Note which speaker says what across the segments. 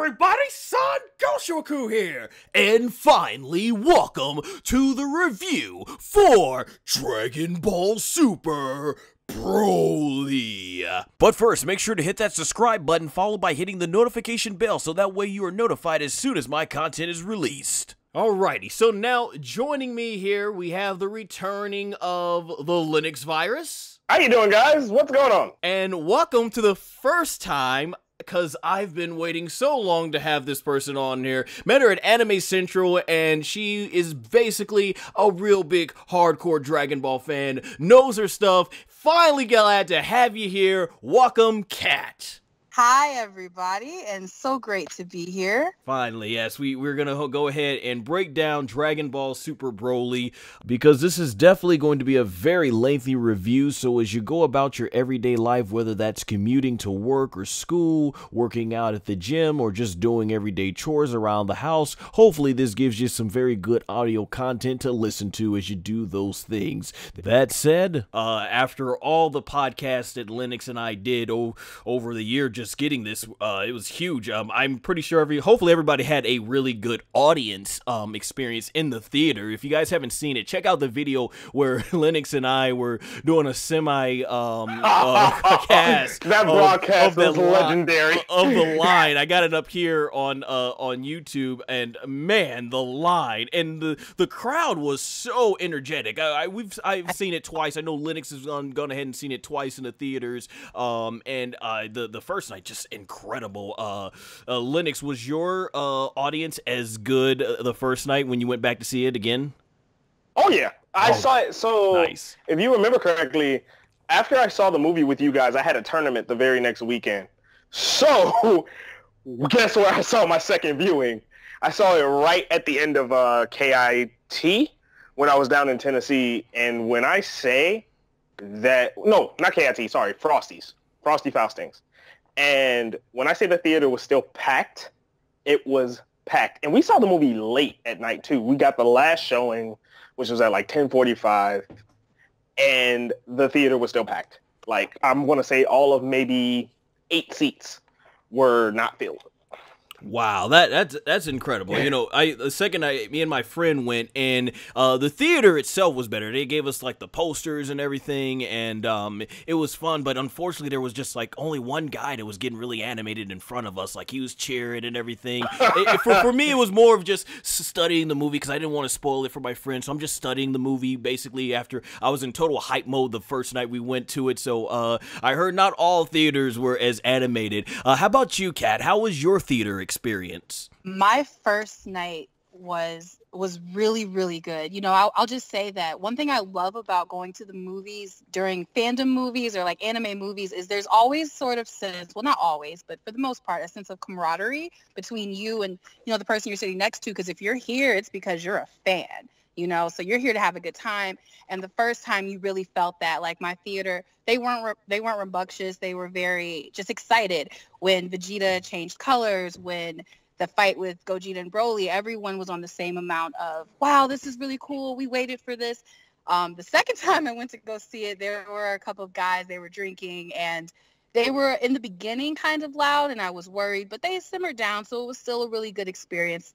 Speaker 1: everybody, SonGoshuaku here, and finally welcome to the review for Dragon Ball Super Broly. But first, make sure to hit that subscribe button followed by hitting the notification bell so that way you are notified as soon as my content is released. Alrighty, so now joining me here we have the returning of the Linux virus.
Speaker 2: How you doing, guys? What's going on?
Speaker 1: And welcome to the first time, because I've been waiting so long to have this person on here. Met her at Anime Central, and she is basically a real big hardcore Dragon Ball fan, knows her stuff. Finally glad to have you here. Welcome, Kat.
Speaker 3: Hi, everybody, and so great to be here.
Speaker 1: Finally, yes, we're going to go ahead and break down Dragon Ball Super Broly, because this is definitely going to be a very lengthy review, so as you go about your everyday life, whether that's commuting to work or school, working out at the gym, or just doing everyday chores around the house, hopefully this gives you some very good audio content to listen to as you do those things. That said, after all the podcasts that Linux and I did over the year, just getting this, it was huge. I'm pretty sure hopefully everybody had a really good audience experience in the theater. If you guys haven't seen it, check out the video where Linux and I were doing a semi cast.
Speaker 2: That broadcast was legendary.
Speaker 1: Of the line. I got it up here on YouTube, and man, the line and the crowd was so energetic. I've seen it twice. I know Linux has gone ahead and seen it twice in the theaters. And the first night, just incredible. Linux, was your audience as good the first night when you went back to see it again?
Speaker 2: Oh yeah, I saw it. So
Speaker 1: nice.
Speaker 2: If you remember correctly, after I saw the movie with you guys, I had a tournament the very next weekend. So guess where I saw my second viewing? I saw it right at the end of KIT when I was down in Tennessee. And when I say that, no, not KIT, sorry, Frosty Faustings. And when I say the theater was still packed, it was packed. And we saw the movie late at night, too. We got the last showing, which was at like 10:45, and the theater was still packed. Like, I'm going to say all of maybe 8 seats were not filled.
Speaker 1: Wow, that's incredible. You know, the second night, me and my friend went, and the theater itself was better. They gave us like the posters and everything, and it was fun. But unfortunately, there was just like only one guy that was getting really animated in front of us, like he was cheering and everything. For me, it was more of just studying the movie because I didn't want to spoil it for my friends. So I'm just studying the movie basically. After I was in total hype mode the first night we went to it, so I heard not all theaters were as animated. How about you, Kat? How was your theater experience?
Speaker 3: My first night was really, really good. You know, I'll just say that one thing I love about going to the movies during fandom movies or like anime movies is there's always sort of sense, well, not always, but for the most part, a sense of camaraderie between you and, you know, the person you're sitting next to. Because if you're here, it's because you're a fan. You know, so you're here to have a good time. And the first time you really felt that, like my theater, they weren't rambunctious. They were very just excited when Vegeta changed colors, when the fight with Gogeta and Broly, everyone was on the same amount of, wow, this is really cool. We waited for this. The second time I went to go see it, there were a couple of guys, they were drinking, and they were in the beginning kind of loud, and I was worried, but they simmered down. So it was still a really good experience.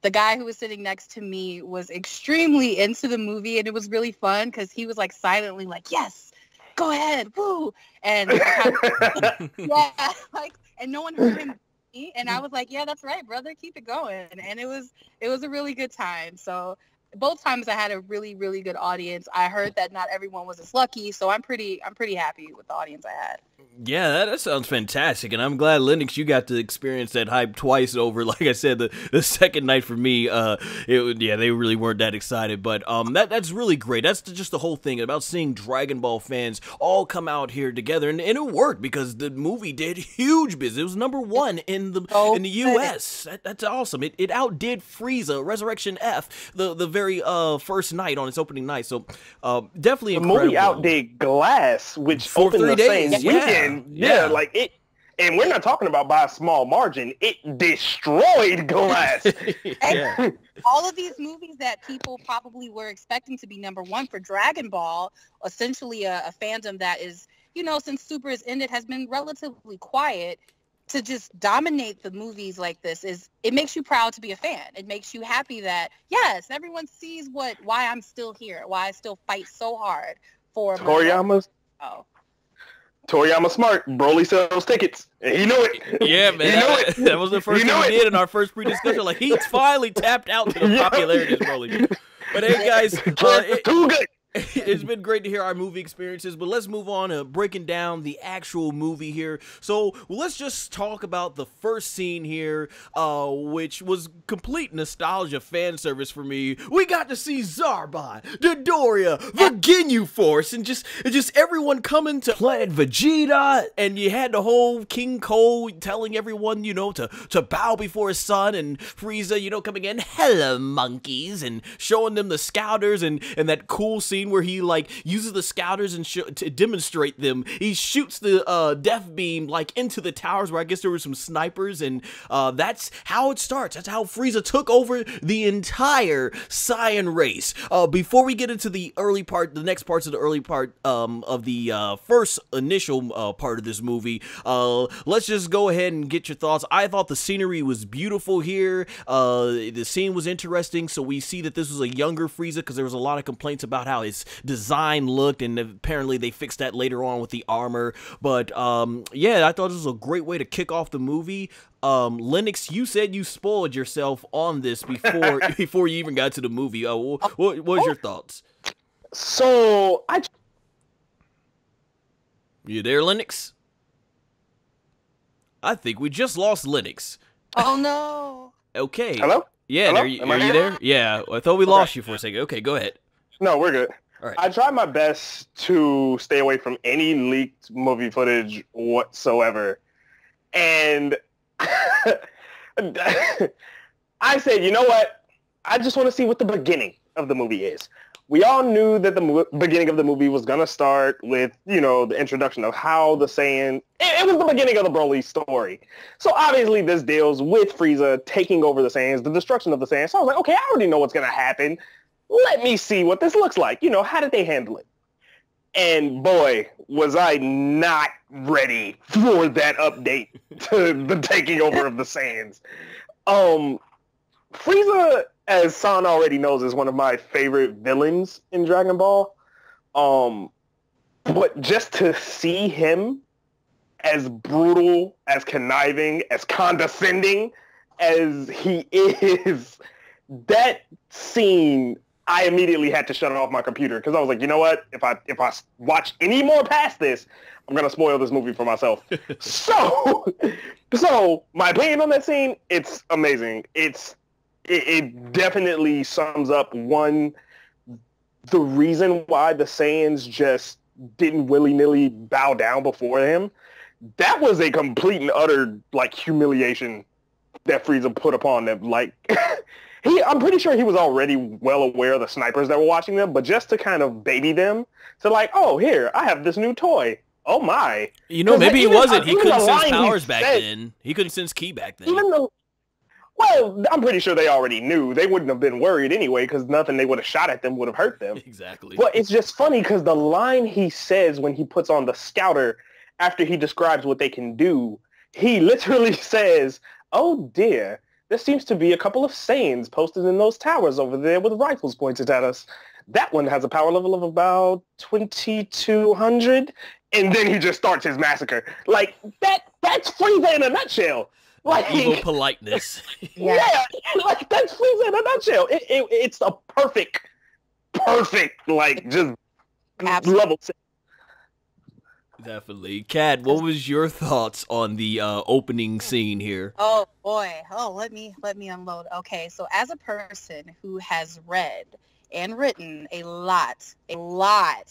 Speaker 3: The guy who was sitting next to me was extremely into the movie, and it was really fun because he was like silently like, yes, go ahead, woo. And yeah, like, and no one heard him. And I was like, yeah, that's right, brother, keep it going. And it was a really good time. So both times I had a really, really good audience. I heard that not everyone was as lucky, so I'm pretty happy with the audience I had.
Speaker 1: Yeah, that sounds fantastic, and I'm glad, Linux, you got to experience that hype twice over. Like I said, the second night for me, they really weren't that excited, but that's really great. That's just the whole thing about seeing Dragon Ball fans all come out here together, and it worked because the movie did huge business. It was #1 in the U.S. That's awesome. It outdid Frieza, Resurrection F, the very first night on its opening night. So definitely incredible.
Speaker 2: The movie outdid Glass, which
Speaker 1: for
Speaker 2: opened
Speaker 1: 3
Speaker 2: the
Speaker 1: days.
Speaker 2: same weekend. Yeah, like it, and we're not talking about by a small margin. It destroyed Glass.
Speaker 1: Yeah.
Speaker 3: All of these movies that people probably were expecting to be #1 for Dragon Ball, essentially a fandom that is, you know, since Super has ended, has been relatively quiet. to just dominate the movies like this is, it makes you proud to be a fan. It makes you happy that, yes, everyone sees why I'm still here, why I still fight so hard for
Speaker 2: Toriyama's.
Speaker 3: Oh.
Speaker 2: Toriyama smart. Broly sells tickets. He knew it.
Speaker 1: Yeah, man. That was the first thing we did in our first pre-discussion. Like, he's finally tapped out to the popularity of Broly. But hey, guys,
Speaker 2: too good.
Speaker 1: It's been great to hear our movie experiences, but let's move on to breaking down the actual movie here. So let's just talk about the first scene here, which was complete nostalgia fan service for me. We got to see Zarbon, Dodoria, the Ginyu Force, and just everyone coming to Planet Vegeta, and you had the whole King Cole telling everyone, you know, to bow before his son, and Frieza, you know, coming in, hello monkeys, and showing them the Scouters, and that cool scene where he like uses the Scouters and to demonstrate them. He shoots the death beam like into the towers where I guess there were some snipers, and that's how it starts. That's how Frieza took over the entire Saiyan race. Before we get into the early part, the next parts of the early part of the first initial part of this movie, let's just go ahead and get your thoughts. I thought the scenery was beautiful here. The scene was interesting. So we see that this was a younger Frieza, because there was a lot of complaints about how his design looked, and apparently they fixed that later on with the armor. But yeah, I thought this was a great way to kick off the movie. Lennox, you said you spoiled yourself on this before you even got to the movie. What was your thoughts?
Speaker 2: So
Speaker 1: You there, Lennox? I think we just lost Lennox.
Speaker 3: Oh no.
Speaker 2: Hello?
Speaker 1: Okay. Yeah,
Speaker 2: Hello?
Speaker 1: are you there? Yeah, I thought we lost you for a second. Okay, go ahead.
Speaker 2: No, we're good.
Speaker 1: All right.
Speaker 2: I tried my best to stay away from any leaked movie footage whatsoever. And I said, you know what? I just want to see what the beginning of the movie is. We all knew that the beginning of the movie was going to start with, you know, the introduction of how the Saiyan... It was the beginning of the Broly story. So obviously this deals with Frieza taking over the Saiyans, the destruction of the Saiyans. So I was like, okay, I already know what's going to happen. Let me see what this looks like. You know, how did they handle it? And boy, was I not ready for that update to the taking over of the Saiyans. Frieza, as San already knows, is one of my favorite villains in Dragon Ball. But just to see him as brutal, as conniving, as condescending as he is, that scene, I immediately had to shut off my computer because I was like, you know what? If I watch any more past this, I'm gonna spoil this movie for myself. So my opinion on that scene, it's amazing. It definitely sums up the reason why the Saiyans just didn't willy-nilly bow down before him. That was a complete and utter like humiliation that Frieza put upon them. Like. I'm pretty sure he was already well aware of the snipers that were watching them, but just to kind of baby them to like, oh, here, I have this new toy. Oh, my.
Speaker 1: You know, maybe he wasn't. He couldn't sense powers back then. He couldn't sense ki back then.
Speaker 2: Well, I'm pretty sure they already knew. They wouldn't have been worried anyway because nothing they would have shot at them would have hurt them.
Speaker 1: Exactly.
Speaker 2: But it's just funny because the line he says when he puts on the scouter after he describes what they can do, he literally says, oh, dear. There seems to be a couple of Saiyans posted in those towers over there with rifles pointed at us. That one has a power level of about 2,200. And then he just starts his massacre. Like, that's Frieza in a nutshell. Like,
Speaker 1: evil politeness.
Speaker 2: Yeah, like, that's Frieza in a nutshell. It's a perfect, like, just level.
Speaker 1: Definitely. Kat, what was your thoughts on the opening scene here?
Speaker 3: Oh boy. Oh, let me unload. Okay, so as a person who has read and written a lot of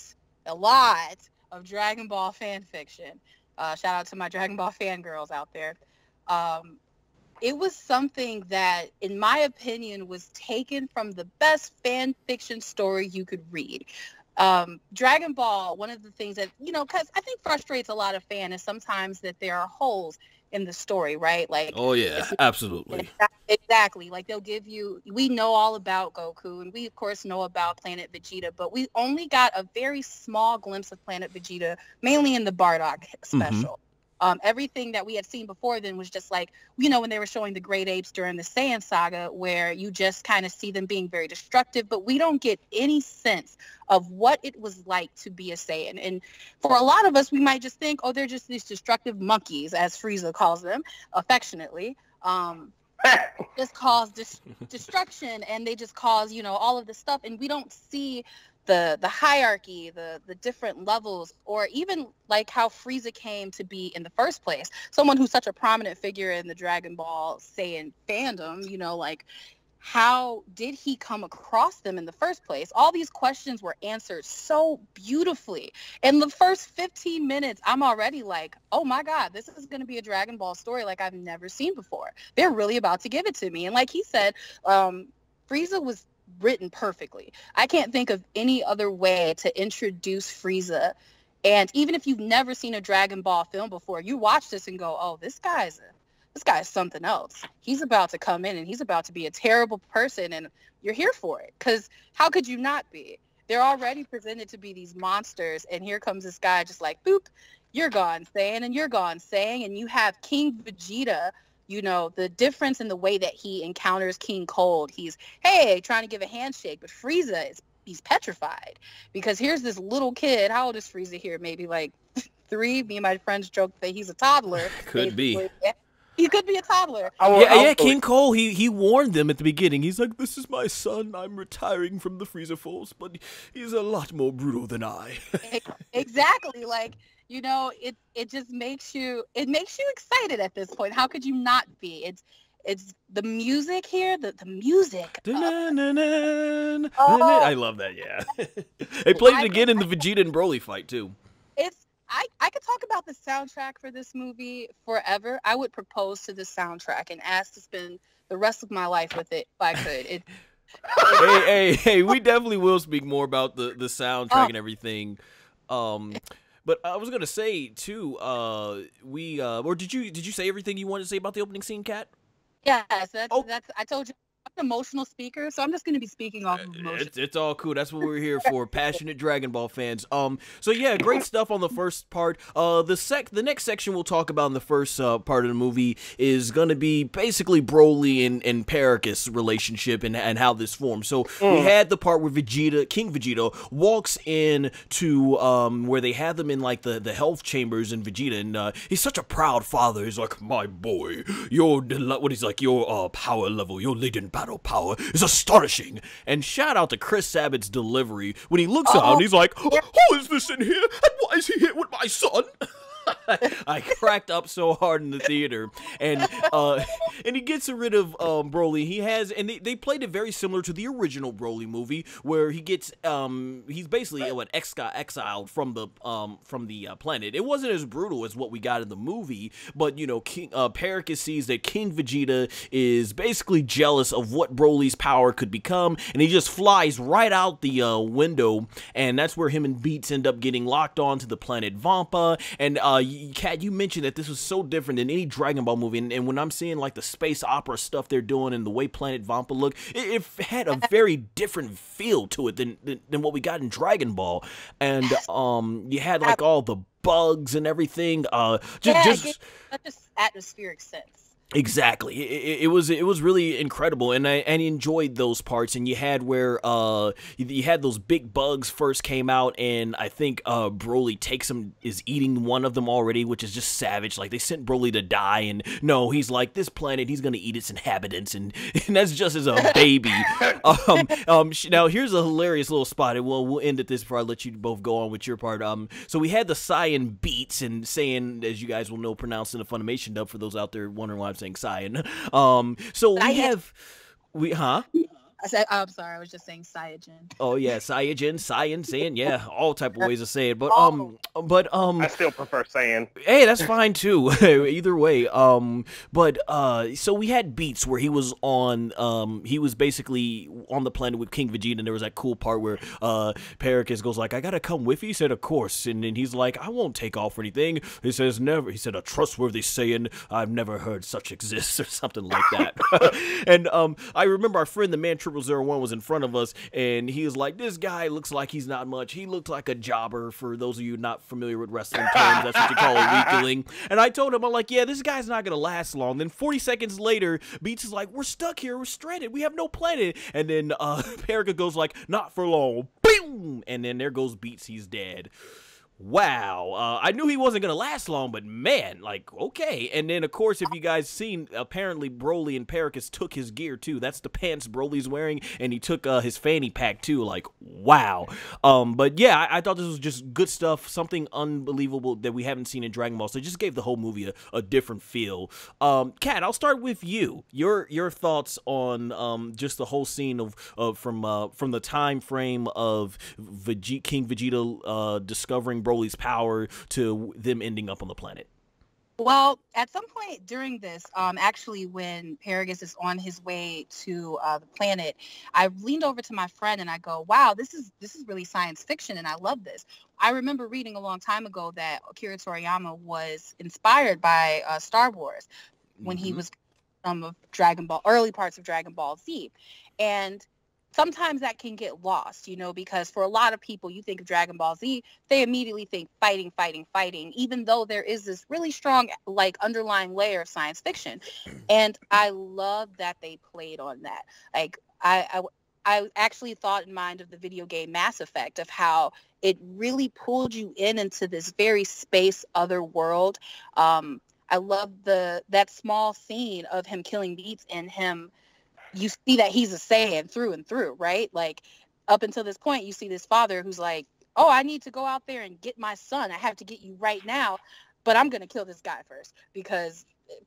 Speaker 3: Dragon Ball fan fiction, shout out to my Dragon Ball fangirls out there. It was something that, in my opinion, was taken from the best fan fiction story you could read. Dragon Ball, one of the things that, you know, because I think frustrates a lot of fans is sometimes that there are holes in the story, right? Like,
Speaker 1: oh yeah, absolutely.
Speaker 3: Exactly. Like, they'll give you, we know all about Goku, and we of course know about Planet Vegeta, but we only got a very small glimpse of Planet Vegeta, mainly in the Bardock special. Everything that we had seen before then was just like, you know, when they were showing the great apes during the Saiyan saga, where you just kind of see them being very destructive, but we don't get any sense of what it was like to be a Saiyan. And for a lot of us, we might just think, oh, they're just these destructive monkeys, as Frieza calls them affectionately. Just cause destruction, and they just cause, you know, all of this stuff, and we don't see the hierarchy, the different levels, or even like how Frieza came to be in the first place. Someone who's such a prominent figure in the Dragon Ball Saiyan fandom, you know, like, how did he come across them in the first place? All these questions were answered so beautifully. In the first 15 minutes, I'm already like, oh my God, this is going to be a Dragon Ball story like I've never seen before. They're really about to give it to me. And like he said, Frieza was written perfectly. I can't think of any other way to introduce Frieza. And even if you've never seen a Dragon Ball film before, you watch this and go, oh, this guy's something else. He's about to come in and he's about to be a terrible person, and you're here for it. Because how could you not be? They're already presented to be these monsters, and here comes this guy just like, boop, you're gone, Saiyan, and you're gone, Saiyan. And you have King Vegeta, you know, the difference in the way that he encounters King Cold. He's, hey, trying to give a handshake, but Frieza he's petrified. Because here's this little kid. How old is Frieza here? Maybe like 3. Me and my friends joke that he's a toddler.
Speaker 1: Could be.
Speaker 3: He could be a toddler.
Speaker 1: Yeah, King Cole, he warned them at the beginning. He's like, this is my son. I'm retiring from the Freeza Force, but he's a lot more brutal than I.
Speaker 3: Exactly. Like, you know, it just makes you excited at this point. How could you not be? It's the music here, the music.
Speaker 1: I love that, yeah. They played it again in the Vegeta and Broly fight, too.
Speaker 3: I could talk about the soundtrack for this movie forever. I would propose to the soundtrack and ask to spend the rest of my life with it if I could.
Speaker 1: Hey, we definitely will speak more about the soundtrack and everything. But I was gonna say too, or did you say everything you wanted to say about the opening scene, Kat?
Speaker 3: Yes, that's I told you. I'm an emotional speaker, so I'm just going to be speaking off of emotion.
Speaker 1: It's all cool. That's what we're here for, passionate Dragon Ball fans. So yeah, great stuff on the first part. The next section we'll talk about in the first part of the movie is going to be basically Broly and Paragus relationship and how this forms. So we had the part where King Vegeta walks in to where they have them in like the health chambers in Vegeta, and he's such a proud father. He's like, my boy, your power level, your latent battle power is astonishing. And shout out to Chris Sabat's delivery when he looks out and he's like, who is this in here? And why is he here with my son? I cracked up so hard in the theater, and he gets rid of Broly. He has, and they played it very similar to the original Broly movie, where he gets he's basically exiled from the planet. It wasn't as brutal as what we got in the movie, but you know, Paragus sees that King Vegeta is basically jealous of what Broly's power could become, and he just flies right out the window, and that's where him and Beats end up getting locked onto the planet Vampa. And Kat, you mentioned that this was so different than any Dragon Ball movie, and when I'm seeing like the space opera stuff they're doing and the way Planet Vampa looked, it had a very different feel to it than what we got in Dragon Ball. And you had like all the bugs and everything. Just
Speaker 3: such an atmospheric sense.
Speaker 1: Exactly. It was really incredible, and I enjoyed those parts. And you had where you had those big bugs first came out, and I think Broly is eating one of them already, which is just savage. Like, they sent Broly to die, and no, he's like, this planet, he's gonna eat its inhabitants, and that's just as a baby. Now here's a hilarious little spot, and we'll end at this before I let you both go on with your part. So we had the Saiyan beats, and Saiyan, as you guys will know, pronounced in the Funimation dub for those out there wondering why I'm saying Saiyan. So
Speaker 3: I'm sorry, I was just saying Saiyajin.
Speaker 1: Oh yeah, Saiyajin, Saiyan, yeah, all type of ways to say it. But
Speaker 2: I still prefer Saiyan.
Speaker 1: Hey, that's fine too. Either way. So we had Beats where he was basically on the planet with King Vegeta, and there was that cool part where Paragus goes like, I gotta come with you. He said, of course. And then he's like, I won't take off or anything. He says, never. He said, a trustworthy Saiyan, I've never heard such exist, or something like that. And I remember our friend the man 0001 was in front of us, and he was like, this guy looks like he's not much. He looks like a jobber. For those of you not familiar with wrestling terms, that's what you call a weakling. And I told him, I'm like, yeah, this guy's not going to last long. Then 40 seconds later, Beats is like, we're stuck here. We're stranded. We have no planet. And then Paragus goes like, not for long. Boom! And then there goes Beats. He's dead. Wow, I knew he wasn't going to last long, but man, like, okay. And then, of course, if you guys seen, apparently Broly and Paragus took his gear, too. That's the pants Broly's wearing, and he took his fanny pack, too. Like, wow. But yeah, I thought this was just good stuff, something unbelievable that we haven't seen in Dragon Ball, so it just gave the whole movie a different feel. Kat, I'll start with you. Your thoughts on just the whole scene from the time frame of King Vegeta discovering Broly's power to them ending up on the planet.
Speaker 3: Well, at some point during this, actually when Paragus is on his way to the planet, I leaned over to my friend and I go, wow, this is really science fiction and I love this. I remember reading a long time ago that Akira Toriyama was inspired by Star Wars when he was of Dragon Ball, early parts of Dragon Ball Z. And sometimes that can get lost, because for a lot of people, you think of Dragon Ball Z, they immediately think fighting, fighting, fighting, even though there is this really strong, like, underlying layer of science fiction. And I love that they played on that. Like, I actually thought in mind of the video game Mass Effect, of how it really pulled you into this very space other world. I love that small scene of him killing Beats and him. You see that he's a Saiyan through and through, right? Like, up until this point, you see this father who's like, oh, I need to go out there and get my son. I have to get you right now, but I'm going to kill this guy first, because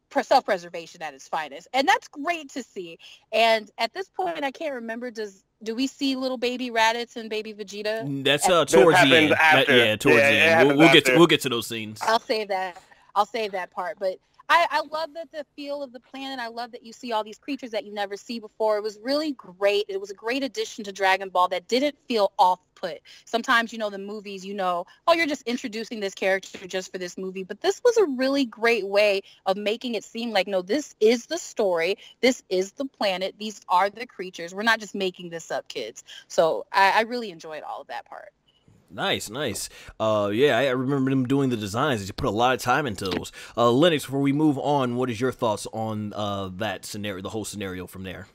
Speaker 3: self-preservation at its finest. And that's great to see. And at this point, I can't remember, do we see little baby Raditz and baby Vegeta?
Speaker 1: That's towards the end. Yeah, towards the end. We'll get to those scenes.
Speaker 3: I'll save that part, but I love that the feel of the planet. I love that you see all these creatures that you never see before. It was really great. It was a great addition to Dragon Ball that didn't feel off-put. Sometimes, the movies, oh, you're just introducing this character just for this movie. But this was a really great way of making it seem like, no, this is the story. This is the planet. These are the creatures. We're not just making this up, kids. So I really enjoyed all of that part.
Speaker 1: Nice. Yeah, I remember them doing the designs. They put a lot of time into those. Lennox, before we move on, what is your thoughts on that scenario, the whole scenario from there?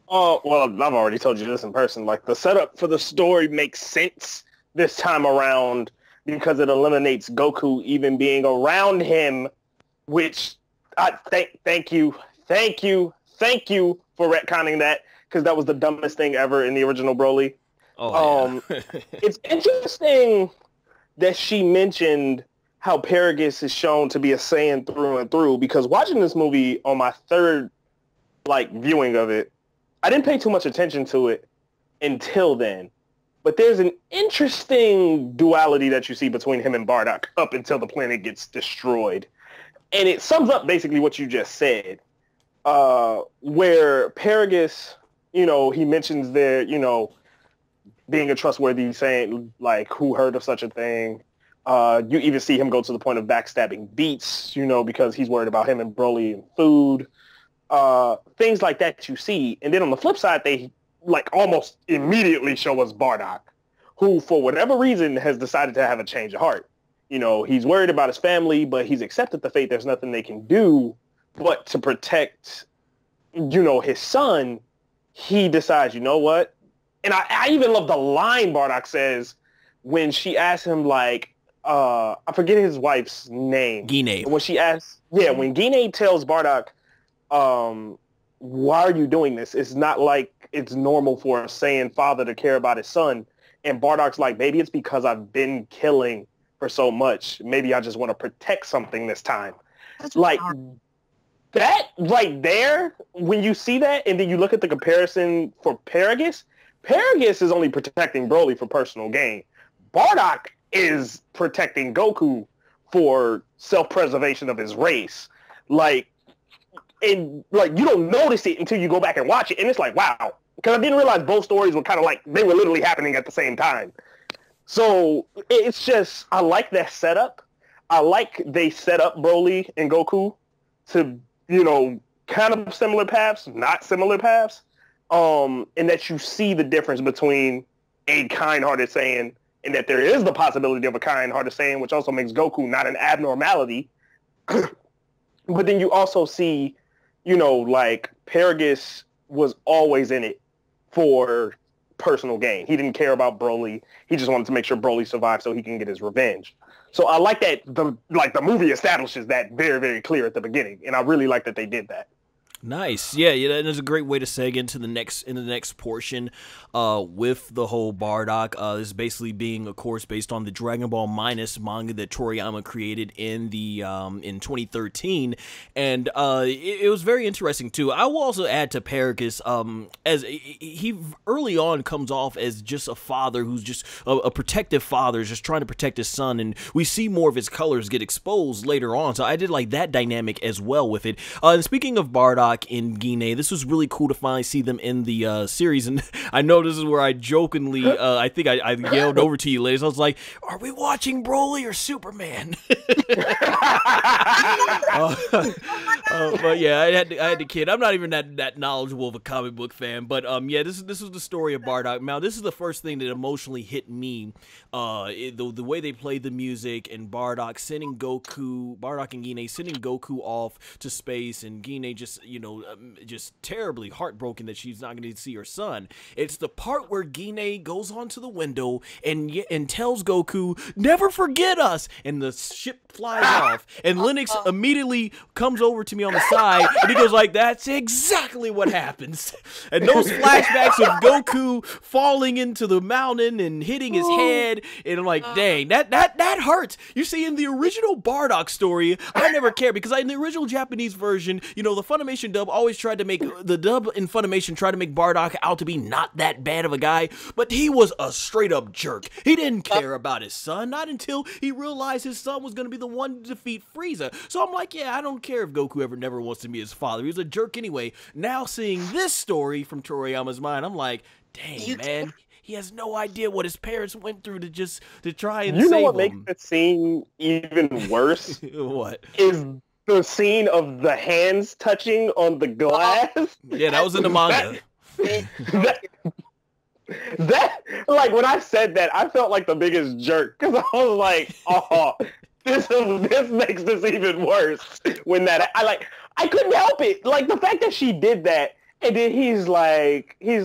Speaker 2: Oh, well, I've already told you this in person. Like, the setup for the story makes sense this time around because it eliminates Goku even being around him, which I thank you for retconning that, because that was the dumbest thing ever in the original Broly.
Speaker 1: Oh, yeah.
Speaker 2: It's interesting that she mentioned how Paragus is shown to be a Saiyan through and through, because watching this movie on my third viewing of it, I didn't pay too much attention to it until then. But there's an interesting duality that you see between him and Bardock up until the planet gets destroyed. And it sums up basically what you just said, where Paragus, he mentions there, being a trustworthy Saiyan, like, who heard of such a thing. You even see him go to the point of backstabbing Beats, because he's worried about him and Broly and food. Things like that you see. And then on the flip side, they almost immediately show us Bardock, who for whatever reason has decided to have a change of heart. He's worried about his family, but he's accepted the fate. There's nothing they can do but to protect, his son. He decides, you know what? And I even love the line Bardock says when she asks him, I forget his wife's name.
Speaker 1: Gine.
Speaker 2: When she asks, when Gine tells Bardock, why are you doing this? It's not like it's normal for a Saiyan father to care about his son. And Bardock's like, maybe it's because I've been killing for so much. Maybe I just want to protect something this time.
Speaker 3: That's
Speaker 2: that right there, when you see that, and then you look at the comparison for Paragus is only protecting Broly for personal gain. Bardock is protecting Goku for self-preservation of his race. You don't notice it until you go back and watch it, and it's like, wow. Because I didn't realize both stories were kind of they were literally happening at the same time. So it's just, I like that setup. I like they set up Broly and Goku to, kind of similar paths, not similar paths. and that you see the difference between a kind-hearted Saiyan and that there is the possibility of a kind-hearted Saiyan, which also makes Goku not an abnormality. But then you also see, you know, like Paragus was always in it for personal gain. He didn't care about Broly. He just wanted to make sure Broly survived so he can get his revenge. So I like that the movie establishes that very, very clear at the beginning, and I really like that they did that.
Speaker 1: Nice, yeah, and it's a great way to seg into the next portion, with the whole Bardock. This is basically being, of course, based on the Dragon Ball Minus manga that Toriyama created in 2013, and it was very interesting too. I will also add to Paragus, as he early on comes off as just a father who's just a protective father, just trying to protect his son, and we see more of his colors get exposed later on. So I did like that dynamic as well with it. And speaking of Bardock in Gine, this was really cool to finally see them in the series, and I know this is where I jokingly, I think I yelled over to you ladies, I was like, are we watching Broly or Superman? But yeah, I had to kid. I'm not even that knowledgeable of a comic book fan, but yeah, this was the story of Bardock. Now, this is the first thing that emotionally hit me, the way they played the music, and Bardock and Gine sending Goku off to space, and Gine just, you know, just terribly heartbroken that she's not going to see her son. It's the part where Gine goes onto the window and tells Goku, never forget us, and the ship flies off, and Lennox immediately comes over to me on the side, and he goes like, that's exactly what happens. And those flashbacks of Goku falling into the mountain and hitting his head, and I'm like, dang, that hurts. You see, in the original Bardock story, I never cared, because in the original Japanese version, you know, the Funimation dub always tried to make, the dub in Funimation tried to make Bardock out to be not that bad of a guy, but he was a straight up jerk. He didn't care about his son, not until he realized his son was going to be the one to defeat Frieza. So I'm like, yeah, I don't care if Goku never wants to be his father. He was a jerk anyway. Now seeing this story from Toriyama's mind, I'm like, dang, man, he has no idea what his parents went through to try and save him.
Speaker 2: You know what makes the scene even worse?
Speaker 1: What?
Speaker 2: Is the scene of the hands touching on the glass.
Speaker 1: Yeah, that was in the manga.
Speaker 2: That like, when I said that, I felt like the biggest jerk, because I was like, oh, this makes this even worse. When I couldn't help it. Like, the fact that she did that, and then he's like, you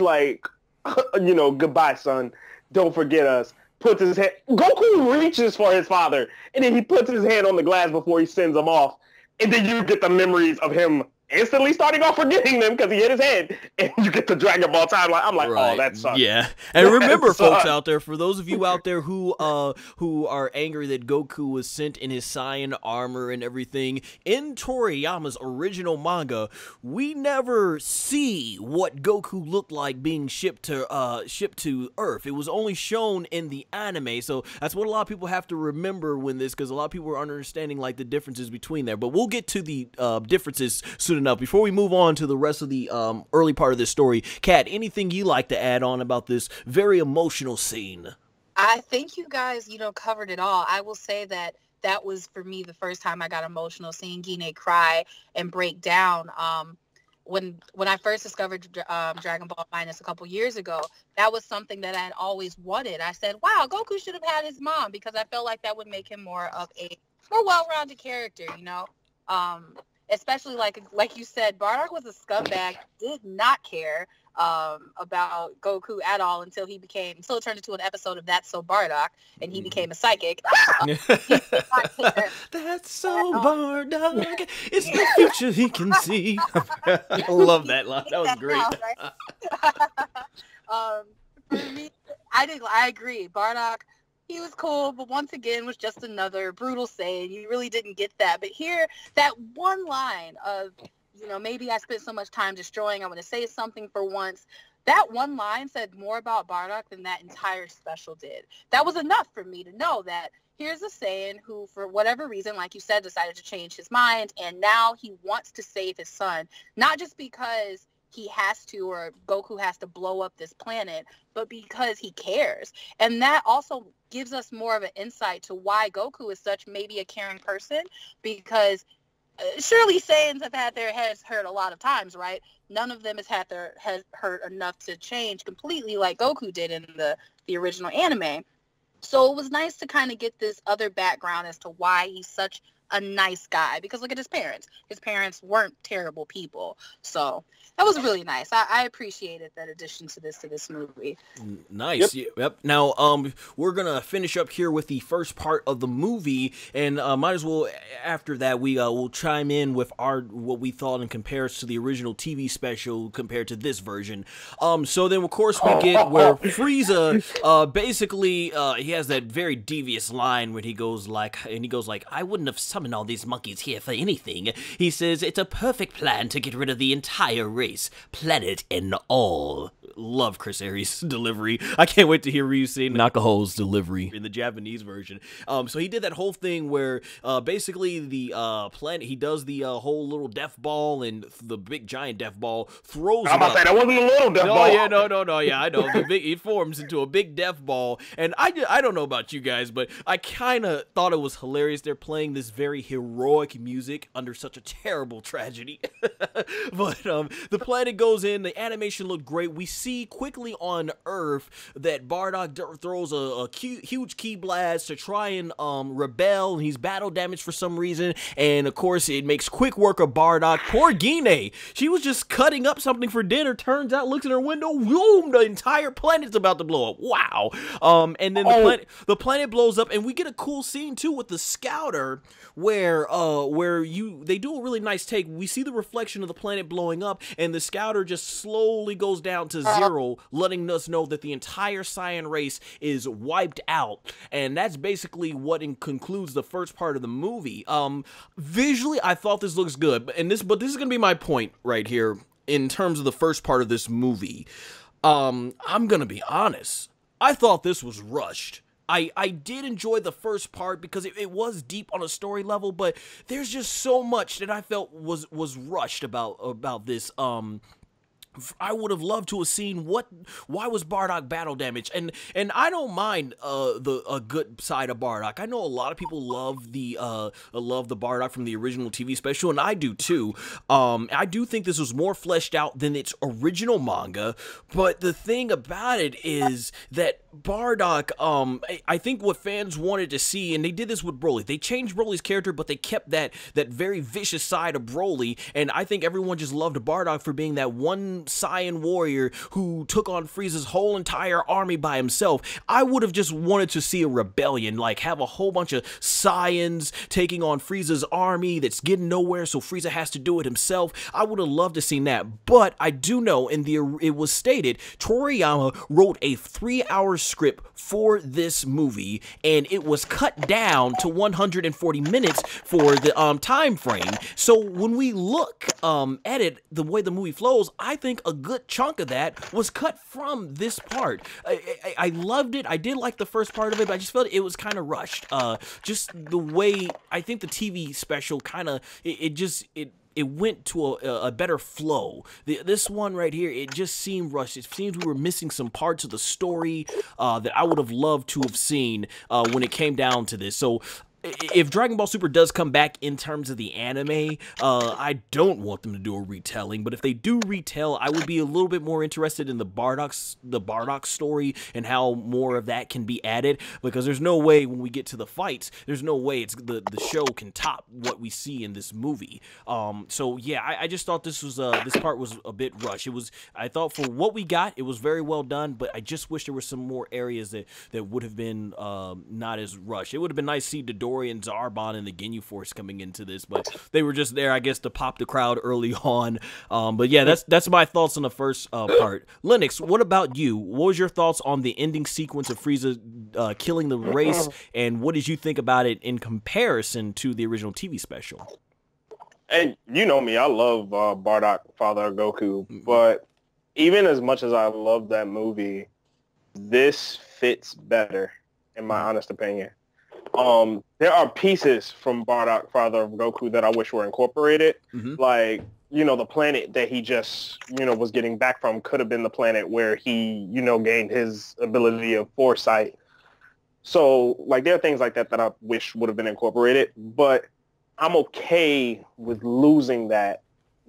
Speaker 2: know, goodbye, son. Don't forget us. Puts his hand. Goku reaches for his father, and then he puts his hand on the glass before he sends him off. And then you get the memories of him instantly starting off forgetting them because he hit his head, and you get the Dragon Ball timeline. I'm like, right. Oh, that sucks.
Speaker 1: Yeah, and remember, folks out there, for those of you out there who are angry that Goku was sent in his Saiyan armor and everything, in Toriyama's original manga, we never see what Goku looked like being shipped to Earth. It was only shown in the anime, so that's what a lot of people have to remember when this, because a lot of people are understanding like the differences between there. But we'll get to the differences soon enough. Before we move on to the rest of the early part of this story, Kat, anything you like to add on about this very emotional scene?
Speaker 3: I think you guys, covered it all. I will say that was, for me, the first time I got emotional, seeing Gine cry and break down. When I first discovered Dragon Ball Minus a couple years ago, that was something that I had always wanted. I said, wow, Goku should have had his mom, because I felt like that would make him more of a more well-rounded character, Especially like you said, Bardock was a scumbag, did not care about Goku at all until it turned into an episode of That's So Bardock, and he became a psychic.
Speaker 1: That's so Bardock. It's the future he can see. I love that line. That was great.
Speaker 3: For me, I agree. Bardock, he was cool, but once again was just another brutal Saiyan. You really didn't get that. But here, that one line of, maybe I spent so much time destroying, I want to say something for once. That one line said more about Bardock than that entire special did. That was enough for me to know that here's a Saiyan who, for whatever reason, like you said, decided to change his mind, and now he wants to save his son, not just because he has to, or Goku has to blow up this planet, but because he cares. And that also gives us more of an insight to why Goku is such maybe a caring person, because surely Saiyans have had their heads hurt a lot of times, right? None of them has had their head hurt enough to change completely like Goku did in the original anime. So it was nice to kind of get this other background as to why he's such a nice guy. Because look at his parents. His parents weren't terrible people. So that was really nice. I appreciated that addition to this movie.
Speaker 1: Nice. Yep. Now, we're gonna finish up here with the first part of the movie, and might as well after that we will chime in with what we thought in comparison to the original TV special compared to this version. So then of course we get where Frieza basically he has that very devious line when he goes like, I wouldn't have summoned all these monkeys here for anything. He says it's a perfect plan to get rid of the entire race, planet and all. Love Chris Aries' delivery. I can't wait to hear Ryu say Nakaho's delivery in the Japanese version. So he did that whole thing where basically the planet, he does the whole little death ball, and the big giant death ball throws him up.
Speaker 2: That wasn't a little death ball.
Speaker 1: Yeah, no, yeah, I know. It forms into a big death ball, and I don't know about you guys, but I kind of thought it was hilarious. They're playing this very heroic music under such a terrible tragedy. But the planet goes in, the animation looked great. We see quickly on Earth that Bardock throws a huge ki blast to try and rebel, and he's battle damaged for some reason, and of course it makes quick work of Bardock. Poor Gine, she was just cutting up something for dinner, turns out, looks in her window, boom, the entire planet's about to blow up. Wow. And then the planet blows up, and we get a cool scene too with the scouter where they do a really nice take. We see the reflection of the planet blowing up, and the scouter just slowly goes down to zero, letting us know that the entire Saiyan race is wiped out. And that's basically what concludes the first part of the movie. Visually, I thought this looks good, but this is gonna be my point right here in terms of the first part of this movie. I'm gonna be honest, I thought this was rushed. I did enjoy the first part because it was deep on a story level, but there's just so much that I felt was rushed about this. I would have loved to have seen why was Bardock battle damaged, and I don't mind a good side of Bardock. I know a lot of people love the Bardock from the original TV special, and I do too. I do think this was more fleshed out than its original manga, but the thing about it is that Bardock, I think what fans wanted to see, and they did this with Broly. They changed Broly's character, but they kept that very vicious side of Broly, and I think everyone just loved Bardock for being that one Saiyan warrior who took on Frieza's whole entire army by himself. I would have just wanted to see a rebellion, like have a whole bunch of Saiyans taking on Frieza's army that's getting nowhere, so Frieza has to do it himself. I would have loved to see that, but I do know it was stated Toriyama wrote a 3-hour script for this movie, and it was cut down to 140 minutes for the time frame. So when we look at it, the way the movie flows, I think a good chunk of that was cut from this part. I loved it. I did like the first part of it, but I just felt it was kind of rushed. Just the way I think the TV special kind of it went to a better flow. This one right here, it just seemed rushed. It seems we were missing some parts of the story that I would have loved to have seen when it came down to this. So if Dragon Ball Super does come back in terms of the anime, I don't want them to do a retelling, but if they do retell, I would be a little bit more interested in the Bardock story and how more of that can be added, because there's no way when we get to the fights, there's no way the show can top what we see in this movie. So yeah, I just thought this part was a bit rushed. I thought for what we got, it was very well done, but I just wish there were some more areas that would have been not as rushed. It would have been nice to see Dodori and Zarbon and the Ginyu Force coming into this, but they were just there, I guess, to pop the crowd early on. But yeah, that's my thoughts on the first part. Linux, what about you? What was your thoughts on the ending sequence of Frieza killing the race, and what did you think about it in comparison to the original TV special?
Speaker 2: And you know me, I love Bardock, Father of Goku, but even as much as I love that movie, this fits better, in my honest opinion. There are pieces from Bardock, Father of Goku, that I wish were incorporated. Like, the planet that he just, was getting back from could have been the planet where he, gained his ability of foresight. So, like, there are things like that that I wish would have been incorporated. But I'm okay with losing that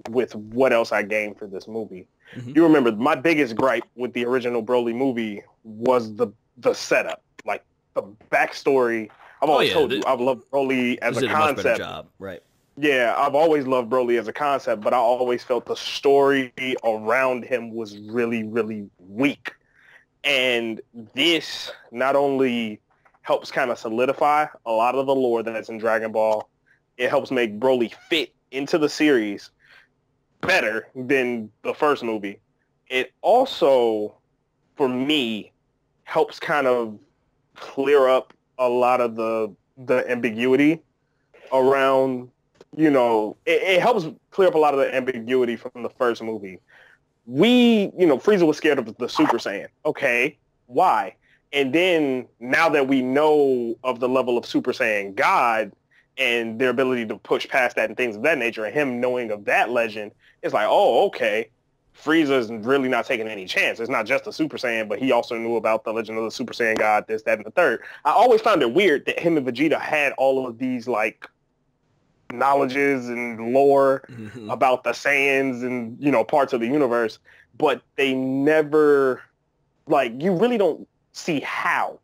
Speaker 2: with what else I gained for this movie.
Speaker 1: Mm-hmm.
Speaker 2: You remember my biggest gripe with the original Broly movie was the setup, like the backstory. I've always told you I've loved Broly as a
Speaker 1: concept. Much better job, right?
Speaker 2: Yeah, I've always loved Broly as a concept, but I always felt the story around him was really, really weak. And this not only helps kind of solidify a lot of the lore that's in Dragon Ball, it helps make Broly fit into the series better than the first movie. It also, for me, helps kind of clear up a lot of the ambiguity around, you know, it helps clear up a lot of the ambiguity from the first movie. Frieza was scared of the Super Saiyan. Okay, why? And then now that we know of the level of Super Saiyan God and their ability to push past that and things of that nature, and him knowing of that legend, it's like, oh, okay, Frieza's really not taking any chance. It's not just a Super Saiyan, but he also knew about the legend of the Super Saiyan God, this, that, and the third. I always found it weird that him and Vegeta had all of these, like, knowledges and lore about the Saiyans and, you know, parts of the universe, but they never, like, you really don't see how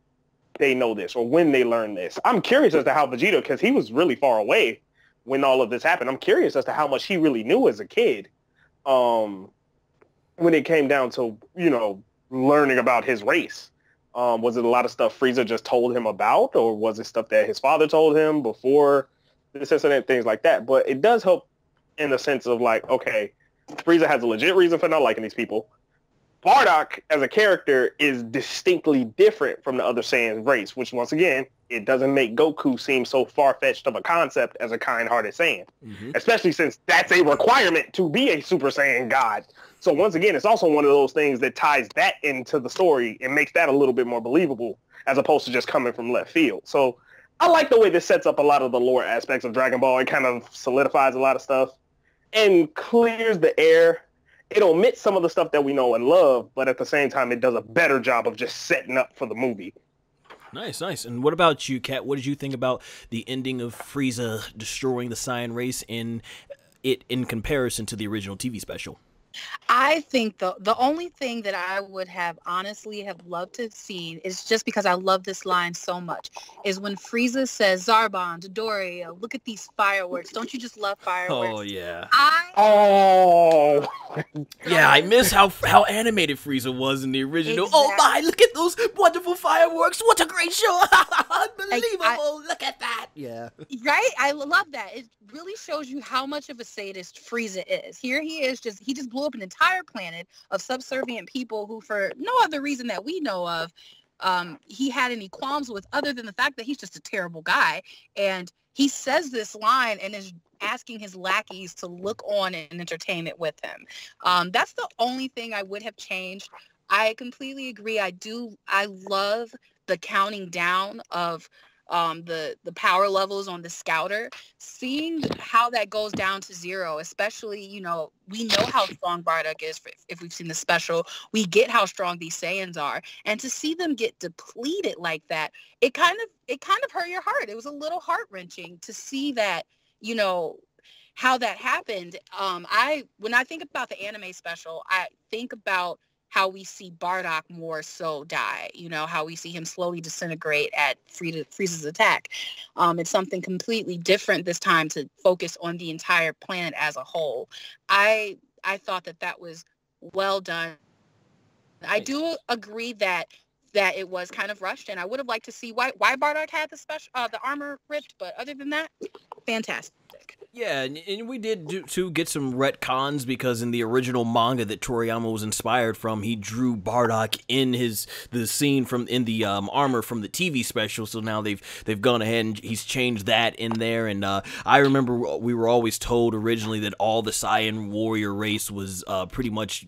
Speaker 2: they know this or when they learn this. I'm curious as to how Vegeta, because he was really far away when all of this happened. I'm curious as to how much he really knew as a kid when it came down to, you know, learning about his race. Was it a lot of stuff Frieza just told him about, or was it stuff that his father told him before this incident, things like that? But it does help in the sense of, like, okay, Frieza has a legit reason for not liking these people. Bardock, as a character, is distinctly different from the other Saiyan race, which, once again, it doesn't make Goku seem so far-fetched of a concept as a kind-hearted Saiyan, especially since that's a requirement to be a Super Saiyan God. So, once again, it's also one of those things that ties that into the story and makes that a little bit more believable, as opposed to just coming from left field. So, I like the way this sets up a lot of the lore aspects of Dragon Ball. It kind of solidifies a lot of stuff and clears the air. It omits some of the stuff that we know and love, but at the same time, it does a better job of just setting up for the movie.
Speaker 1: Nice, nice. And what about you, Kat? What did you think about the ending of Frieza destroying the Saiyan race in comparison to the original TV special?
Speaker 3: I think the only thing that I would have honestly have loved to have seen is, just because I love this line so much, is when Frieza says, Zarbon, Dodoria, look at these fireworks. Don't you just love fireworks?
Speaker 1: Oh, yeah.
Speaker 2: Yeah,
Speaker 1: I miss how animated Frieza was in the original.
Speaker 3: Exactly.
Speaker 1: Oh my, look at those wonderful fireworks. What a great show. Unbelievable. Look at that. Yeah.
Speaker 3: Right? I love that. It really shows you how much of a sadist Frieza is. Here he is, he just blew up an entire planet of subservient people who, for no other reason that we know of, he had any qualms with, other than the fact that he's just a terrible guy. And he says this line and is asking his lackeys to look on and entertain it with him. That's the only thing I would have changed. I completely agree. I love the counting down of the power levels on the scouter, seeing how that goes down to 0, especially, you know, we know how strong Bardock is if we've seen the special. We get how strong these Saiyans are, and to see them get depleted like that, it kind of hurt your heart. It was a little heart-wrenching to see that, you know, how that happened. When I think about the anime special, I think about how we see Bardock more so die, you know, how we see him slowly disintegrate at Frieza's attack. It's something completely different this time to focus on the entire planet as a whole. I thought that was well done. I do agree that it was kind of rushed, and I would have liked to see why Bardock had the armor ripped, but other than that, fantastic.
Speaker 1: Yeah, and we did get some retcons, because in the original manga that Toriyama was inspired from, he drew Bardock in the scene in the armor from the TV special. So now they've gone ahead and he's changed that in there. And I remember we were always told originally that all the Saiyan warrior race was pretty much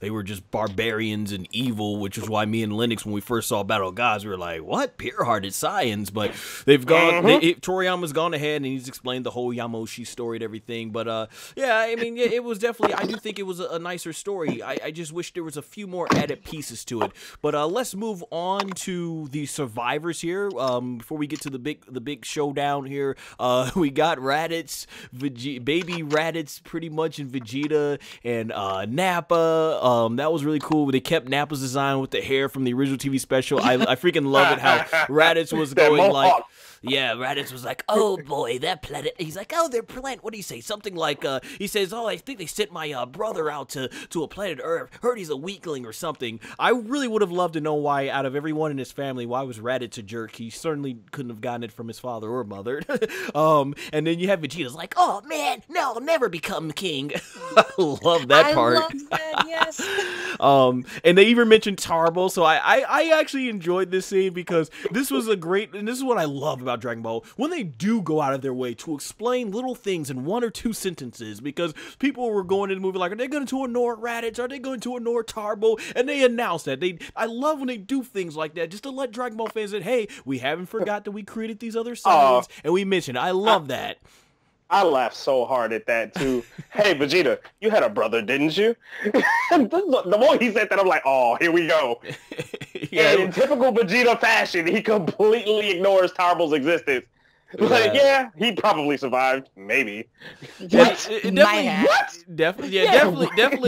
Speaker 1: they were just barbarians and evil, which is why me and Linux, when we first saw Battle of Gods, we were like, what? Pure-hearted Saiyans? But they've gone. Toriyama's gone ahead and he's explained the whole Yama Moshi story and everything. But yeah, I mean, yeah, it was definitely, I do think it was a nicer story. I just wish there was a few more added pieces to it. But let's move on to the survivors here. Before we get to the big showdown here, we got Raditz, baby Raditz, pretty much, and Vegeta and Nappa. That was really cool. They kept Nappa's design with the hair from the original TV special. I freaking love it how Raditz was going like. Yeah, Raditz was like, oh boy, that planet. He's like, oh, their planet. What do you say? Something like, he says, oh, I think they sent my brother out to a planet Earth. Heard he's a weakling or something. I really would have loved to know why, out of everyone in his family, why was Raditz a jerk? He certainly couldn't have gotten it from his father or mother. And then you have Vegeta's like, oh man, no, I'll never become king. I love that part.
Speaker 3: I love that, yes.
Speaker 1: And they even mentioned Tarbo, so I actually enjoyed this scene because this was a great, and this is what I love about Dragon Ball, when they do go out of their way to explain little things in 1 or 2 sentences, because people were going in the movie like, are they going to ignore Raditz? Are they going to ignore Tarbo? And they announced that. I love when they do things like that, just to let Dragon Ball fans say, hey, we haven't forgot that we created these other Saiyans, and we mentioned it. I love that.
Speaker 2: I laughed so hard at that, too. Hey, Vegeta, you had a brother, didn't you? The more he said that, I'm like, oh, here we go. Yeah, and in typical Vegeta fashion, he completely ignores Tarbo's existence. Like, yeah, he probably survived. Maybe.
Speaker 1: Definitely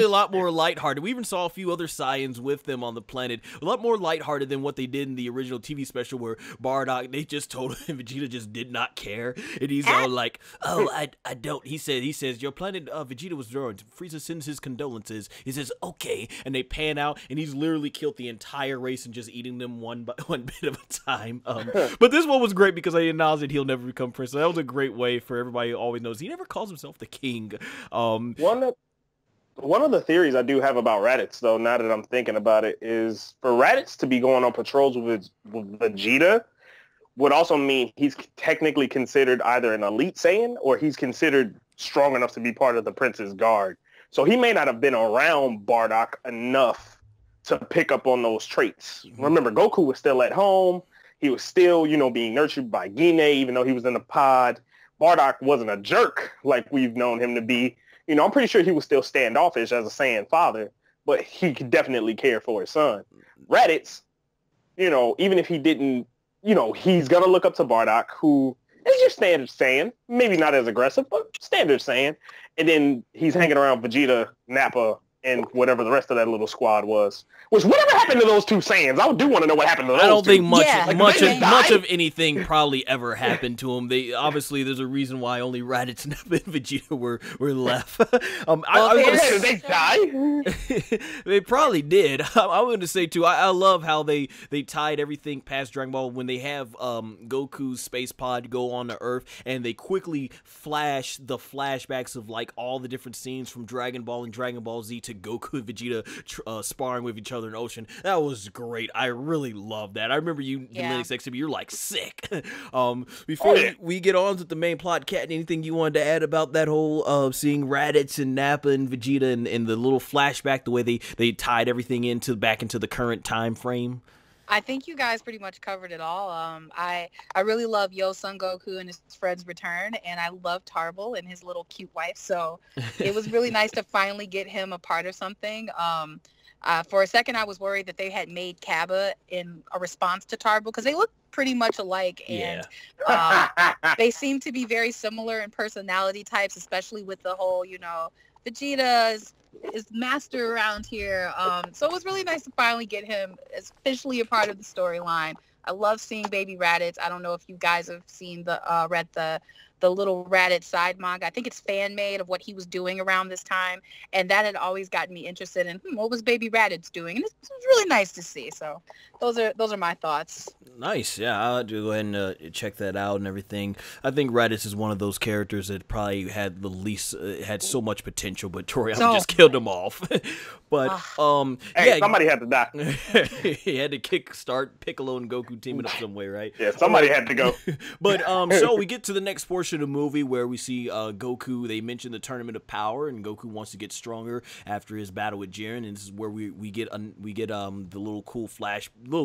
Speaker 1: a lot more lighthearted. We even saw a few other Saiyans with them on the planet. A lot more lighthearted than what they did in the original TV special where Bardock, they just told him Vegeta just did not care. And he's all like, oh, I don't. He says, your planet, Vegeta was ruined. Frieza sends his condolences. He says, okay. And they pan out, and he's literally killed the entire race and just eating them one bit of a time. But this one was great because they acknowledged that he'll never become prince. So that was a great way for everybody who always knows he never calls himself the king.
Speaker 2: One of the theories I do have about Raditz, though, now that I'm thinking about it, is for Raditz to be going on patrols with Vegeta would also mean he's technically considered either an elite Saiyan or he's considered strong enough to be part of the prince's guard. So he may not have been around Bardock enough to pick up on those traits. Mm-hmm. Remember, Goku was still at home. He was still, being nurtured by Gine, even though he was in the pod. Bardock wasn't a jerk like we've known him to be. I'm pretty sure he was still standoffish as a Saiyan father, but he could definitely care for his son. Raditz, even if he didn't, he's going to look up to Bardock, who is your standard Saiyan. Maybe not as aggressive, but standard Saiyan. And then he's hanging around Vegeta, Nappa, and whatever the rest of that little squad was. Which, whatever happened to those two Saiyans? I do want to know what happened to those two.
Speaker 1: I don't think much of anything probably ever happened to them. Obviously, there's a reason why only Raditz and Vegeta were left.
Speaker 2: Did they die?
Speaker 1: They probably did. I wanted to say, too, I love how they tied everything past Dragon Ball when they have Goku's space pod go on to Earth, and they quickly flash the flashbacks of, like, all the different scenes from Dragon Ball and Dragon Ball Z to Goku and Vegeta sparring with each other in Ocean. That was great. I really loved that. I remember you, Linux next to me, you're like sick. Before we get on with the main plot, Kat, anything you wanted to add about that whole seeing Raditz and Nappa and Vegeta and the little flashback, the way they tied everything back into the current time frame?
Speaker 3: I think you guys pretty much covered it all. I really love Son Goku and his friend's return, and I love Tarble and his little cute wife. So it was really nice to finally get him a part of something. For a second, I was worried that they had made Kaba in a response to Tarble because they look pretty much alike, and they seem to be very similar in personality types, especially with the whole, Vegeta is master around here. So it was really nice to finally get him officially a part of the storyline. I love seeing Baby Raditz. I don't know if you guys have seen read the little Raditz side manga. I think it's fan made of what he was doing around this time, and that had always gotten me interested in what was Baby Raditz doing, and it was really nice to see. So those are my thoughts.
Speaker 1: Nice, yeah. I'll have to go ahead and check that out and everything. I think Raditz is one of those characters that probably had the least had so much potential, but Toriyama just killed him off. But
Speaker 2: somebody had to die.
Speaker 1: He had to kickstart Piccolo and Goku teaming up some way, right?
Speaker 2: Yeah, somebody had to go.
Speaker 1: But so we get to the next portion push of the movie where we see Goku. They mention the Tournament of Power, and Goku wants to get stronger after his battle with Jiren, and this is where we get the little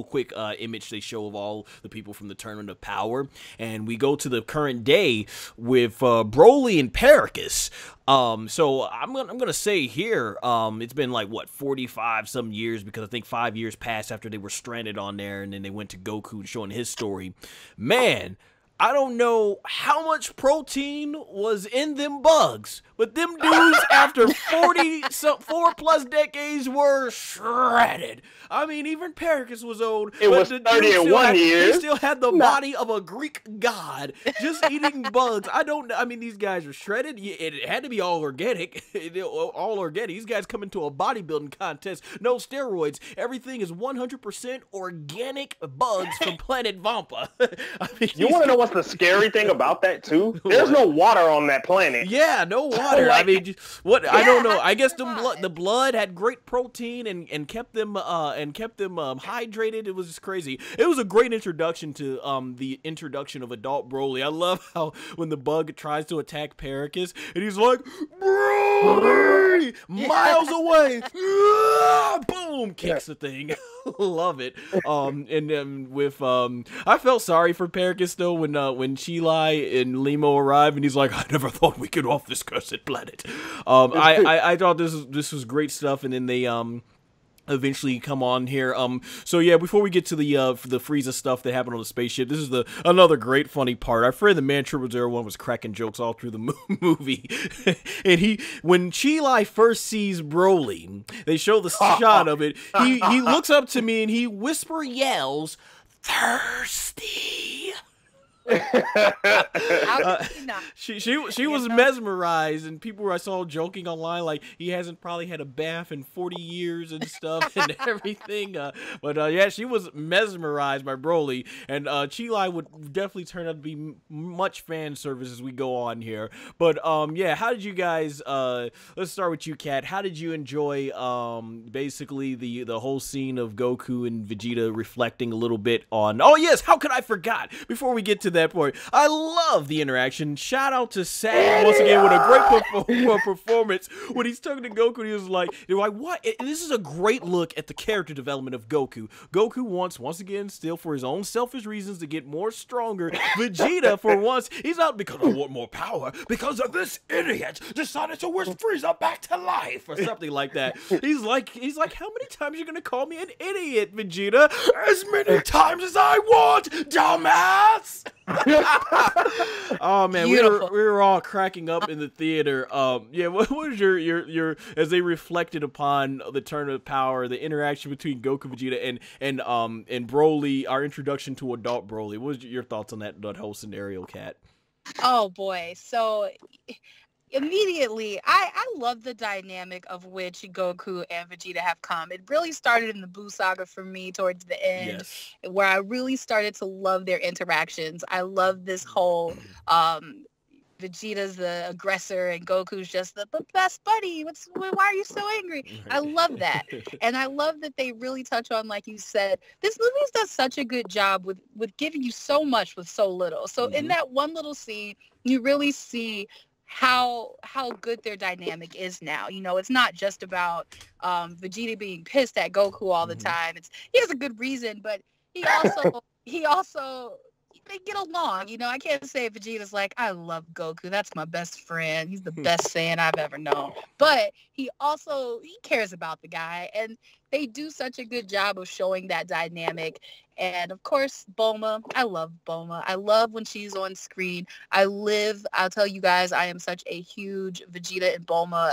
Speaker 1: quick image they show of all the people from the Tournament of Power, and we go to the current day with Broly and Paragus. So I'm gonna say here, it's been like what 45 some years, because I think 5 years passed after they were stranded on there, and then they went to Goku showing his story. Man, I don't know how much protein was in them bugs, but them dudes after 4+ decades were shredded. I mean, even Paragus was old.
Speaker 2: It was 30 in 1 year.
Speaker 1: He still had the body of a Greek god, just eating bugs. I mean, these guys are shredded. It had to be all organic. All organic. These guys come into a bodybuilding contest. No steroids. Everything is 100% organic bugs from planet Vampa. I mean,
Speaker 2: you want to know what's the scary thing about that too? There's no water on that planet.
Speaker 1: Yeah, no water. I mean, I don't know. I guess the blood had great protein and kept them hydrated. It was just crazy. It was a great introduction to the introduction of adult Broly. I love how when the bug tries to attack Paragus and he's like, Broly, miles away, boom, kicks the thing. Love it. I felt sorry for Paragus though when Chilai and Limo arrive, and he's like, I never thought we could off this cursed planet. I thought this was great stuff, and then they eventually come on here. So yeah, before we get to the Frieza stuff that happened on the spaceship, this is another great funny part. Our friend the Man 001 was cracking jokes all through the movie. And when Chilai first sees Broly, they show the shot of it. He looks up to me and he whisper yells, "Thirsty." She was mesmerized, and people I saw joking online like he hasn't probably had a bath in 40 years and stuff and everything. But yeah, she was mesmerized by Broly, and Chilai would definitely turn out to be much fan service as we go on here. But yeah, how did you guys? Let's start with you, Kat. How did you enjoy basically the whole scene of Goku and Vegeta reflecting a little bit on? Oh yes, how could I forgot? Before we get to that point, I love the interaction. Shout out to Sam once again with a great performance when he's talking to Goku. And he was like, what? And this is a great look at the character development of Goku. Goku wants, once again, still for his own selfish reasons to get more stronger. Vegeta, for once, he's not because I want more power, because of this idiot decided to wish Frieza back to life or something like that. He's like, how many times are you gonna call me an idiot, Vegeta? As many times as I want, dumbass. Oh man, we were all cracking up in the theater. Yeah, what was your as they reflected upon the turn of power, the interaction between Goku, Vegeta, and Broly, our introduction to adult Broly? What was your thoughts on that whole scenario, Kat?
Speaker 3: Oh boy, so immediately I love the dynamic of which Goku and Vegeta have come. It really started in the Buu saga for me towards the end, yes, where I really started to love their interactions. I love this whole Vegeta's the aggressor and Goku's just the best buddy. Why are you so angry? I love that. And I love that they really touch on, like you said, this movie does such a good job with giving you so much with so little. So in that one little scene, you really see how good their dynamic is now. You know, it's not just about Vegeta being pissed at Goku all the time. He has a good reason, but he also they get along. You know, I can't say Vegeta's like, I love Goku, that's my best friend, he's the best Saiyan I've ever known. But he cares about the guy, and they do such a good job of showing that dynamic. And of course, Bulma. I love Bulma. I love when she's on screen. I'll tell you guys, I am such a huge Vegeta and Bulma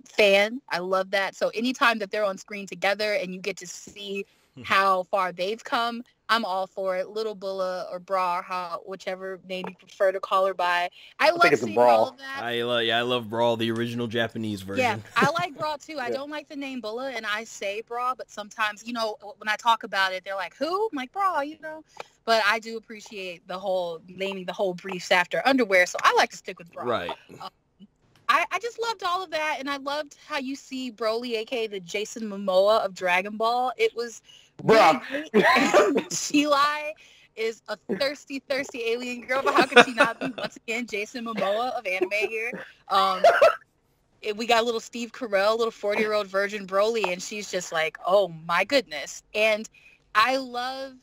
Speaker 3: fan. I love that. So anytime that they're on screen together and you get to see how far they've come, I'm all for it. Little Bulla or Bra, whichever name you prefer to call her by. I love seeing all of that.
Speaker 1: I love Brawl, the original Japanese version.
Speaker 3: Yeah, I like Bra too. I don't like the name Bulla, and I say Bra, but sometimes, you know, when I talk about it, they're like, who? I'm like, Bra, you know. But I do appreciate the whole naming the whole briefs after underwear, so I like to stick with Bra.
Speaker 1: Right.
Speaker 3: I just loved all of that, and I loved how you see Broly, aka the Jason Momoa of Dragon Ball. It was really great. Chilai is a thirsty, thirsty alien girl, but how could she not be? Once again, Jason Momoa of anime here. We got little Steve Carell, little 40-year-old virgin Broly, and she's just like, oh my goodness. And I love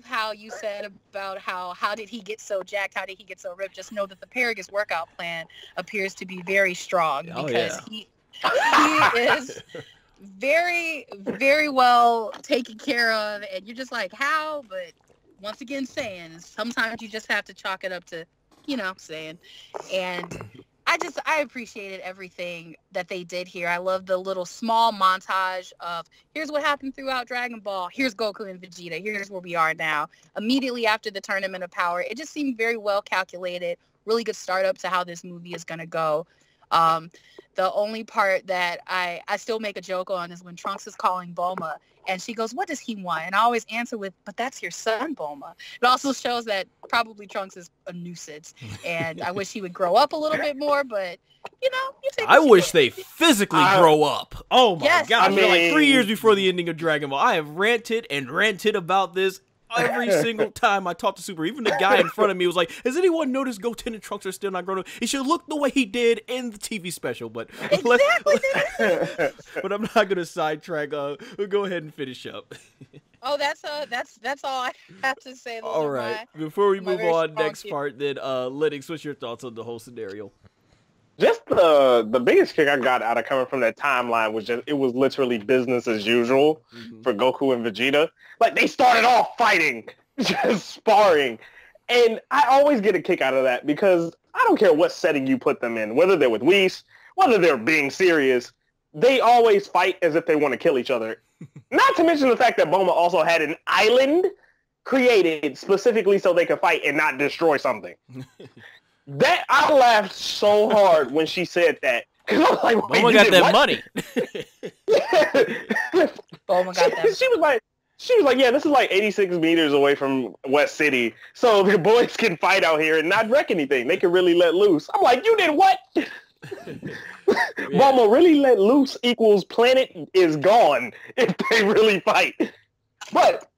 Speaker 3: how you said about how did he get so jacked? How did he get so ripped? Just know that the Paragus workout plan appears to be very strong because he is very, very well taken care of. And you're just like, how? But once again, saying sometimes you just have to chalk it up to, saying. And I appreciated everything that they did here. I love the little small montage of here's what happened throughout Dragon Ball. Here's Goku and Vegeta. Here's where we are now. Immediately after the Tournament of Power, it just seemed very well calculated. Really good startup to how this movie is going to go. The only part that I still make a joke on is when Trunks is calling Bulma and she goes, what does he want? And I always answer with, but that's your son, Bulma. It also shows that probably Trunks is a nuisance. And I wish he would grow up a little bit more, but, you take
Speaker 1: I wish they physically grow up. Oh, my
Speaker 3: yes,
Speaker 1: gosh. Like 3 years before the ending of Dragon Ball, I have ranted and ranted about this every single time I talk to Super. Even the guy in front of me was like, has anyone noticed Goten and Trunks are still not grown up? He should look the way he did in the TV special. But
Speaker 3: exactly.
Speaker 1: but I'm not going to sidetrack. We'll go ahead and finish up.
Speaker 3: Oh, that's all I have to say. Those
Speaker 1: all right. Before we move on, next part, then Lennox, what's your thoughts on the whole scenario?
Speaker 2: Just the biggest kick I got out of coming from that timeline was just, it was literally business as usual for Goku and Vegeta. Like, they started off fighting, just sparring. And I always get a kick out of that because I don't care what setting you put them in, whether they're with Whis, whether they're being serious, they always fight as if they want to kill each other. Not to mention the fact that Bulma also had an island created specifically so they could fight and not destroy something. That I laughed so hard when she said that. I was like,
Speaker 1: Bulma got that money.
Speaker 3: Bulma got that.
Speaker 2: She was like, yeah, this is like 86 meters away from West City, so the boys can fight out here and not wreck anything. They can really let loose. I'm like, you did what? Bulma really let loose equals planet is gone if they really fight. But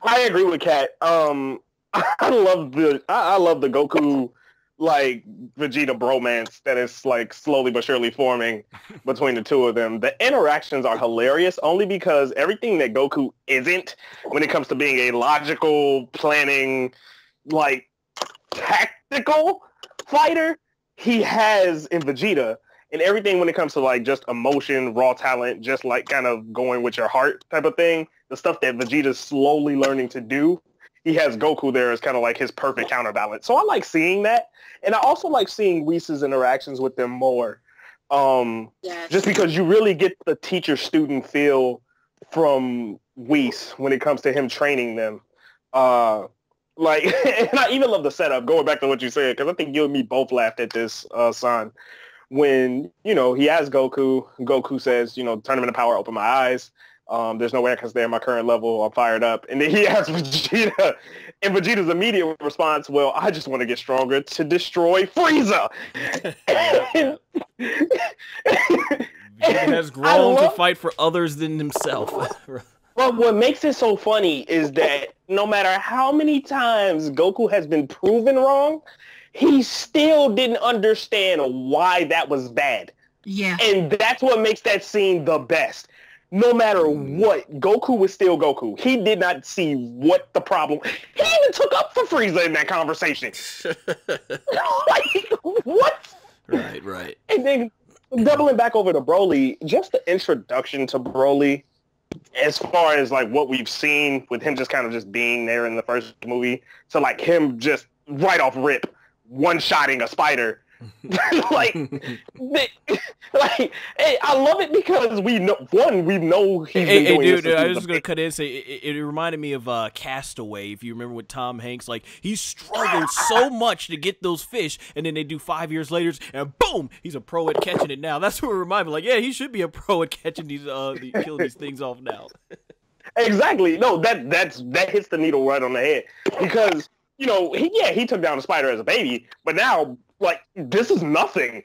Speaker 2: I agree with Kat. I love the Goku like Vegeta bromance that is like slowly but surely forming between the two of them. The interactions are hilarious only because everything that Goku isn't when it comes to being a logical, planning, like tactical fighter, he has in Vegeta. And everything when it comes to like just emotion, raw talent, just like kind of going with your heart type of thing, the stuff that Vegeta's slowly learning to do, he has Goku there as kind of like his perfect counterbalance. So I like seeing that. And I also like seeing Whis' interactions with them more. Just because you really get the teacher-student feel from Whis when it comes to him training them. And I even love the setup, going back to what you said, because I think you and me both laughed at this, son. When, he asks Goku says, Tournament of Power opened my eyes. There's no way I can stay at my current level. I'm fired up. And then he asks Vegeta, and Vegeta's immediate response, well, I just want to get stronger to destroy Frieza.
Speaker 1: Vegeta has grown to fight for others than himself.
Speaker 2: But what makes it so funny is that no matter how many times Goku has been proven wrong, he still didn't understand why that was bad.
Speaker 3: Yeah.
Speaker 2: And that's what makes that scene the best. No matter what, Goku was still Goku. He did not see what the problem... He even took up for Frieza in that conversation. Like, what?
Speaker 1: Right.
Speaker 2: And then doubling back over to Broly, just the introduction to Broly, as far as like what we've seen with him just kind of just being there in the first movie, to like him just right off rip, one-shotting a spider. I love it because we know he's been doing
Speaker 1: dude,
Speaker 2: this.
Speaker 1: I was just gonna cut in and say it reminded me of Castaway. If you remember with Tom Hanks, like he struggled so much to get those fish, and then they do 5 years later, and boom, he's a pro at catching it now. That's what it reminded me. Like, yeah, he should be a pro at catching these killing these things off now.
Speaker 2: Exactly. No, that hits the needle right on the head because he took down the spider as a baby, but now. Like, this is nothing.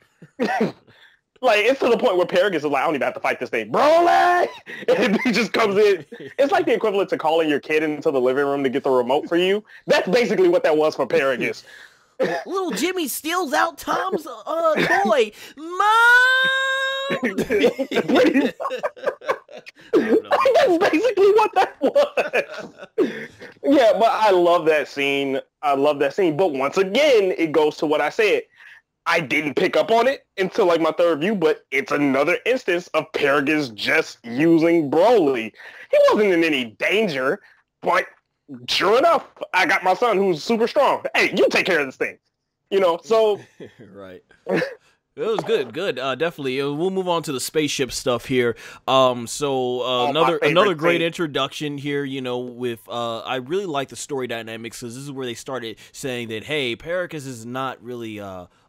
Speaker 2: Like, it's to the point where Paragus is like, I don't even have to fight this thing. Broly! And he just comes in. It's like the equivalent to calling your kid into the living room to get the remote for you. That's basically what that was for Paragus.
Speaker 1: Little Jimmy steals out Tom's toy. Mom!
Speaker 2: That's basically what that was. Yeah, but I love that scene. But once again, it goes to what I said. I didn't pick up on it until like my third view, but it's another instance of Paragus just using Broly. He wasn't in any danger, but sure enough, I got my son who's super strong. Hey, you take care of this thing. You know, so...
Speaker 1: Right. It was good. Definitely. We'll move on to the spaceship stuff here. Another great introduction here, you know, with, I really like the story dynamics, because this is where they started saying that, hey, Paragus is not really,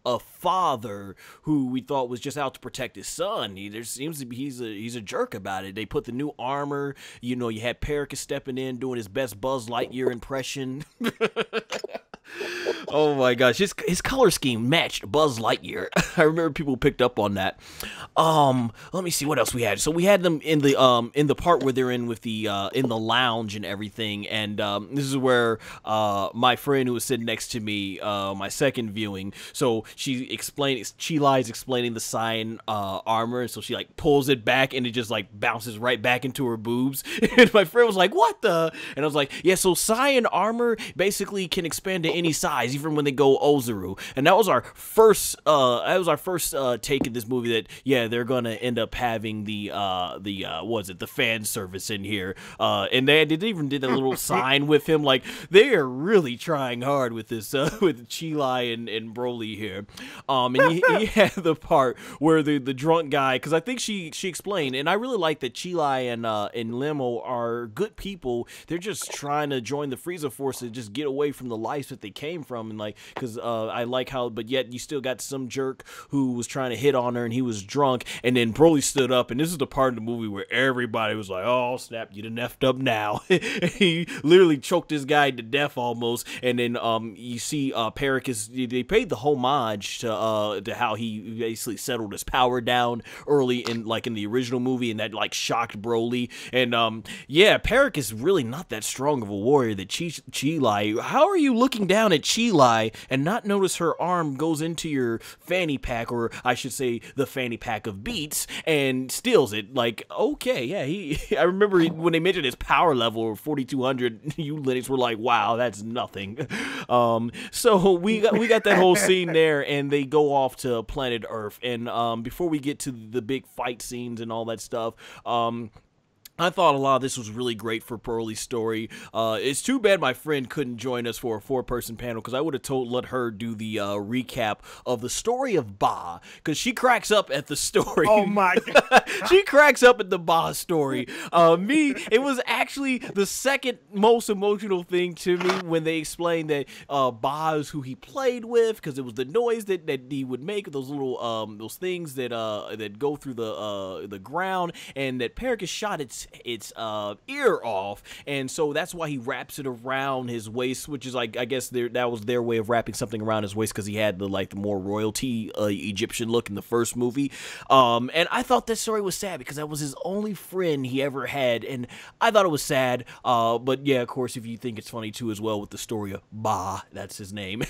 Speaker 1: a father who we thought was just out to protect his son. There seems to be he's a jerk about it. They put the new armor. You know, you had Paragus stepping in doing his best Buzz Lightyear impression. Oh my gosh, his color scheme matched Buzz Lightyear. I remember people picked up on that. Let me see what else we had. So we had them in the part where they're in with the in the lounge and everything, and this is where my friend who was sitting next to me, my second viewing, so Chi-Li's explaining the Saiyan armor, so she like pulls it back and it just like bounces right back into her boobs. And my friend was like, "What the?" And I was like, "Yeah, so Saiyan armor basically can expand to any size, even when they go Ozaru." And that was our first take in this movie that, yeah, they're gonna end up having the fan service in here, and they even did a little sign with him, like they are really trying hard with this with Chi-Li and Broly here. And he had the part where the drunk guy, because I think she explained, and I really like that Chi-Li and Limo are good people. They're just trying to join the Freeza Force to just get away from the life that they came from, and like, because I like how, but yet you still got some jerk who was trying to hit on her and he was drunk, and then Broly stood up, and this is the part of the movie where everybody was like, "Oh snap, you done effed up now." He literally choked this guy to death almost, and then you see Paragus, they paid the homage to how he basically settled his power down early in the original movie, and that like shocked Broly. And yeah, Paragus is really not that strong of a warrior that Chi-Li. How are you looking down at Chi-Li and not notice her arm goes into your fanny pack, or I should say the fanny pack of beats, and steals it? Like, okay, yeah, I remember when they mentioned his power level, 4,200, you Linux were like, wow, that's nothing. So we got that whole scene there, and they go off to planet Earth, and before we get to the big fight scenes and all that stuff, I thought a lot of this was really great for Broly's story. It's too bad my friend couldn't join us for a 4-person panel, because I would have let her do the recap of the story of Ba, because she cracks up at the story.
Speaker 2: Oh my god.
Speaker 1: She cracks up at the Ba story. It was actually the second most emotional thing to me when they explained that Ba is who he played with, because it was the noise that he would make, those little those things that go through the ground, and that Paragus shot its ear off, and so that's why he wraps it around his waist, which is like, I guess that was their way of wrapping something around his waist, because he had the more royalty Egyptian look in the first movie. And I thought this story was sad because that was his only friend he ever had, and I thought it was sad. But yeah, of course, if you think it's funny too as well with the story of Ba, that's his name.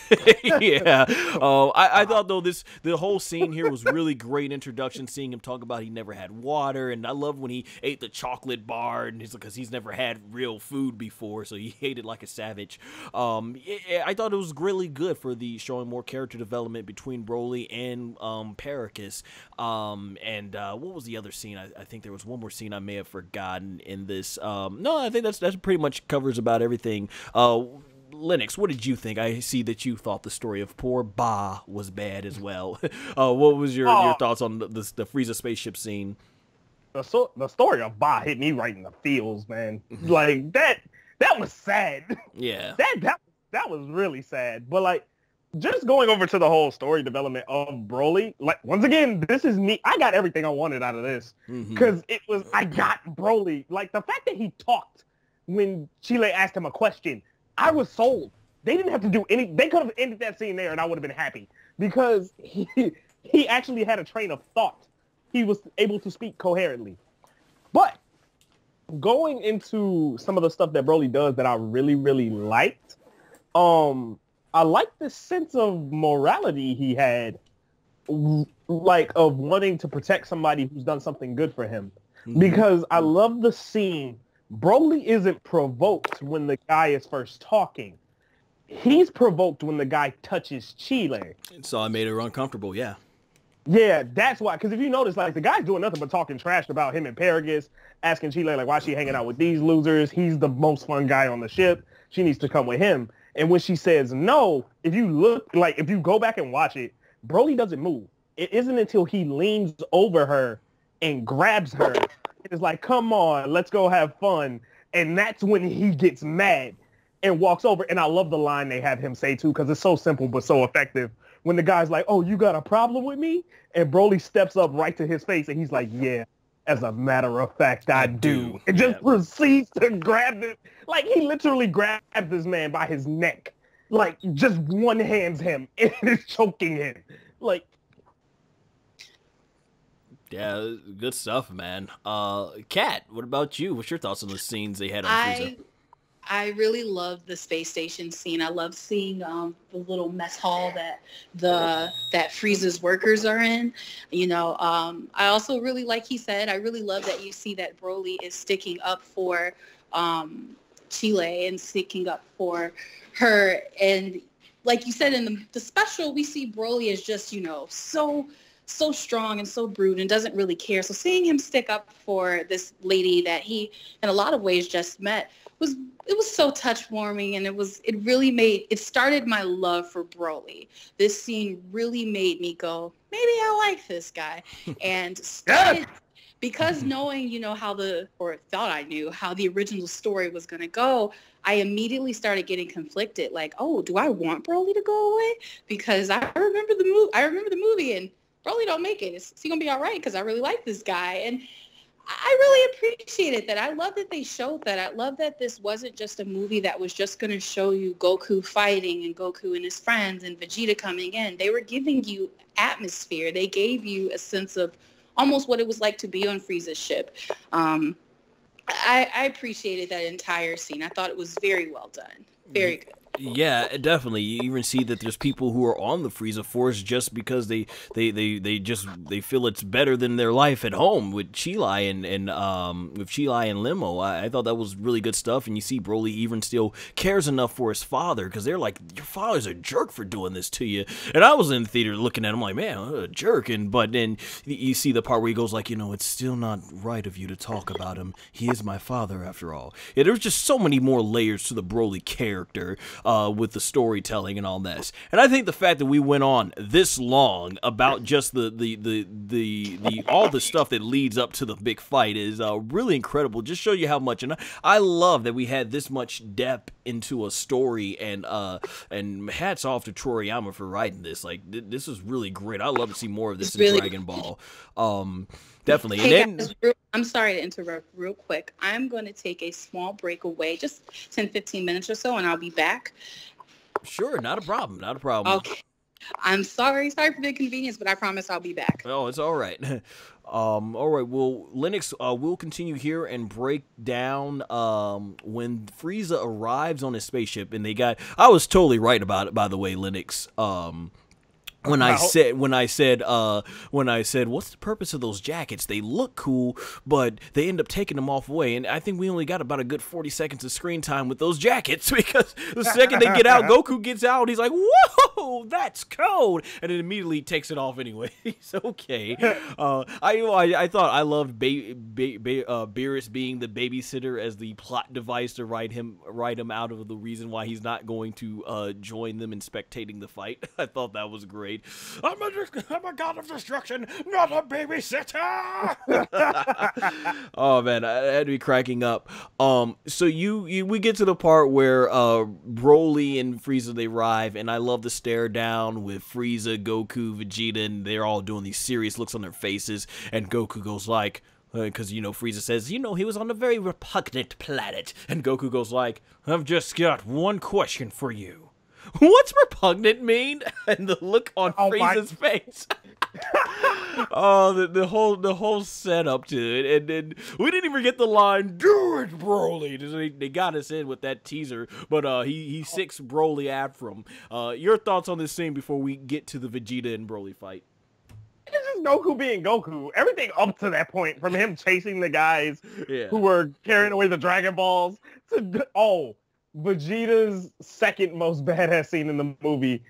Speaker 1: Yeah. I thought though the whole scene here was really great introduction, seeing him talk about he never had water, and I love when he ate the chocolate bar, and because he's never had real food before, so he ate it like a savage. I thought it was really good for showing more character development between Broly and Paragus. And what was the other scene? I think there was one more scene I may have forgotten in this. No, I think that's pretty much covers about everything. Linux, what did you think? I see that you thought the story of poor Ba was bad as well. What was your thoughts on the Frieza spaceship scene?
Speaker 2: The story of Ba hit me right in the feels, man. Like that was sad.
Speaker 1: Yeah.
Speaker 2: That was really sad. But like, just going over to the whole story development of Broly, like, once again, this is me. I got everything I wanted out of this, because I got Broly. Like, the fact that he talked when Chile asked him a question, I was sold. They didn't have to do any. They could have ended that scene there, and I would have been happy, because he actually had a train of thought he was able to speak coherently. But going into some of the stuff that Broly does that I really, really liked, I like the sense of morality he had, like of wanting to protect somebody who's done something good for him. Because I love the scene. Broly isn't provoked when the guy is first talking. He's provoked when the guy touches Chile.
Speaker 1: So I made her uncomfortable, yeah.
Speaker 2: Yeah, that's why. Because if you notice, like, the guy's doing nothing but talking trash about him and Paragus, asking Chile, like, why she hanging out with these losers? He's the most fun guy on the ship. She needs to come with him. And when she says no, if you go back and watch it, Broly doesn't move. It isn't until he leans over her and grabs her. It's like, come on, let's go have fun. And that's when he gets mad and walks over. And I love the line they have him say, too, because it's so simple but so effective. When the guy's like, oh, you got a problem with me? And Broly steps up right to his face, and he's like, yeah, as a matter of fact, I do. And just proceeds to grab it. Like, he literally grabs this man by his neck. Like, just one-hands him and is choking him. Like,
Speaker 1: yeah, good stuff, man. Kat, what about you? What's your thoughts on the scenes they had on Frieza?
Speaker 3: I really love the space station scene. I love seeing the little mess hall that Frieza's workers are in. You know, I also really, like he said, I really love that you see that Broly is sticking up for Chile and sticking up for her. And like you said, in the special, we see Broly as just, you know, so strong and so brute and doesn't really care. So seeing him stick up for this lady that he, in a lot of ways, just met was so touch-warming, and it started my love for Broly. This scene really made me go, maybe I like this guy. And started, because knowing, you know, thought I knew how the original story was going to go, I immediately started getting conflicted. Like, oh, do I want Broly to go away? Because I remember the movie, and Broly don't make it. Is he gonna be all right? Because I really like this guy, and I really appreciated that. I love that they showed that. I love that this wasn't just a movie that was just going to show you Goku fighting and Goku and his friends and Vegeta coming in. They were giving you atmosphere. They gave you a sense of almost what it was like to be on Frieza's ship. I appreciated that entire scene. I thought it was very well done. Very good.
Speaker 1: Yeah, definitely. You even see that there's people who are on the Freeza Force just because they feel it's better than their life at home with Chile and Limo. I thought that was really good stuff. And you see Broly even still cares enough for his father, because they're like, your father's a jerk for doing this to you. And I was in the theater looking at him like, man, a jerk. But then you see the part where he goes like, you know, it's still not right of you to talk about him. He is my father after all. Yeah, there's just so many more layers to the Broly character. With the storytelling and all this, and I think the fact that we went on this long about just the all the stuff that leads up to the big fight is really incredible. Just show you how much, and I love that we had this much depth into a story, and hats off to Toriyama for writing this. Like this is really great. I love to see more of this in Dragon Ball. Definitely.
Speaker 3: Hey,
Speaker 1: and then,
Speaker 3: guys, I'm sorry to interrupt real quick. I'm going to take a small break away, just 10-15 minutes or so, and I'll be back.
Speaker 1: Sure, not a problem. Not a problem.
Speaker 3: Okay. I'm sorry for the inconvenience, but I promise I'll be back.
Speaker 1: Oh, it's all right. All right, well, Linux, we'll continue here and break down when Frieza arrives on his spaceship, and I was totally right about it, by the way, Linux. When I said, what's the purpose of those jackets? They look cool, but they end up taking them off away. And I think we only got about a good 40 seconds of screen time with those jackets, because the second they get out, Goku gets out, he's like, whoa, that's cold. And then immediately takes it off anyway. It's okay. I thought I loved Beerus being the babysitter as the plot device to write him out of the reason why he's not going to join them in spectating the fight. I thought that was great. I'm a god of destruction, not a babysitter. Oh man, I had to be cracking up. So we get to the part where Broly and Frieza, they arrive, and I love the stare down with Frieza, Goku, Vegeta, and they're all doing these serious looks on their faces, and Goku goes like, because, you know, Frieza says, you know, he was on a very repugnant planet, and Goku goes like, I've just got one question for you. What's repugnant mean? And the look on Frieza's face. Oh, the whole setup to it, and then we didn't even get the line "Do it, Broly." They got us in with that teaser, but he sicks Broly after him. Your thoughts on this scene before we get to the Vegeta and Broly fight?
Speaker 2: It's just Goku being Goku. Everything up to that point, from him chasing the guys who were carrying away the Dragon Balls to Vegeta's second most badass scene in the movie.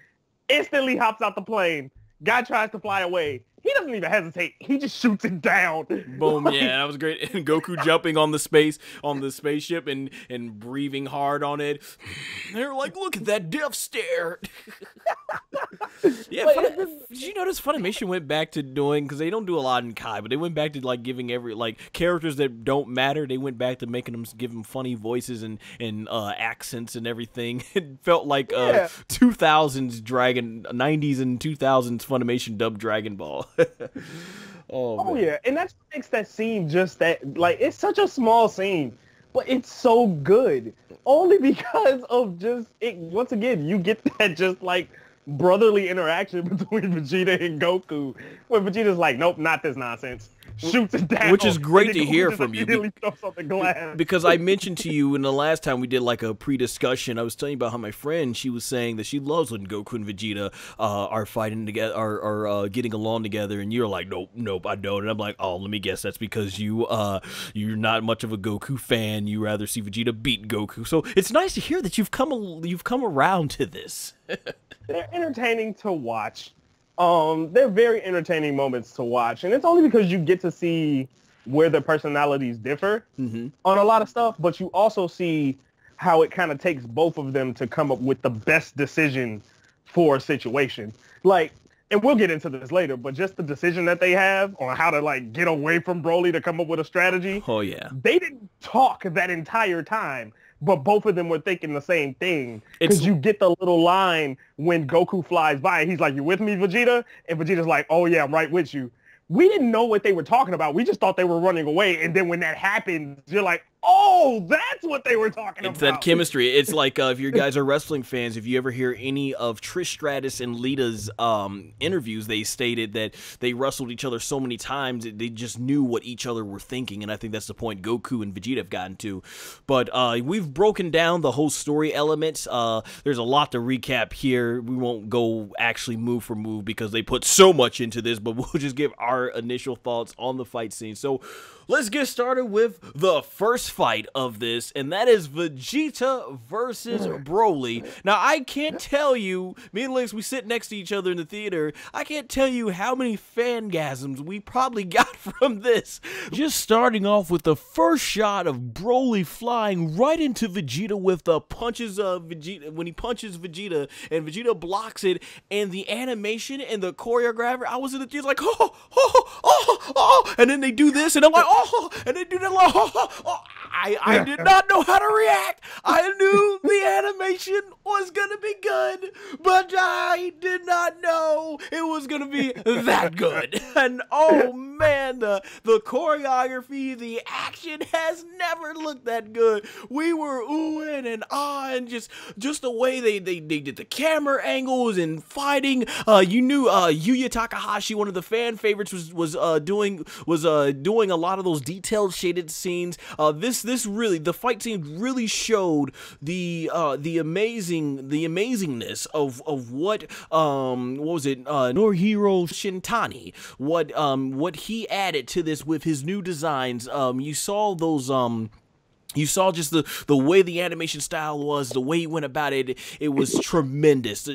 Speaker 2: Instantly hops out the plane. Guy tries to fly away. He doesn't even hesitate. He just shoots it down.
Speaker 1: Boom! Yeah, that was great. And Goku jumping on the spaceship and breathing hard on it. They're like, look at that death stare. Yeah, did you notice Funimation went back to doing, because they don't do a lot in Kai, but they went back to like giving characters that don't matter. They went back to making them, give them funny voices and accents and everything. It felt like 2000s 90s and 2000s Funimation dubbed Dragon Ball. Oh
Speaker 2: yeah, and that's what makes that scene just that, like, it's such a small scene, but it's so good. Only because of just it. Once again, you get that just like brotherly interaction between Vegeta and Goku, where Vegeta's like, nope, not this nonsense. Shoots it down.
Speaker 1: Which is great to hear from you.
Speaker 2: Because
Speaker 1: I mentioned to you in the last time we did like a pre-discussion, I was telling you about how my friend, she was saying that she loves when Goku and Vegeta are fighting together, are getting along together, and you're like, nope, I don't. And I'm like, oh, let me guess, that's because you're not much of a Goku fan. You rather see Vegeta beat Goku. So it's nice to hear that you've come around to this.
Speaker 2: They're entertaining to watch. They're very entertaining moments to watch, and it's only because you get to see where their personalities differ on a lot of stuff, but you also see how it kind of takes both of them to come up with the best decision for a situation. Like, and we'll get into this later, but just the decision that they have on how to like get away from Broly to come up with a strategy.
Speaker 1: Oh yeah.
Speaker 2: They didn't talk that entire time, but both of them were thinking the same thing. Because you get the little line when Goku flies by and he's like, "You with me, Vegeta?" And Vegeta's like, "Oh yeah, I'm right with you." We didn't know what they were talking about. We just thought they were running away. And then when that happens, you're like, oh, that's what they were talking about.
Speaker 1: It's that chemistry. It's like if you guys are wrestling fans, if you ever hear any of Trish Stratus and Lita's interviews, they stated that they wrestled each other so many times that they just knew what each other were thinking. And I think that's the point Goku and Vegeta have gotten to. But we've broken down the whole story elements. There's a lot to recap here. We won't go actually move for move because they put so much into this, but we'll just give our initial thoughts on the fight scene. So let's get started with the first fight of this, and that is Vegeta versus Broly. Now, I can't tell you, me and Lynx, we sit next to each other in the theater, I can't tell you how many fangasms we probably got from this. Just starting off with the first shot of Broly flying right into Vegeta with the punches of Vegeta, when he punches Vegeta, and Vegeta blocks it, and the animation and the choreographer, I was in the theater like, oh, and then they do this, and I'm like, oh, and they do that, like, oh. I did not know how to react. I knew the animation was gonna be good, but I did not know it was gonna be that good. And oh man, the choreography, the action has never looked that good. We were oohing and ahhing, just the way they did the camera angles and fighting. You knew Yuya Takahashi, one of the fan favorites, was doing a lot of those detailed shaded scenes. This really, the fight scene really showed the amazingness of what was it, Norihiro Shintani, what he added to this with his new designs. You saw those you saw just the way the animation style was, the way he went about it. It was tremendous.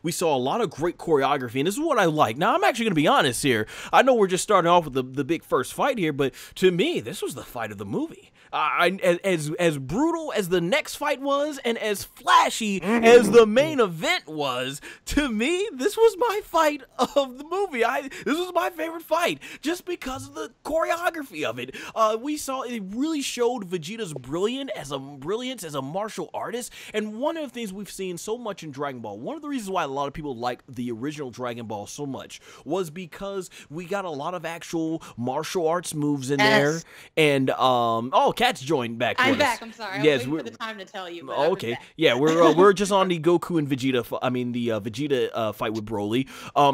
Speaker 1: We saw a lot of great choreography, and this is what I like. Now, I'm actually going to be honest here. I know we're just starting off with the big first fight here, but to me, this was the fight of the movie. As brutal as the next fight was, and as flashy as the main event was, to me, this was my fight of the movie. This was my favorite fight, just because of the choreography of it. We saw it really showed Vegeta's was brilliant as a martial artist. And one of the things we've seen so much in Dragon Ball, one of the reasons why a lot of people like the original Dragon Ball so much was because we got a lot of actual martial arts moves in there. And oh, Kat's joined back.
Speaker 3: I'm back. I'm sorry. I was waiting for the time to tell you. But
Speaker 1: okay. Yeah, we're just on the Goku and Vegeta. The Vegeta fight with Broly.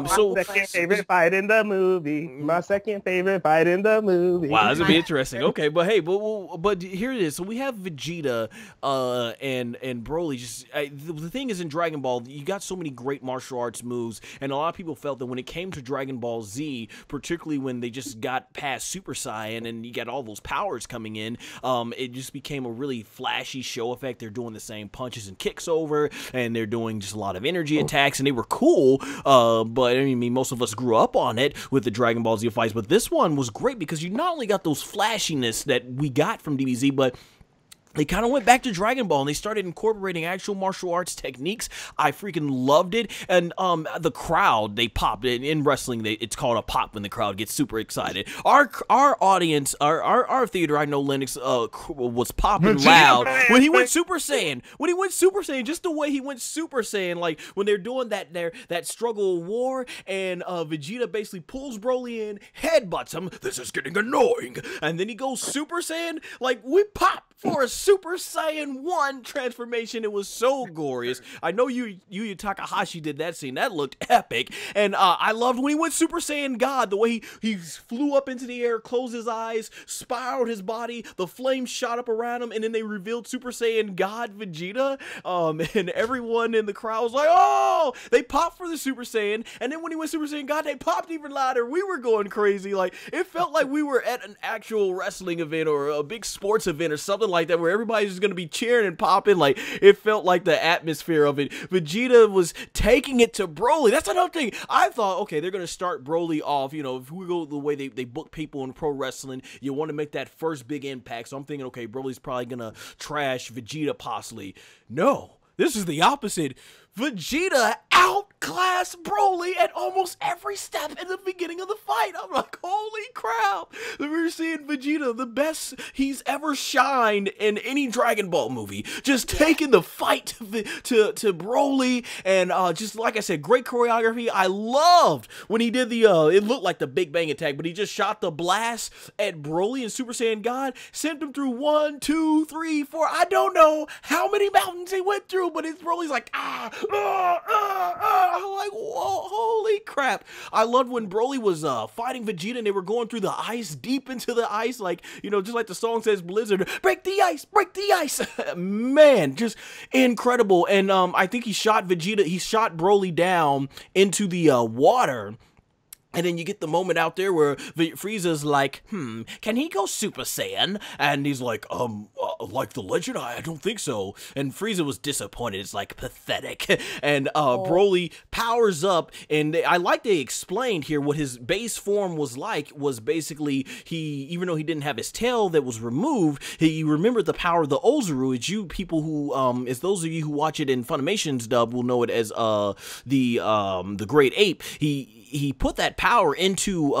Speaker 1: So
Speaker 2: my second favorite fight in the movie. My second favorite fight in the movie.
Speaker 1: Wow, this would be interesting. Okay, but hey, but here it is. So we have Vegeta and Broly. Just the thing is, in Dragon Ball, you got so many great martial arts moves, and a lot of people felt that when it came to Dragon Ball Z, particularly when they just got past Super Saiyan and you got all those powers coming in, it just became a really flashy show effect. They're doing the same punches and kicks over, and they're doing just a lot of energy attacks, and they were cool. But I mean, most of us grew up on it with the Dragon Ball Z fights. But this one was great because you not only got those flashiness that we got from DBZ, but they kind of went back to Dragon Ball, and they started incorporating actual martial arts techniques. I freaking loved it. And the crowd, they popped. In wrestling, it's called a pop when the crowd gets super excited. Our audience, our theater, I know Lennox was popping loud when he went Super Saiyan. When he went Super Saiyan, just the way he went Super Saiyan, like when they're doing that struggle of war, and Vegeta basically pulls Broly in, headbutts him. This is getting annoying. And then he goes Super Saiyan. Like, we pop for a Super Saiyan 1 transformation. It was so glorious. I know Yu Takahashi did that scene. That looked epic. And I loved when he went Super Saiyan God, the way he flew up into the air, closed his eyes, spiraled his body, the flames shot up around him, and then they revealed Super Saiyan God Vegeta. And everyone in the crowd was like, oh! They popped for the Super Saiyan, and then when he went Super Saiyan God, they popped even louder. We were going crazy. Like, it felt like we were at an actual wrestling event or a big sports event or something like that, where everybody's just gonna be cheering and popping. Like, it felt like the atmosphere of it. Vegeta was taking it to Broly. That's another thing. I thought, okay, they're gonna start Broly off. You know, if we go the way they book people in pro wrestling, you want to make that first big impact. So I'm thinking, okay, Broly's probably gonna trash Vegeta possibly. No, this is the opposite. Vegeta outclassed Broly at almost every step in the beginning of the fight. I'm like, holy crap. We're seeing Vegeta, the best he's ever shined in any Dragon Ball movie. Just taking the fight to Broly, and just like I said, great choreography. I loved when he did the, it looked like the Big Bang attack, but he just shot the blast at Broly and Super Saiyan God, sent him through 1, 2, 3, 4. I don't know how many mountains he went through, but Broly's like, I'm like, whoa, holy crap. I loved when Broly was fighting Vegeta, and they were going through the ice, deep into the ice, like, you know, just like the song says, Blizzard, break the ice, break the ice. Man, just incredible. And I think he shot Broly down into the water. And then you get the moment out there where Frieza's like, can he go Super Saiyan? And he's like, like the legend? I don't think so. And Frieza was disappointed. It's like pathetic. And Broly powers up, and I like they explained here what his base form was like. Was basically, even though he didn't have his tail that was removed, he remembered the power of the Ozaru. It's you people who, as those of you who watch it in Funimation's dub will know it as the Great Ape. He put that power into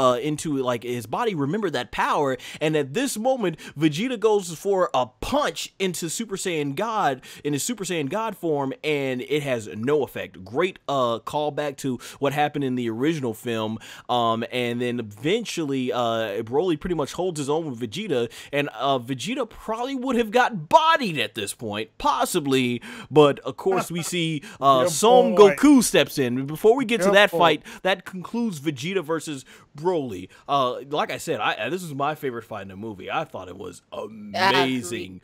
Speaker 1: like his body remembered that power, and at this moment Vegeta goes for a punch into Super Saiyan God in his Super Saiyan God form, and it has no effect. Great callback to what happened in the original film, and then eventually Broly pretty much holds his own with Vegeta, and Vegeta probably would have got bodied at this point, possibly, but of course we see SonGoshuaku steps in. Before we get to that fight, that concludes Vegeta versus Broly. Like I said, this is my favorite fight in the movie. I thought it was amazing.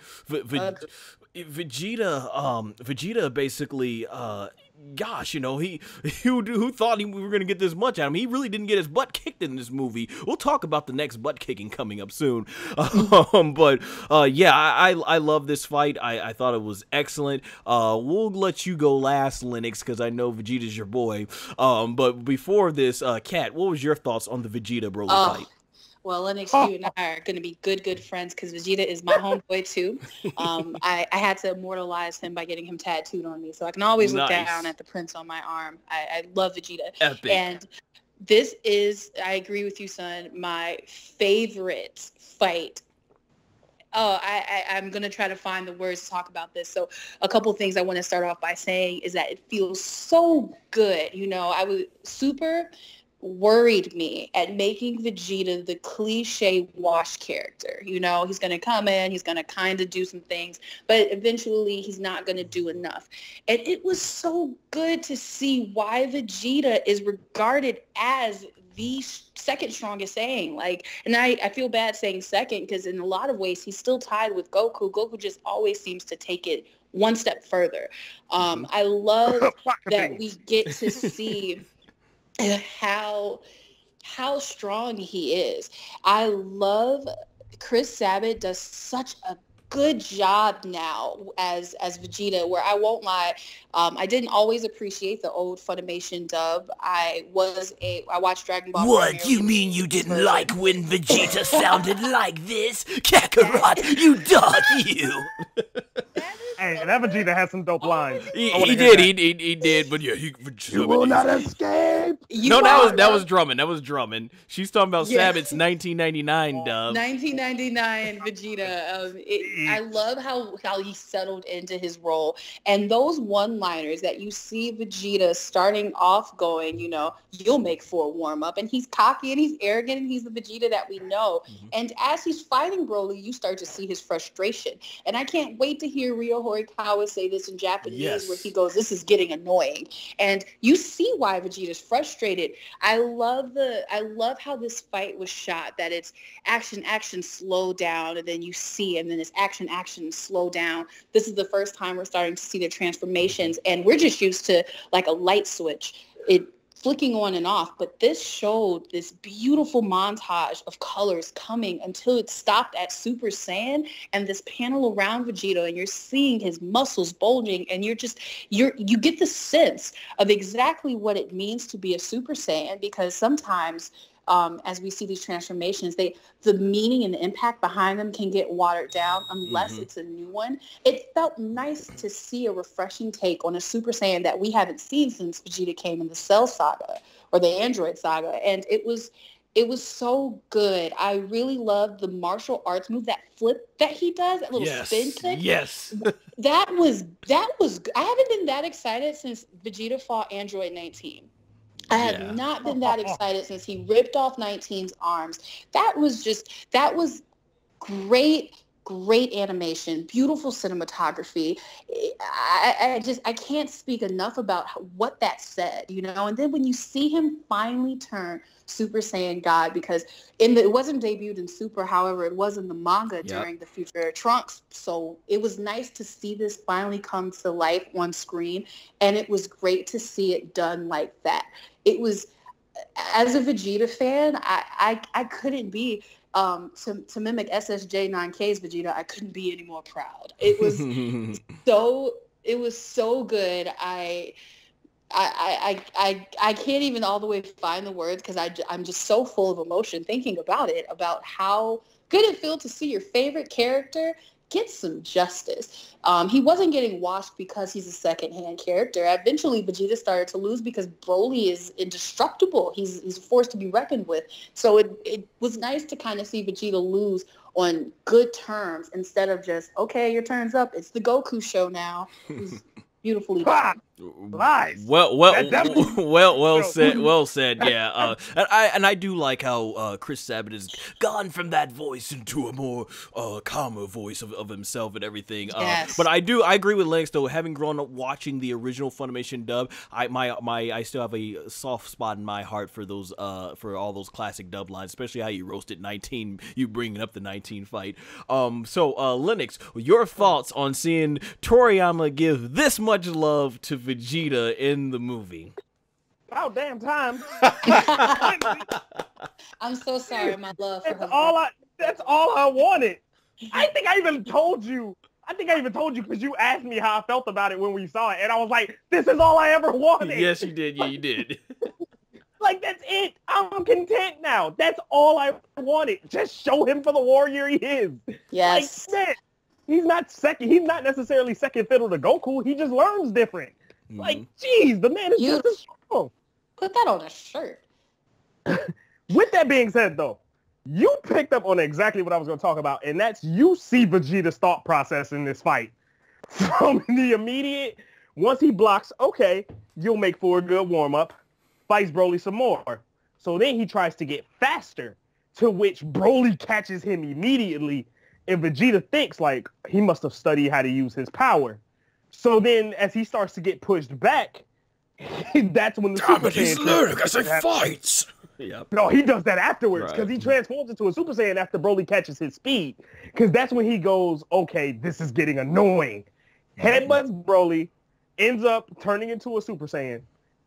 Speaker 1: Vegeta basically, gosh, you know, who thought we were going to get this much out of him? He really didn't get his butt kicked in this movie. We'll talk about the next butt kicking coming up soon. But yeah, I love this fight. I thought it was excellent. We'll let you go last, Lennox, because I know Vegeta's your boy. But before this, Kat, what was your thoughts on the Vegeta Broly fight?
Speaker 3: Well, Lennox, you and I are going to be good friends because Vegeta is my homeboy too. I had to immortalize him by getting him tattooed on me, so I can always look down at the prints on my arm. I love Vegeta.
Speaker 1: Epic.
Speaker 3: And this is, I agree with you, son, my favorite fight I'm going to try to find the words to talk about this. So a couple of things I want to start off by saying is that it feels so good. You know, I was super worried me at making Vegeta the cliche wash character. You know, he's going to come in, he's going to kind of do some things, but eventually he's not going to do enough. And it was so good to see why Vegeta is regarded as the second strongest Saiyan. Like, and I feel bad saying second because in a lot of ways he's still tied with Goku. Goku just always seems to take it one step further. I love that we get to see how strong he is. I love Chris Sabat does such a good job now as Vegeta, where I won't lie, I didn't always appreciate the old Funimation dub. I watched Dragon Ball.
Speaker 1: What, you mean you didn't like when Vegeta sounded like this? Kakarot, you dog, you!
Speaker 4: Hey, that Vegeta has some dope lines.
Speaker 1: He did, but yeah,
Speaker 4: you will not escape!
Speaker 1: That was drumming. She's talking about Sabat's 1999 dub.
Speaker 3: 1999 Vegeta. I love how he settled into his role. And those one-liners that you see Vegeta starting off going, you know, you'll make for a warm-up. And he's cocky and he's arrogant and he's the Vegeta that we know. Mm-hmm. And as he's fighting Broly, you start to see his frustration. And I can't wait to hear Ryo Horikawa say this in Japanese, where he goes, this is getting annoying. And you see why Vegeta's frustrated. I love how this fight was shot, that it's action, slow down, and then you see, and then it's action, slow down. This is the first time we're starting to see the transformations, and we're just used to like a light switch, it flicking on and off, but this showed this beautiful montage of colors coming until it stopped at Super Saiyan and this panel around Vegeta, and you're seeing his muscles bulging, and you get the sense of exactly what it means to be a Super Saiyan, because sometimes as we see these transformations, the meaning and the impact behind them can get watered down unless it's a new one. It felt nice to see a refreshing take on a Super Saiyan that we haven't seen since Vegeta came in the Cell Saga or the Android Saga, and it was so good. I really loved the martial arts move, that flip that he does, that little spin kick.
Speaker 1: Yes.
Speaker 3: that was. I haven't been that excited since Vegeta fought Android 19. I have not been that excited since he ripped off 19's arms. That was great animation, beautiful cinematography. I can't speak enough about what that said, you know. And then when you see him finally turn Super Saiyan God, because it wasn't debuted in Super, however, it was in the manga during the Future Trunks. So it was nice to see this finally come to life on screen, and it was great to see it done like that. It was, as a Vegeta fan, I couldn't be to mimic SSJ9K's Vegeta. I couldn't be any more proud. It was so good. I can't even all the way find the words, because I'm just so full of emotion thinking about it, about how good it feels to see your favorite character get some justice. He wasn't getting washed because he's a second-hand character. Eventually, Vegeta started to lose because Broly is indestructible. He's a force to be reckoned with. So it was nice to kind of see Vegeta lose on good terms instead of just, okay, your turn's up. It's the Goku show now. He's beautifully done.
Speaker 4: Lies.
Speaker 1: Well said. Yeah. And I do like how Chris Sabat has gone from that voice into a more calmer voice of himself and everything.
Speaker 3: Yes.
Speaker 1: But I agree with Lennox though. Having grown up watching the original Funimation dub, I still have a soft spot in my heart for those for all those classic dub lines, especially how you roasted 19, you bringing up the 19 fight. So Lennox, your thoughts on seeing Toriyama give this much love to Vegeta in the movie?
Speaker 2: About damn time.
Speaker 3: I'm so sorry, my love for
Speaker 4: That's all I wanted. I think I even told you because you asked me how I felt about it when we saw it, and I was like, this is all I ever wanted.
Speaker 1: Yes, you did. Yeah, you did.
Speaker 4: Like, that's it. I'm content now. That's all I wanted. Just show him for the warrior he is.
Speaker 3: Yes.
Speaker 4: Like, man, he's not necessarily second fiddle to Goku. He just learns different. Like, geez, the man is just strong.
Speaker 3: Put that on a shirt.
Speaker 4: With that being said, though, You picked up on exactly what I was going to talk about, and that's you see Vegeta's thought process in this fight. From the immediate, once he blocks, okay, you'll make for a good warm-up, fights Broly some more. So then he tries to get faster, to which Broly catches him immediately, and Vegeta thinks, like, he must have studied how to use his power. So then, as he starts to get pushed back, that's when the Super Saiyan...
Speaker 1: he's learning as he fights! Yep.
Speaker 4: No, he does that afterwards, because he transforms into a Super Saiyan after Broly catches his speed. Because that's when he goes, okay, this is getting annoying. Headbutts Broly, ends up turning into a Super Saiyan.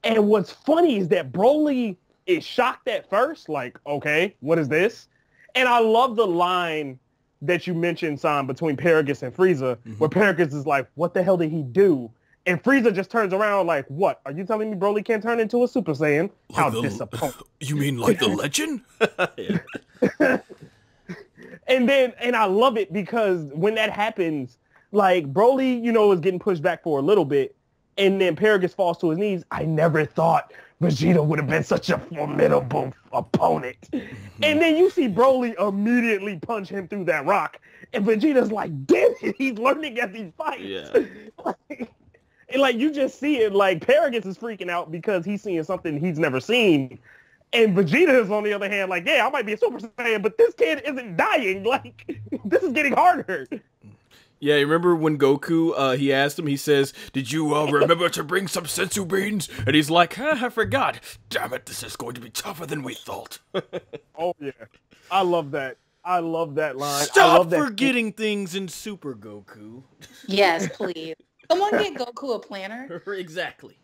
Speaker 4: And what's funny is that Broly is shocked at first, like, okay, what is this? And I love the line that you mentioned, Sam, between Paragus and Frieza, where Paragus is like, what the hell did he do? And Frieza just turns around like, what? Are you telling me Broly can't turn into a Super Saiyan? How disappointing.
Speaker 1: You mean like the legend?
Speaker 4: And I love it because when that happens, like Broly, you know, is getting pushed back for a little bit. And then Paragus falls to his knees. I never thought Vegeta would have been such a formidable opponent. And then you see Broly immediately punch him through that rock. And Vegeta's like, damn it, he's learning as he fights. Yeah. And like you just see it, like Paragus is freaking out because he's seeing something he's never seen. And Vegeta is on the other hand like, yeah, I might be a Super Saiyan, but this kid isn't dying. Like, this is getting harder.
Speaker 1: Yeah, you remember when Goku, he asked him, he says, did you remember to bring some sensu beans? And he's like, I forgot. Damn it, this is going to be tougher than we thought.
Speaker 4: Oh, yeah. I love that. I love that line.
Speaker 1: Stop forgetting things in Super Goku.
Speaker 3: Yes, please. Someone get Goku a planner.
Speaker 1: Exactly.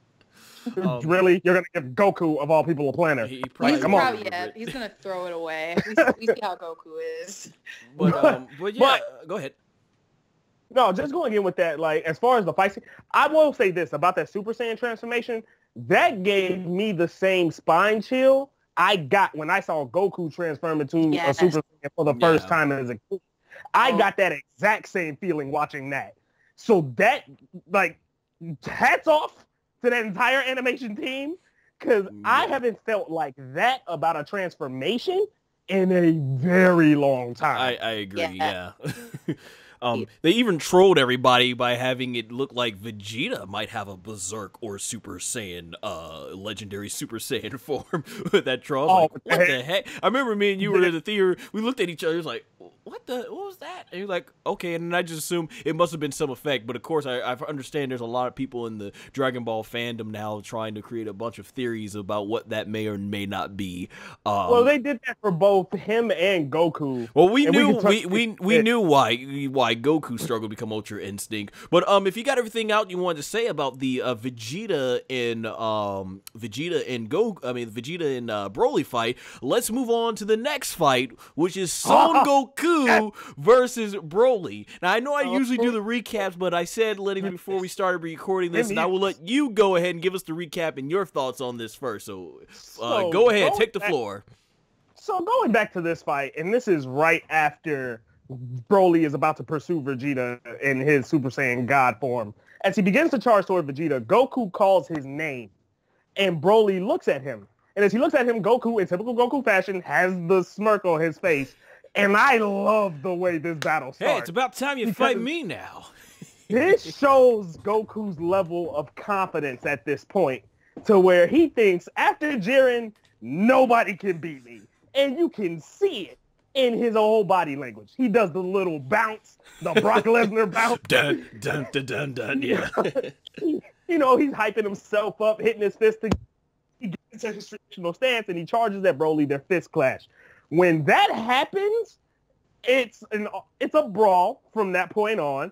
Speaker 4: Really? You're going to give Goku, of all people, a planner?
Speaker 3: He's going to throw it away. We see how Goku is.
Speaker 1: But yeah, go ahead.
Speaker 4: No, just going in with that, like, as far as the fight scene, I will say this about that Super Saiyan transformation. That gave me the same spine chill I got when I saw Goku transform into a Super Saiyan for the first time as a kid. I got that exact same feeling watching that. So that, like, hats off to that entire animation team, because I haven't felt like that about a transformation in a very long time.
Speaker 1: I agree, yeah. They even trolled everybody by having it look like Vegeta might have a Berserk or Super Saiyan, legendary Super Saiyan form with that troll. Like, what the heck? I remember me and you were in the theater. We looked at each other. It was like, what was that? And you're like, okay. And then I just assumed it must have been some effect. But of course, I understand there's a lot of people in the Dragon Ball fandom now trying to create a bunch of theories about what that may or may not be.
Speaker 4: Well, they did that for both him and Goku.
Speaker 1: Well, we knew why Goku struggled to become Ultra Instinct. But if you got everything out you wanted to say about the Vegeta and Broly fight, let's move on to the next fight, which is SonGoshuaku versus Broly. Now, I know I usually do the recaps, but I said before we started recording this, and I will let you go ahead and give us the recap and your thoughts on this first. So go ahead, take the floor.
Speaker 4: So going back to this fight, and this is right after Broly is about to pursue Vegeta in his Super Saiyan God form. As he begins to charge toward Vegeta, Goku calls his name, and Broly looks at him. And as he looks at him, Goku, in typical Goku fashion, has the smirk on his face. And I love the way this battle starts.
Speaker 1: Hey, it's about time you fight me now.
Speaker 4: This shows Goku's level of confidence at this point, to where he thinks, after Jiren, nobody can beat me. And you can see it in his whole body language. He does the little bounce, the Brock Lesnar bounce.
Speaker 1: Dun, dun, dun, dun, dun, yeah.
Speaker 4: You know, he's hyping himself up, hitting his fist. He gets into his traditional stance, and he charges at Broly. Their fist clash. When that happens, it's a brawl from that point on.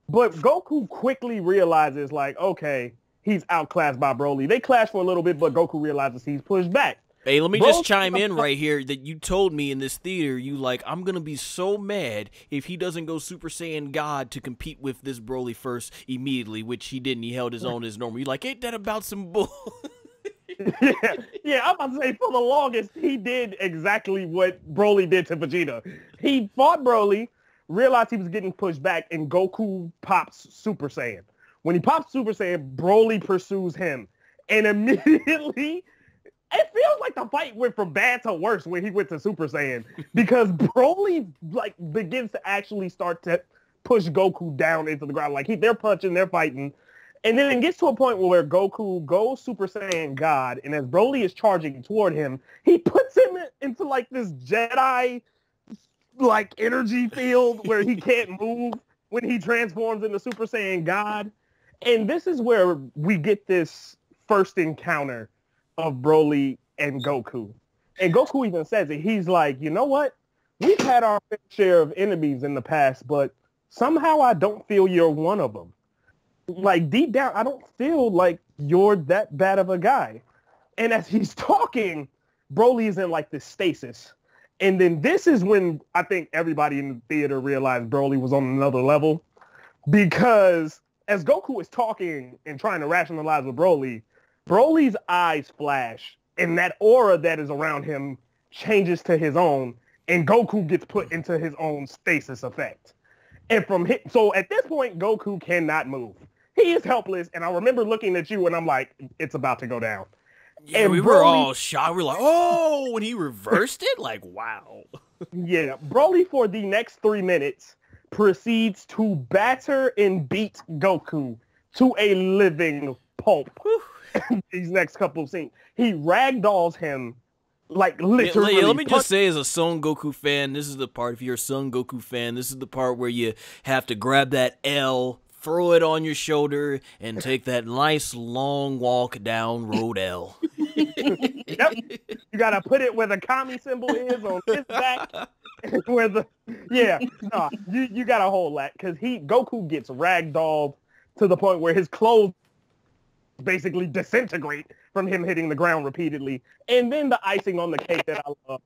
Speaker 4: But Goku quickly realizes, like, okay, he's outclassed by Broly. They clash for a little bit, but Goku realizes he's pushed back.
Speaker 1: Hey, let me just chime in right here that you told me in this theater, I'm going to be so mad if he doesn't go Super Saiyan God to compete with this Broly first immediately, which he didn't. He held his own as normal. You're like, ain't that about some bull?
Speaker 4: Yeah, I'm about to say, for the longest, he did exactly what Broly did to Vegeta. He fought Broly, realized he was getting pushed back, and Goku pops Super Saiyan. When he pops Super Saiyan, Broly pursues him. And immediately, It feels like the fight went from bad to worse when he went to Super Saiyan, because Broly like begins to actually start to push Goku down into the ground. Like they're punching, they're fighting, and then it gets to a point where Goku goes Super Saiyan God, and as Broly is charging toward him, he puts him into like this Jedi like energy field where he can't move when he transforms into Super Saiyan God. And this is where we get this first encounter of Broly and Goku. And Goku even says it. He's like, you know what? We've had our fair share of enemies in the past, but somehow I don't feel you're one of them. Like deep down, I don't feel like you're that bad of a guy. And as he's talking, Broly is in like this stasis. And then this is when I think everybody in the theater realized Broly was on another level, because as Goku is talking and trying to rationalize with Broly, Broly's eyes flash, and that aura that is around him changes to his own, and Goku gets put into his own stasis effect. And so at this point, Goku cannot move. He is helpless, and I remember looking at you, and I'm like, it's about to go down.
Speaker 1: Yeah,
Speaker 4: and
Speaker 1: we were all shocked. We were like, oh, when he reversed it? Like, wow.
Speaker 4: Yeah, Broly for the next 3 minutes proceeds to batter and beat Goku to a living pulp. These next couple of scenes. He ragdolls him like literally.
Speaker 1: Let me just say, as a Son Goku fan, this is the part, if you're a Son Goku fan, this is the part where you have to grab that L, throw it on your shoulder, and take that nice long walk down Road L.
Speaker 4: Yep. You gotta put it where the kami symbol is on his back. Where you gotta hold that, because Goku gets ragdolled to the point where his clothes basically disintegrate from him hitting the ground repeatedly. And then the icing on the cake that I love,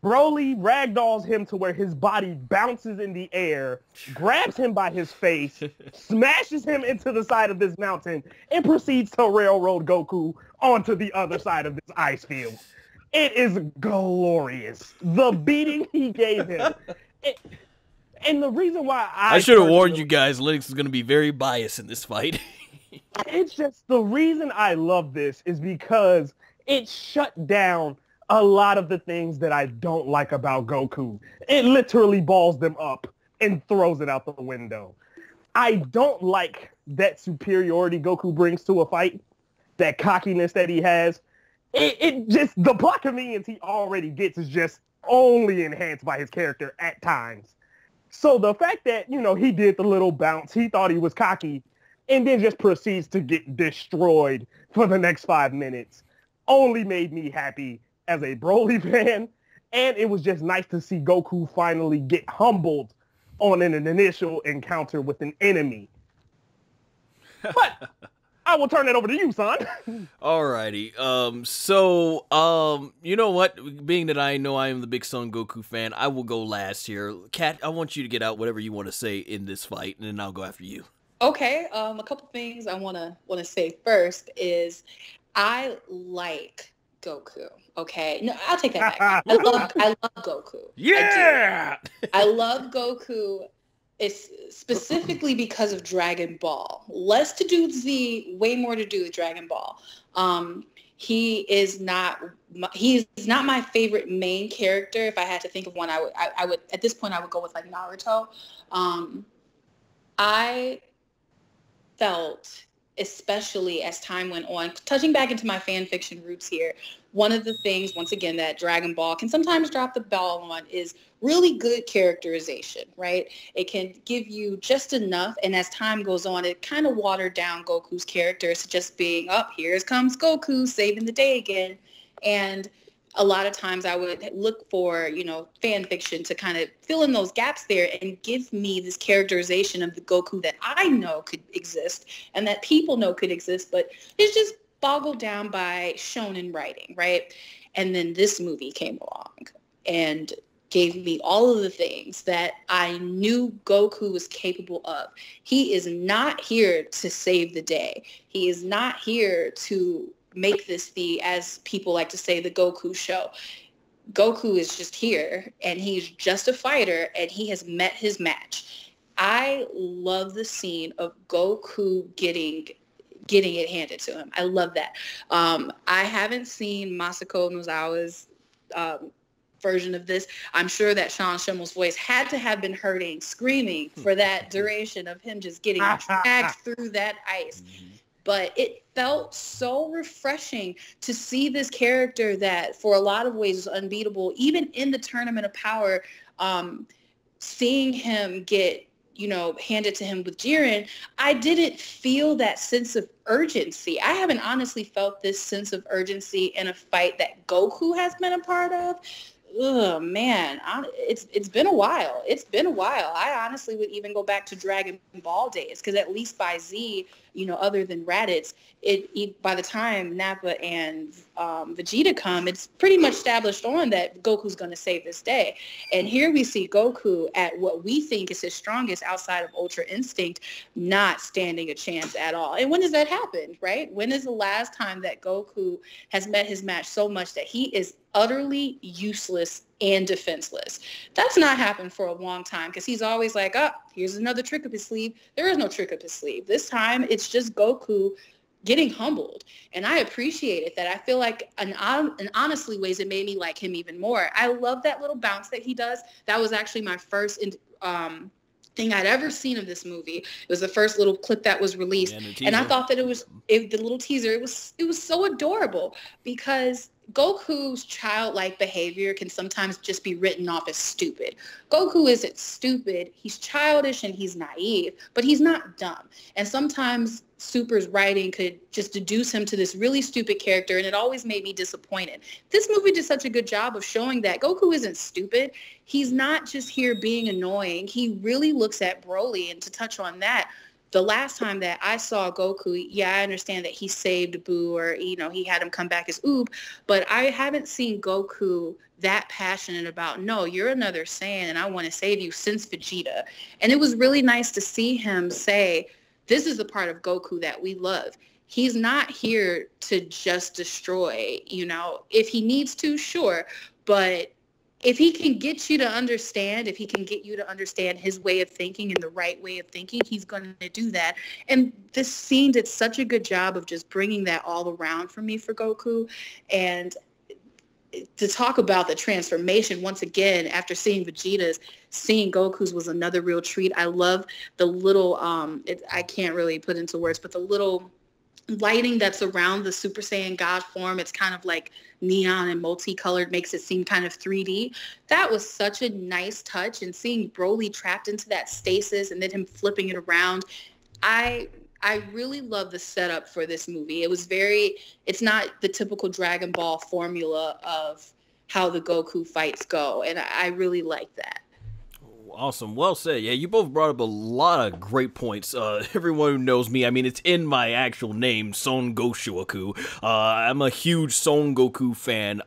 Speaker 4: Broly ragdolls him to where his body bounces in the air, grabs him by his face, smashes him into the side of this mountain, and proceeds to railroad Goku onto the other side of this ice field. It is glorious. The beating he gave him. And the reason why
Speaker 1: I should have warned you guys, Linux is going to be very biased in this fight.
Speaker 4: It's just, the reason I love this is because it shut down a lot of the things that I don't like about Goku. It literally balls them up and throws it out the window. I don't like that superiority Goku brings to a fight, that cockiness that he has. It just, the plot convenience he already gets is just only enhanced by his character at times. So the fact that, he did the little bounce, he thought he was cocky, and then just proceeds to get destroyed for the next 5 minutes, only made me happy as a Broly fan. And it was just nice to see Goku finally get humbled on an initial encounter with an enemy. But I will turn it over to you, son.
Speaker 1: Alrighty. You know what? Being that I know I am the big Son Goku fan, I will go last here. Kat, I want you to get out whatever you want to say in this fight, and then I'll go after you.
Speaker 3: Okay. A couple things I want to say first is I like Goku. Okay. No, I'll take that back. I love Goku.
Speaker 1: Yeah.
Speaker 3: I love Goku. It's specifically because of Dragon Ball. Less to do with Z, way more to do with Dragon Ball. He is not my favorite main character. If I had to think of one, I would at this point I would go with like Naruto. I felt, especially as time went on, touching back into my fan fiction roots here, one of the things, once again, that Dragon Ball can sometimes drop the ball on is really good characterization, right? It can give you just enough, and as time goes on, it kind of watered down Goku's character to just being, here comes Goku saving the day again. And a lot of times I would look for, fan fiction to kind of fill in those gaps there and give me this characterization of the Goku that I know could exist and that people know could exist, but it's just boggled down by shonen writing, right? And then this movie came along and gave me all of the things that I knew Goku was capable of. He is not here to save the day. He is not here to make this as people like to say, the Goku show. Goku is just here, and he's just a fighter, and he has met his match. I love the scene of Goku getting getting it handed to him. I love that. I haven't seen Masako Nozawa's version of this. I'm sure that Sean Schimmel's voice had to have been hurting, screaming for that duration of him just getting dragged through that ice. But it felt so refreshing to see this character that for a lot of ways was unbeatable, even in the Tournament of Power. Seeing him get, you know, handed to him with Jiren, I didn't feel that sense of urgency. I haven't honestly felt this sense of urgency in a fight that Goku has been a part of. Oh man, it's been a while. It's been a while. I honestly would even go back to Dragon Ball days, because at least by Z, you know, other than Raditz, by the time Nappa and Vegeta come, it's pretty much established on that Goku's going to save this day. And here we see Goku at what we think is his strongest outside of Ultra Instinct, not standing a chance at all. And when does that happen, right? When is the last time that Goku has met his match so much that he is utterly useless and defenseless? That's not happened for a long time, because he's always like, oh, here's another trick up his sleeve. There is no trick up his sleeve. This time it's just Goku getting humbled. And I appreciated that. I feel like in honestly ways it made me like him even more. I love that little bounce that he does. That was actually my first thing I'd ever seen of this movie. It was the first little clip that was released. And I thought that the little teaser, it was so adorable, because Goku's childlike behavior can sometimes just be written off as stupid. Goku isn't stupid. He's childish and he's naive, but he's not dumb. And sometimes Super's writing could just deduce him to this really stupid character, and it always made me disappointed. This movie did such a good job of showing that Goku isn't stupid. He's not just here being annoying. He really looks at Broly, and to touch on that, the last time that I saw Goku, yeah, I understand that he saved Boo, or, you know, he had him come back as Oob, but I haven't seen Goku that passionate about, no, you're another Saiyan and I want to save you, since Vegeta. And it was really nice to see him say, this is the part of Goku that we love. He's not here to just destroy, you know, if he needs to, sure, but if he can get you to understand, if he can get you to understand his way of thinking and the right way of thinking, he's going to do that. And this scene did such a good job of just bringing that all around for me for Goku. And to talk about the transformation, once again, after seeing Vegeta's, seeing Goku's was another real treat. I love the little, I can't really put into words, but the little lighting that's around the Super Saiyan God form. It's kind of like neon and multicolored, makes it seem kind of 3D. That was such a nice touch. And seeing Broly trapped into that stasis and then him flipping it around, I really love the setup for this movie. It's not the typical Dragon Ball formula of how the Goku fights go. And I really like that.
Speaker 1: Awesome. Well said. Yeah, you both brought up a lot of great points. Everyone who knows me, I mean, it's in my actual name, SonGoshuaku. I'm a huge Son Goku fan.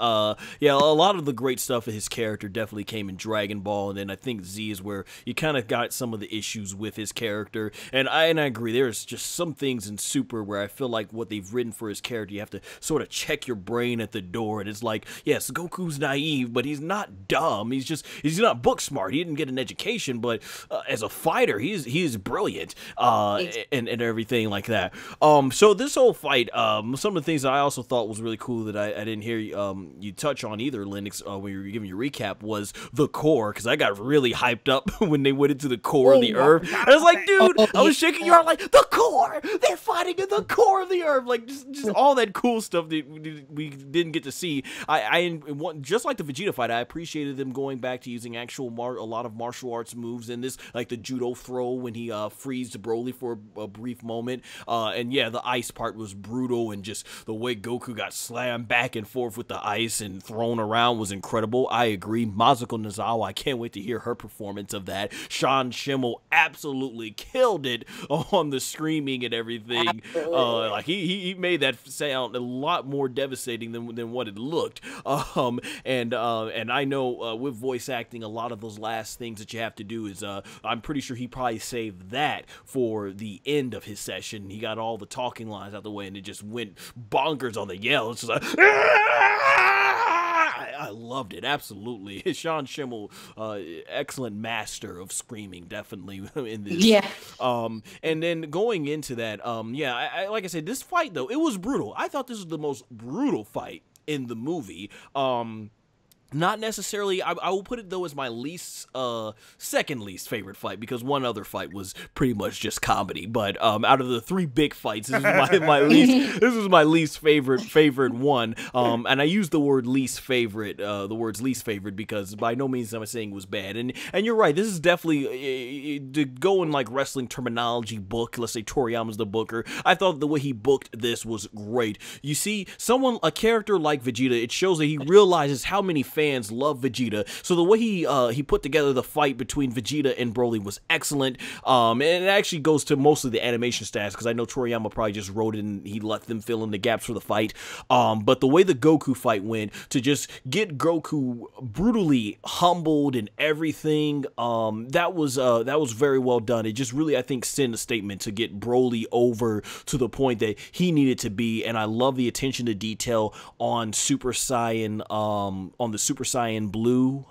Speaker 1: Yeah, a lot of the great stuff of his character definitely came in Dragon Ball, and then I think Z is where you kind of got some of the issues with his character. And I agree, there's just some things in Super where I feel like what they've written for his character, you have to sort of check your brain at the door, and it's like, yes, Goku's naive, but he's not dumb. He's not book smart. He didn't get an education, but as a fighter, he's brilliant, and everything like that. So this whole fight, some of the things that I also thought was really cool that I didn't hear you touch on either, Linux, when you were giving your recap, was the core, because I got really hyped up when they went into the core of the Earth. I was like, dude, I was shaking your heart like, the core! They're fighting in the core of the Earth! Like, just all that cool stuff that we didn't get to see. I just like the Vegeta fight, I appreciated them going back to using a lot of martial arts moves in this, like the judo throw when he freezed Broly for a brief moment, and yeah, the ice part was brutal, and just the way Goku got slammed back and forth with the ice and thrown around was incredible. I agree. Masako Nozawa, I can't wait to hear her performance of that. Sean Schimmel absolutely killed it on the screaming and everything. Like he made that sound a lot more devastating than what it looked. And I know with voice acting, a lot of those last things that you have to do is I'm pretty sure he probably saved that for the end of his session. He got all the talking lines out the way, and it just went bonkers on the yell. It's just like, I love loved it. Absolutely. Sean Schimmel, excellent master of screaming, definitely in this.
Speaker 3: Yeah.
Speaker 1: And then going into that, yeah, I like I said, this fight though, it was brutal. I thought this was the most brutal fight in the movie. Not necessarily, I will put it though as my second least favorite fight, because one other fight was pretty much just comedy. But out of the three big fights, this is my least favorite one. And I use the word least favorite, the words least favorite, because by no means am I saying it was bad. And you're right, this is definitely to go in like wrestling terminology book. Let's say Toriyama's the booker. I thought the way he booked this was great. You see, a character like Vegeta, it shows that he realizes how many fans love Vegeta. So the way he put together the fight between Vegeta and Broly was excellent. And it actually goes to most of the animation stats, because I know Toriyama probably just wrote it and he let them fill in the gaps for the fight. But the way the Goku fight went, to just get Goku brutally humbled and everything, that was very well done. It just really, I think, sent a statement to get Broly over to the point that he needed to be. And I love the attention to detail on Super Saiyan, on the Super Saiyan Blue,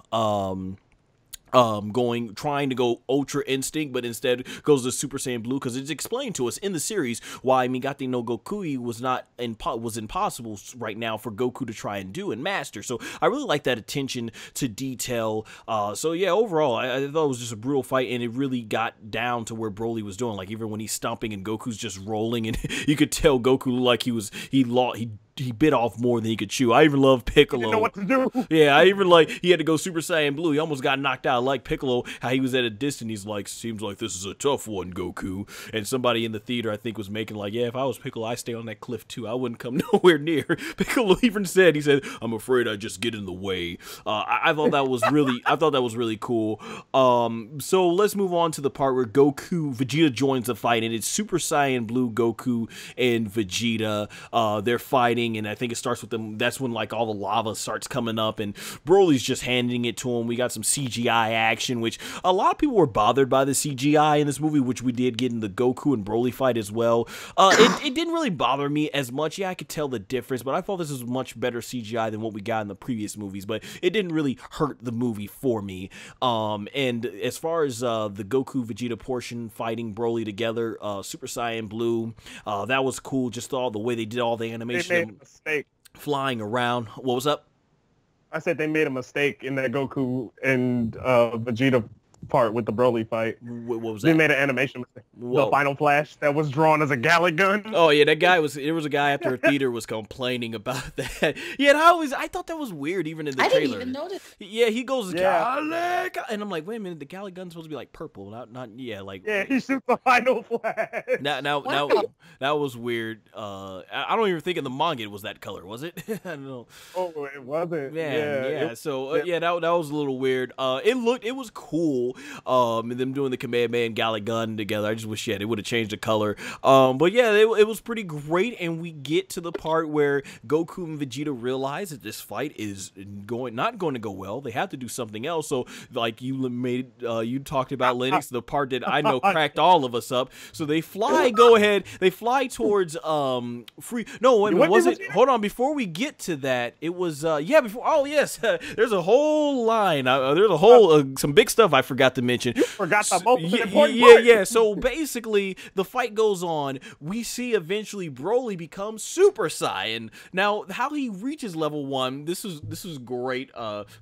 Speaker 1: trying to go Ultra Instinct, but instead goes to Super Saiyan Blue, because it's explained to us in the series why Migate no Gokui was impossible right now for Goku to try and do and master. So I really like that attention to detail. So yeah, overall, I thought it was just a brutal fight, and it really got down to where Broly was doing. Like, even when he's stomping and Goku's just rolling, and you could tell Goku looked like he bit off more than he could chew. I even love Piccolo.
Speaker 4: He didn't know what to do.
Speaker 1: Yeah, I even like, he had to go Super Saiyan Blue. He almost got knocked out. I like Piccolo, how he was at a distance. He's like, seems like this is a tough one, Goku. And somebody in the theater, I think, was making like, yeah, if I was Piccolo, I'd stay on that cliff too. I wouldn't come nowhere near. Piccolo even said, I'm afraid I just get in the way. I thought that was really cool. So let's move on to the part where Vegeta joins the fight, and it's Super Saiyan Blue, Goku, and Vegeta. They're fighting, and I think it starts with them. That's when like all the lava starts coming up, and Broly's just handing it to him. We got some CGI action, which a lot of people were bothered by the CGI in this movie, which we did get in the Goku and Broly fight as well. It didn't really bother me as much. Yeah, I could tell the difference, but I thought this was much better CGI than what we got in the previous movies, but it didn't really hurt the movie for me. And as far as the Goku Vegeta portion fighting Broly together, Super Saiyan Blue, that was cool. Just all the way they did all the animation.
Speaker 4: Mistake.
Speaker 1: Flying around. What was up?
Speaker 4: I said they made a mistake in that Goku and Vegeta part with the Broly fight.
Speaker 1: What was that?
Speaker 4: They made an animation mistake.
Speaker 1: Whoa.
Speaker 4: The final flash that was drawn as a Gallic gun.
Speaker 1: Oh yeah, there was a guy after a theater was complaining about that. Yeah, and I thought that was weird even in the trailer.
Speaker 3: I didn't even notice.
Speaker 1: Yeah, he goes Gallic, and I'm like, wait a minute, the Gallic gun's supposed to be like purple, not
Speaker 4: he shoots the final flash.
Speaker 1: Now that was weird. I don't even think in the manga it was that color, was it? I don't know.
Speaker 4: Oh, it wasn't.
Speaker 1: Yeah. So that was a little weird. It was cool. And them doing the Kamehameha and Gallic gun together. I just wish they would have changed the color. But yeah, it was pretty great, and we get to the part where Goku and Vegeta realize that this fight is not going to go well. They have to do something else. So like you talked about Linux, the part that I know cracked all of us up. So they fly. They fly towards free. No, wait a minute. Was it? Hold on. Before we get to that, it was before. Oh yes, there's a whole line. There's a whole some big stuff I forgot to mention.
Speaker 4: You forgot the most important part.
Speaker 1: Yeah. So basically, the fight goes on. We see eventually Broly becomes Super Saiyan. Now, how he reaches level 1, this is great.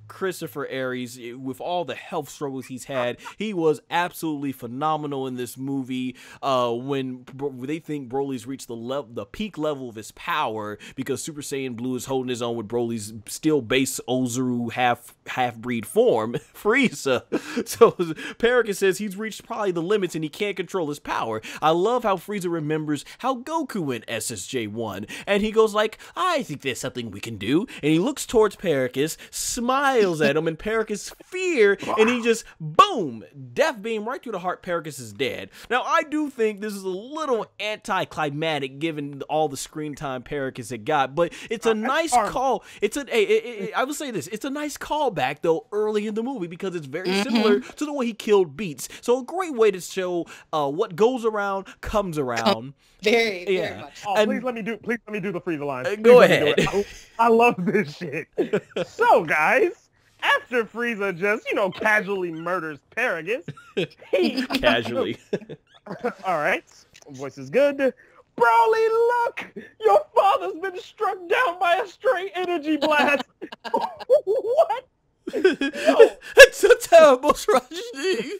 Speaker 1: Christopher Aries, with all the health struggles he's had, he was absolutely phenomenal in this movie. When they think Broly's reached the peak level of his power, because Super Saiyan Blue is holding his own with Broly's still base Ozaru half-breed form, Frieza. So Paragus says he's reached probably the limits and he can't control his power. I love how Frieza remembers how Goku went SSJ1, and he goes like, I think there's something we can do, and he looks towards Paragus, smiles at him, and Paragus fear, and he just boom, death beam right through the heart. Paragus is dead. Now I do think this is a little anticlimactic given all the screen time Paragus had got, but it's a nice call. I would say this, it's a nice callback though early in the movie, because it's very similar to the way he killed Beats. So a great way to show what goes around comes around.
Speaker 3: Very much.
Speaker 4: Oh,
Speaker 1: And-
Speaker 4: please let me do the Frieza line. Please
Speaker 1: Go
Speaker 4: let me do
Speaker 1: ahead.
Speaker 4: it. I love this shit. So, guys, after Frieza just, casually murders Paragus, he
Speaker 1: Casually.
Speaker 4: all right, voice is good. Broly, look! Your father's been struck down by a stray energy blast. What?
Speaker 1: It's a terrible tragedy.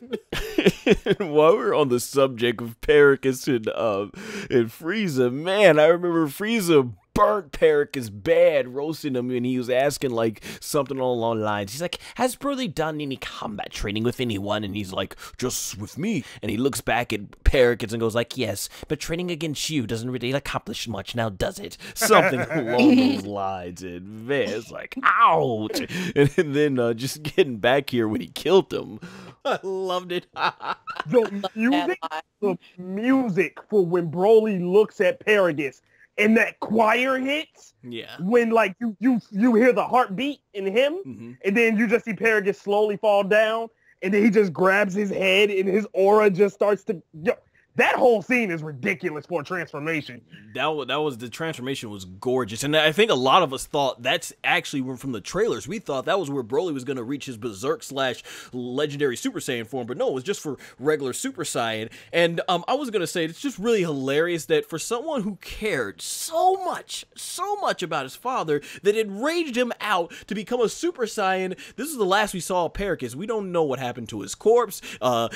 Speaker 1: And while we're on the subject of Paragus and Frieza, man, I remember Frieza burnt Paragus bad, roasting him, and he was asking like something along the lines. He's like, "Has Broly done any combat training with anyone?" And he's like, "Just with me." And he looks back at Paragus and goes like, "Yes, but training against you doesn't really accomplish much now, does it?" Something along those lines. And man, it's like, ouch. And then just getting back here when he killed him, I loved it.
Speaker 4: The music for when Broly looks at Paragus and that choir hits.
Speaker 1: Yeah.
Speaker 4: When like you hear the heartbeat in him, and then you just see Paragus slowly fall down, and then he just grabs his head and his aura just starts to. That whole scene is ridiculous for a transformation.
Speaker 1: That was the transformation was gorgeous, and I think a lot of us thought that's actually from the trailers. We thought that was where Broly was going to reach his Berserk / Legendary Super Saiyan form, but no, it was just for regular Super Saiyan. And I was going to say it's just really hilarious that for someone who cared so much about his father that it raged him out to become a Super Saiyan. This is the last we saw of Paragus. We don't know what happened to his corpse.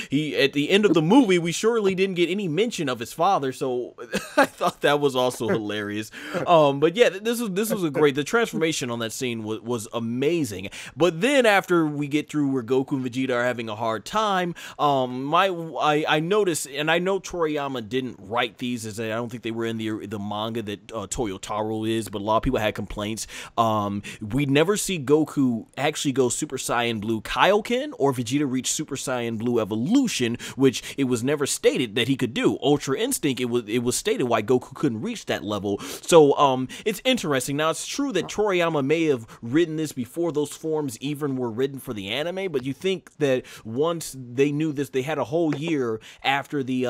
Speaker 1: He at the end of the movie, we surely didn't get any mention of his father, so I thought that was also hilarious. But yeah, this was a great. The transformation on that scene was amazing. But then after we get through where Goku and Vegeta are having a hard time, I noticed, and I know Toriyama didn't write these, as I don't think they were in the manga that Toyotaro is, but a lot of people had complaints. We never see Goku actually go Super Saiyan Blue Kaioken or Vegeta reach Super Saiyan Blue Evolution, which it was never stated that he could do. Ultra Instinct, it was stated why Goku couldn't reach that level. So it's interesting. Now it's true that Toriyama may have written this before those forms even were written for the anime, but you think that once they knew this, they had a whole year after the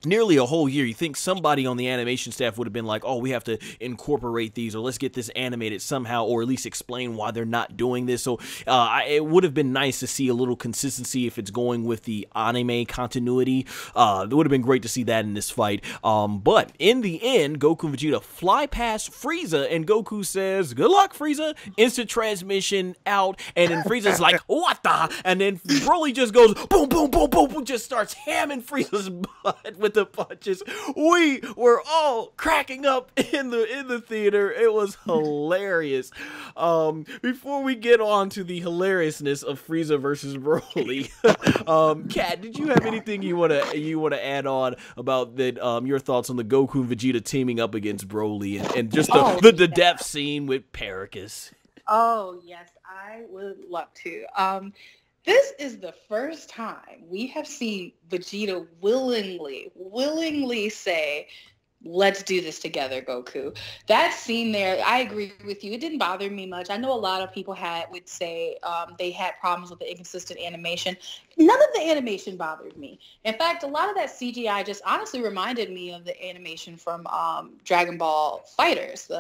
Speaker 1: nearly a whole year, you think somebody on the animation staff would have been like, oh, we have to incorporate these, or let's get this animated somehow, or at least explain why they're not doing this. So it would have been nice to see a little consistency if it's going with the anime continuity. It would have been great to see that in this fight. But in the end, Goku and Vegeta fly past Frieza, and Goku says, "Good luck, Frieza." Instant transmission out, and then Frieza's like, "What the?" And then Broly just goes, boom, boom, boom, boom, boom, just starts hamming Frieza's butt with the punches. We were all cracking up in the theater. It was hilarious. Before we get on to the hilariousness of Frieza versus Broly, Kat, did you have anything you wanna add on about that? Your thoughts on the Goku and Vegeta teaming up against Broly and just the death scene with Paragus?
Speaker 3: Oh yes, I would love to. This is the first time we have seen Vegeta willingly say, "Let's do this together, Goku." That scene there, I agree with you. It didn't bother me much. I know a lot of people would say they had problems with the inconsistent animation. None of the animation bothered me. In fact, a lot of that CGI just honestly reminded me of the animation from Dragon Ball Fighters.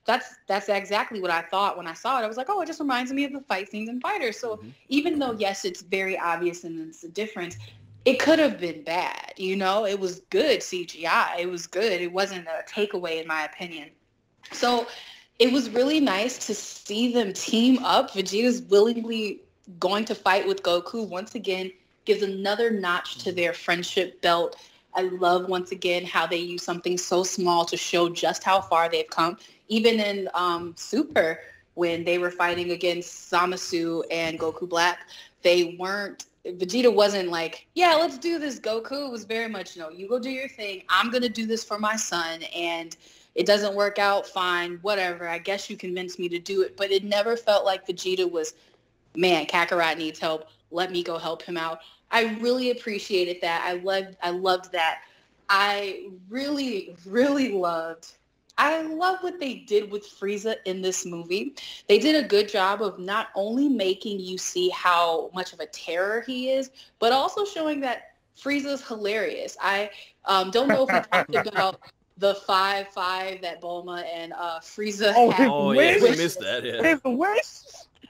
Speaker 3: That's exactly what I thought when I saw it. I was like, oh, it just reminds me of the fight scenes in Fighters. So even though, yes, it's very obvious and it's a difference, it could have been bad, It was good CGI. It was good. It wasn't a takeaway, in my opinion. So it was really nice to see them team up. Vegeta's willingly going to fight with Goku. Once again, gives another notch to their friendship belt. I love, once again, how they use something so small to show just how far they've come. Even in Super, when they were fighting against Zamasu and Goku Black, Vegeta wasn't like, yeah, let's do this, Goku. It was very much, no, you go do your thing. I'm going to do this for my son. And it doesn't work out, fine, whatever. I guess you convinced me to do it. But it never felt like Vegeta was, man, Kakarot needs help. Let me go help him out. I really appreciated that. I loved that. I really, really loved I love what they did with Frieza in this movie. They did a good job of not only making you see how much of a terror he is, but also showing that Frieza's hilarious. I don't know if we talked about the 5-5 that Bulma and Frieza had.
Speaker 1: Oh, yeah, we missed that. Yeah.
Speaker 4: His wish.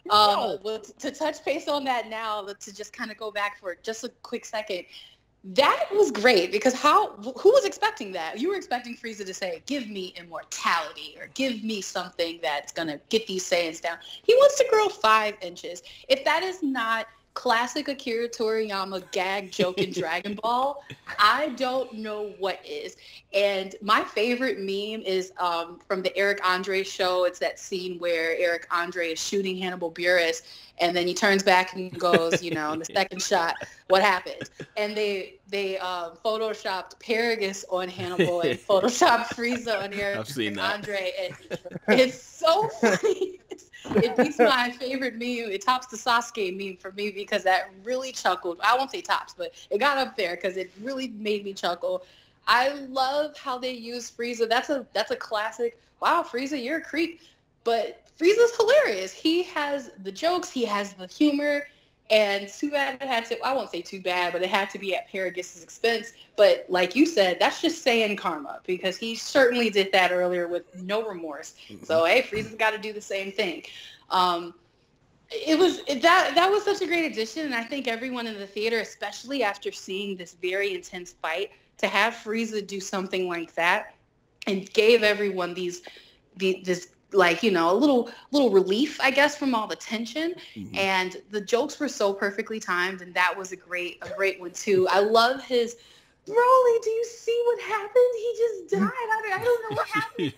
Speaker 3: Well, to touch base on that now, to just kind of go back for just a quick second, that was great because who was expecting that? You were expecting Frieza to say, give me immortality or give me something that's going to get these Saiyans down. He wants to grow 5 inches. If that is not classic Akira Toriyama gag joke in Dragon Ball, I don't know what is. And my favorite meme is from the Eric Andre show. It's that scene where Eric Andre is shooting Hannibal Buress, and then he turns back and goes, in the second shot, what happens? And they photoshopped Paragus on Hannibal and photoshopped Frieza on Eric Andre. And it's so funny. It beats my favorite meme. It tops the Sasuke meme for me because that really chuckled. I won't say tops, but it got up there because it really made me chuckle. I love how they use Frieza. That's a classic. Wow, Frieza, you're a creep. But Frieza's hilarious. He has the jokes. He has the humor. And too bad it had to, I won't say too bad, but it had to be at Paragus' expense. But like you said, that's just Saiyan karma because he certainly did that earlier with no remorse. So, hey, Frieza's got to do the same thing. That was such a great addition. And I think everyone in the theater, especially after seeing this very intense fight, to have Frieza do something like that and gave everyone this like, a little relief, I guess, from all the tension. And the jokes were so perfectly timed, and that was a great one too. I love his, Broly, do you see what happened? He just died. I don't know what happened.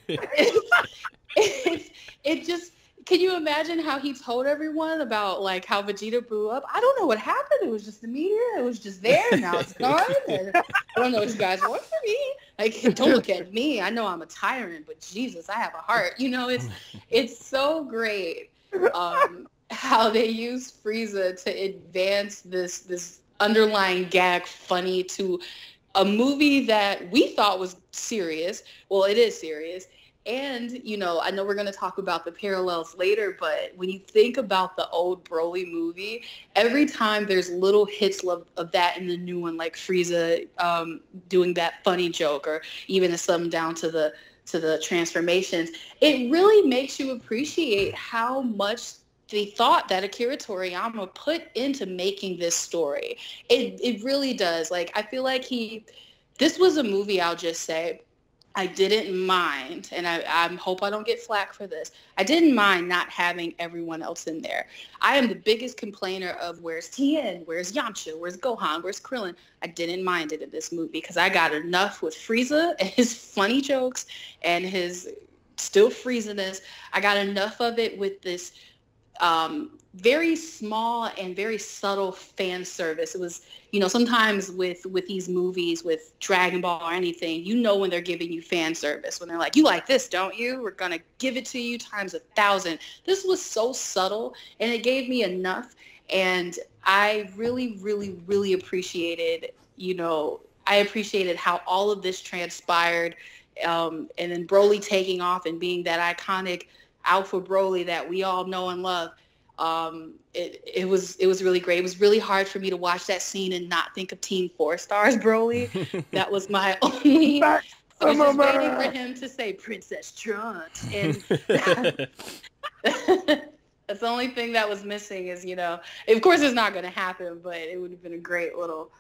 Speaker 3: It just, can you imagine how he told everyone about like how Vegeta blew up? I don't know what happened. It was just a meteor. It was just there. Now it's gone. And I don't know what you guys want from me. Like, don't look at me. I know I'm a tyrant, but Jesus, I have a heart. It's so great how they use Frieza to advance this underlying gag funny to a movie that we thought was serious. Well, it is serious. And, I know we're going to talk about the parallels later, but when you think about the old Broly movie, every time there's little hits of that in the new one, like Frieza doing that funny joke, or even some down to the transformations, it really makes you appreciate how much the thought that Akira Toriyama put into making this story. It really does. Like, I feel like this was a movie, I'll just say, I didn't mind, and I hope I don't get flack for this, I didn't mind not having everyone else in there. I am the biggest complainer of where's Tien, where's Yamcha, where's Gohan, where's Krillin. I didn't mind it in this movie because I got enough with Frieza and his funny jokes and his still Frieza-ness. I got enough of it with this very small and very subtle fan service. It was, sometimes with these movies, with Dragon Ball or anything, when they're giving you fan service, when they're like, you like this, don't you? We're going to give it to you times 1,000. This was so subtle, and it gave me enough. And I really, really, really appreciated, I appreciated how all of this transpired. And then Broly taking off and being that iconic Alpha Broly that we all know and love. It was really great. It was really hard for me to watch that scene and not think of Team 4 Stars Broly. That was my only. I was just waiting for him to say Princess Trunks, and that's the only thing that was missing. Is of course it's not going to happen, but it would have been a great little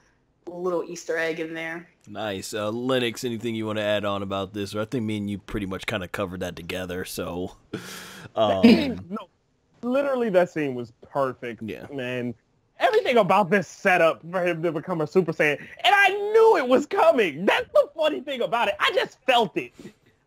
Speaker 3: Easter egg in there.
Speaker 1: Nice. Lennox, anything you want to add on about this? Or I think me and you pretty much kind of covered that together. So,
Speaker 4: no, literally that scene was perfect.
Speaker 1: Yeah,
Speaker 4: man. Everything about this setup for him to become a Super Saiyan, and I knew it was coming. That's the funny thing about it. I just felt it,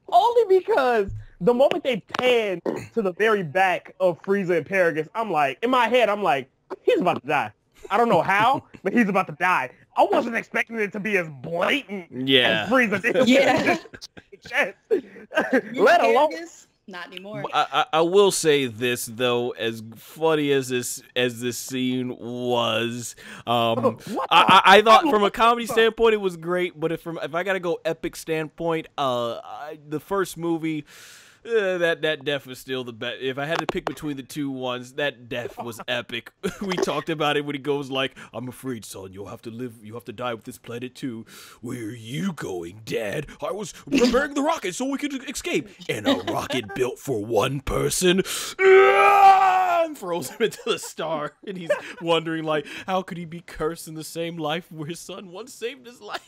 Speaker 4: only because the moment they panned to the very back of Frieza and Paragus, I'm like, in my head, I'm like, he's about to die. I don't know how, but he's about to die. I wasn't expecting it to be as blatant as Frieza did.
Speaker 3: Yeah.
Speaker 4: Let alone
Speaker 3: Not anymore.
Speaker 1: I will say this though, as funny as this scene was, I thought from a comedy standpoint it was great, but if I gotta go epic standpoint, the first movie. That death was still the best. If I had to pick between the two ones, that death was epic. We talked about it when he goes like, "I'm afraid, son, you'll have to live. You have to die with this planet too." "Where are you going, Dad?" "I was preparing the rocket so we could escape." "And a rocket built for one person?" And throws him into the star, and he's wondering like, how could he be cursed in the same life where his son once saved his life?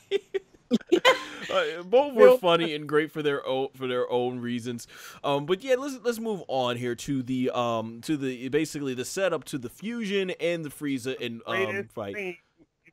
Speaker 1: Both were funny and great for their own reasons. But yeah, let's move on here to the basically the setup to the fusion and the Frieza and fight.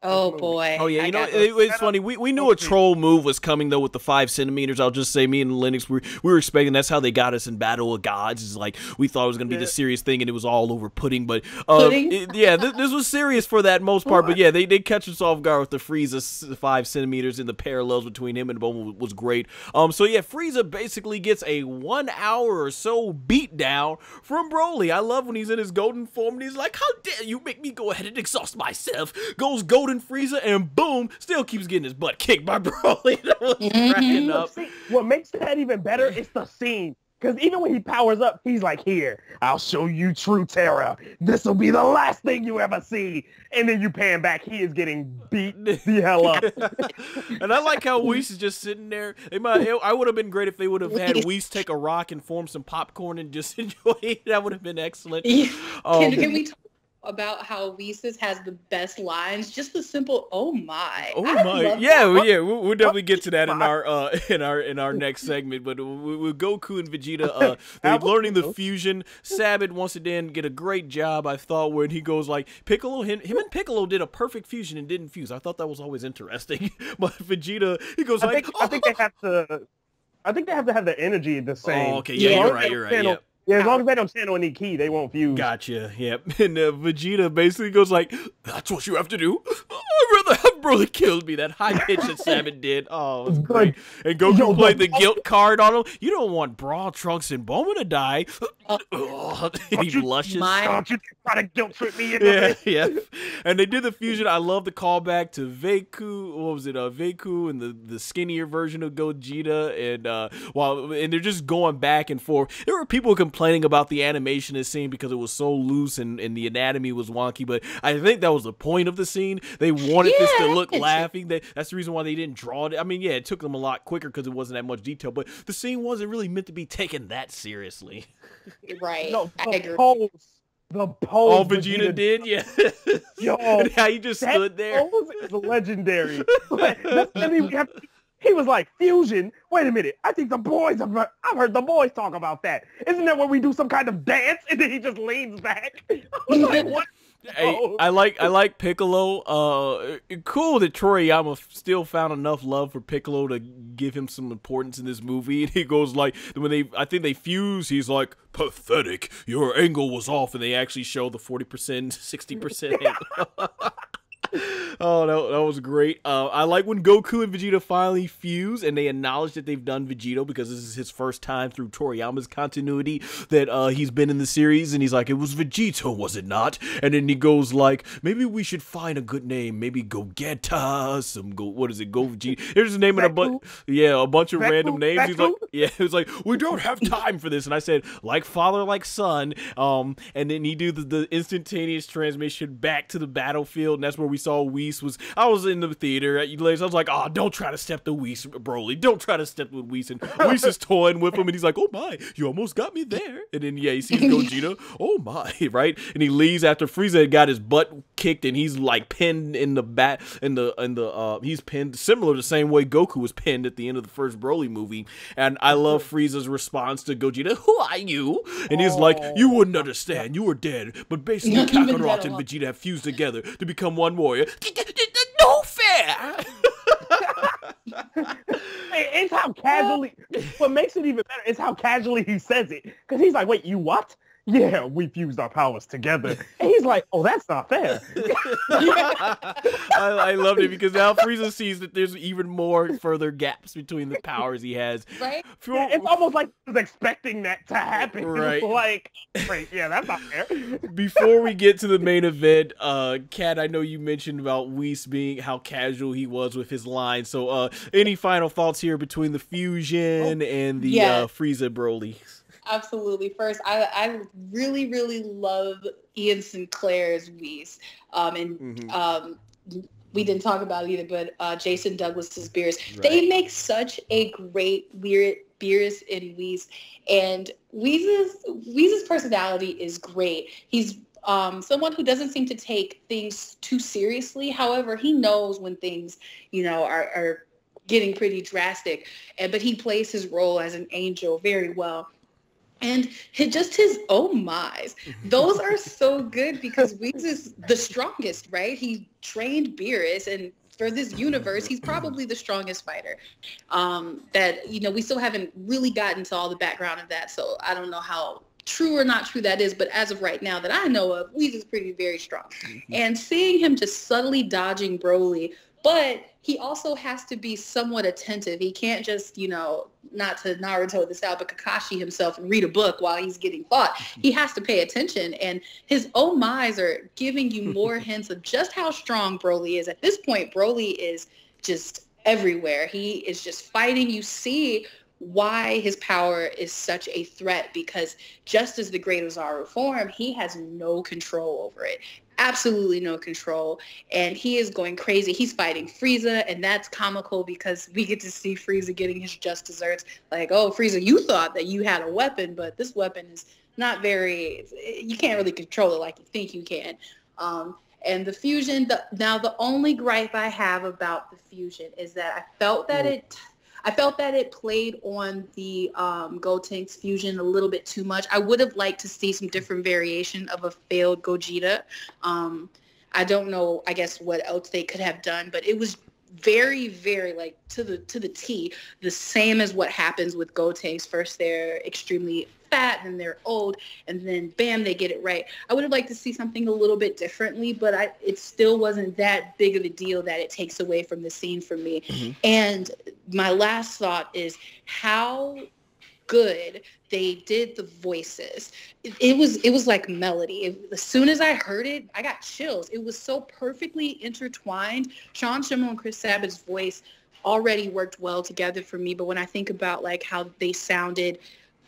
Speaker 3: Oh boy.
Speaker 1: Oh yeah, it's funny. We knew a troll move was coming though with the 5 centimeters. I'll just say, me and Linux, we were expecting. That's how they got us in Battle of Gods. Is like we thought it was gonna be the serious thing, and it was all over pudding. But this was serious for that most part. But yeah, they catch us off guard with the Frieza 5 centimeters, and the parallels between him and Bulma was great. So yeah, Frieza basically gets a 1 hour or so beat down from Broly. I love when he's in his golden form and he's like, "How dare you make me go ahead and exhaust myself?" Goes golden Frieza and boom, still keeps getting his butt kicked by Broly. That was cracking up.
Speaker 4: What makes that even better is the scene. Because even when he powers up, he's like, "Here, I'll show you true terror. This will be the last thing you ever see." And then you pan back, he is getting beat the hell up.
Speaker 1: And I like how Whis is just sitting there. I would have been great if they would have had Whis take a rock and form some popcorn and just enjoy it. That would have been excellent.
Speaker 3: Can we talk about how Whis has the best lines? Just the simple "oh my."
Speaker 1: Oh my. Yeah, we'll definitely get to that in our next segment. But with Goku and Vegeta, they're learning the fusion. Sabin once again get a great job, I thought, when he goes like Piccolo. Him and Piccolo did a perfect fusion and didn't fuse. I thought that was always interesting. But Vegeta, he goes I
Speaker 4: think they have to have the energy the same.
Speaker 1: Oh, okay, yeah, you're right. Yeah.
Speaker 4: Yeah, as long as they don't channel any ki, they won't fuse.
Speaker 1: Gotcha, yep. And Vegeta basically goes like, "That's what you have to do? I'd rather have Broly killed me." That high pitch that Sabin did. Oh, it was great. And Goku played the guilt card on him. "You don't want Brawl, Trunks, and Bulma to die." He blushes.
Speaker 4: Don't you try to guilt trip me into this.
Speaker 1: Yeah. And they did the fusion. I love the callback to Veku. What was it? Veku and the skinnier version of Gogeta. And they're just going back and forth. There were people complaining about the animation of the scene because it was so loose and the anatomy was wonky, but I think that was the point of the scene. They wanted this to look laughing. That's the reason why they didn't draw it. I mean, yeah, it took them a lot quicker because it wasn't that much detail, but the scene wasn't really meant to be taken that seriously.
Speaker 3: Right.
Speaker 4: No, the pose
Speaker 1: Oh, Vegeta did? Yeah.
Speaker 4: Yo,
Speaker 1: and how he just stood there.
Speaker 4: Pose is legendary. He was like, "Fusion? Wait a minute. I think the boys I've heard the boys talk about that. Isn't that where we do some kind of dance?" And then he just leans back. I was like, what?
Speaker 1: Hey, I like Piccolo. Cool that Toriyama still found enough love for Piccolo to give him some importance in this movie. And he goes like, I think they fuse, he's like, "Pathetic. Your angle was off," and they actually show the 40%, 60% angle. Oh, that was great. I like when Goku and Vegeta finally fuse and they acknowledge that they've done Vegito because this is his first time through Toriyama's continuity that he's been in the series, and he's like, "It was Vegito, was it not?" And then he goes like, "Maybe we should find a good name, maybe Gogeta, what is it, Go Vegeta." Here's the name of a bunch of random names. He's like, it was like, "We don't have time for this," and I said, "Like father, like son." And then he do the instantaneous transmission back to the battlefield, and that's where we saw Whis I was in the theater at I was like, "Oh, don't try to step to Whis, Broly. Don't try to step with Whis." And Whis is toying with him, and he's like, "Oh my, you almost got me there." And then he sees Gogeta. "Oh my," right? And he leaves after Frieza had got his butt kicked, and he's like pinned in the back, he's pinned similar to the same way Goku was pinned at the end of the first Broly movie. And I love Frieza's response to Gogeta, "Who are you?" And he's like, "You wouldn't understand. You were dead. But basically, Kakarot and Vegeta have fused together to become one warrior." No fair.
Speaker 4: It's how casually. What makes it even better is how casually he says it. Because he's like, "Wait, you what?" yeah, we fused our powers together. And he's like, oh, that's not fair.
Speaker 1: I loved it because now Frieza sees that there's even more further gaps between the powers he has.
Speaker 3: Right?
Speaker 4: It's almost like he was expecting that to happen.
Speaker 1: Right.
Speaker 4: Like, wait, yeah, that's not fair.
Speaker 1: Before we get to the main event, Kat, I know you mentioned about Whis being how casual he was with his line. So any final thoughts here between the fusion and the Frieza Broly?
Speaker 3: Absolutely. First, I really, really love Ian Sinclair's Whis. We didn't talk about it either, but Jason Douglas's Beerus. Right. They make such a great Beerus and Whis. And Whis' personality is great. He's someone who doesn't seem to take things too seriously. However, he knows when things, are getting pretty drastic. But he plays his role as an angel very well. And his oh my's, those are so good because Whis is the strongest, right? He trained Beerus, and for this universe, he's probably the strongest fighter. We still haven't really gotten to all the background of that, so I don't know how true or not true that is, but as of right now that I know of, Whis is very strong. And seeing him just subtly dodging Broly, but he also has to be somewhat attentive. He can't just, not to Naruto this out, but Kakashi himself and read a book while he's getting fought. He has to pay attention. And his oh my's are giving you more hints of just how strong Broly is. At this point, Broly is just everywhere. He is just fighting. You see why his power is such a threat, because just as the Great Ozaru form, he has no control over it. Absolutely no control, and he is going crazy. He's fighting Frieza, and that's comical because we get to see Frieza getting his just desserts. Like, oh, Frieza, you thought that you had a weapon, but this weapon is not you can't really control it like you think you can. And the fusion, the only gripe I have about the fusion is that I felt that it played on the Gotenks fusion a little bit too much. I would have liked to see some different variation of a failed Gogeta. I don't know, I guess, what else they could have done, but it was very, very, like, to the T, the same as what happens with Gotenks. First, they're extremely fat, and they're old, and then, bam, they get it right. I would have liked to see something a little bit differently, but it still wasn't that big of a deal that it takes away from the scene for me. Mm-hmm. And my last thought is how good they did the voices. It was like melody. As soon as I heard it, I got chills. It was so perfectly intertwined. Sean Schemmel and Chris Sabat's voice already worked well together for me, but when I think about like how they sounded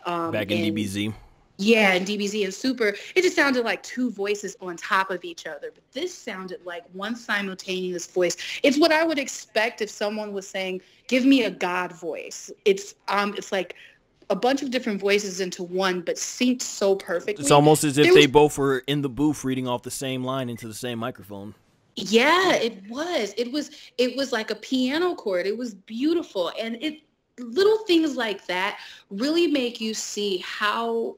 Speaker 1: back in DBZ.
Speaker 3: Yeah, in DBZ and Super, it just sounded like two voices on top of each other. But this sounded like one simultaneous voice. It's what I would expect if someone was saying, give me a God voice. It's like a bunch of different voices into one, but synced so perfectly.
Speaker 1: It's almost as if they both were in the booth reading off the same line into the same microphone.
Speaker 3: Yeah, it was. It was like a piano chord. It was beautiful. And little things like that really make you see how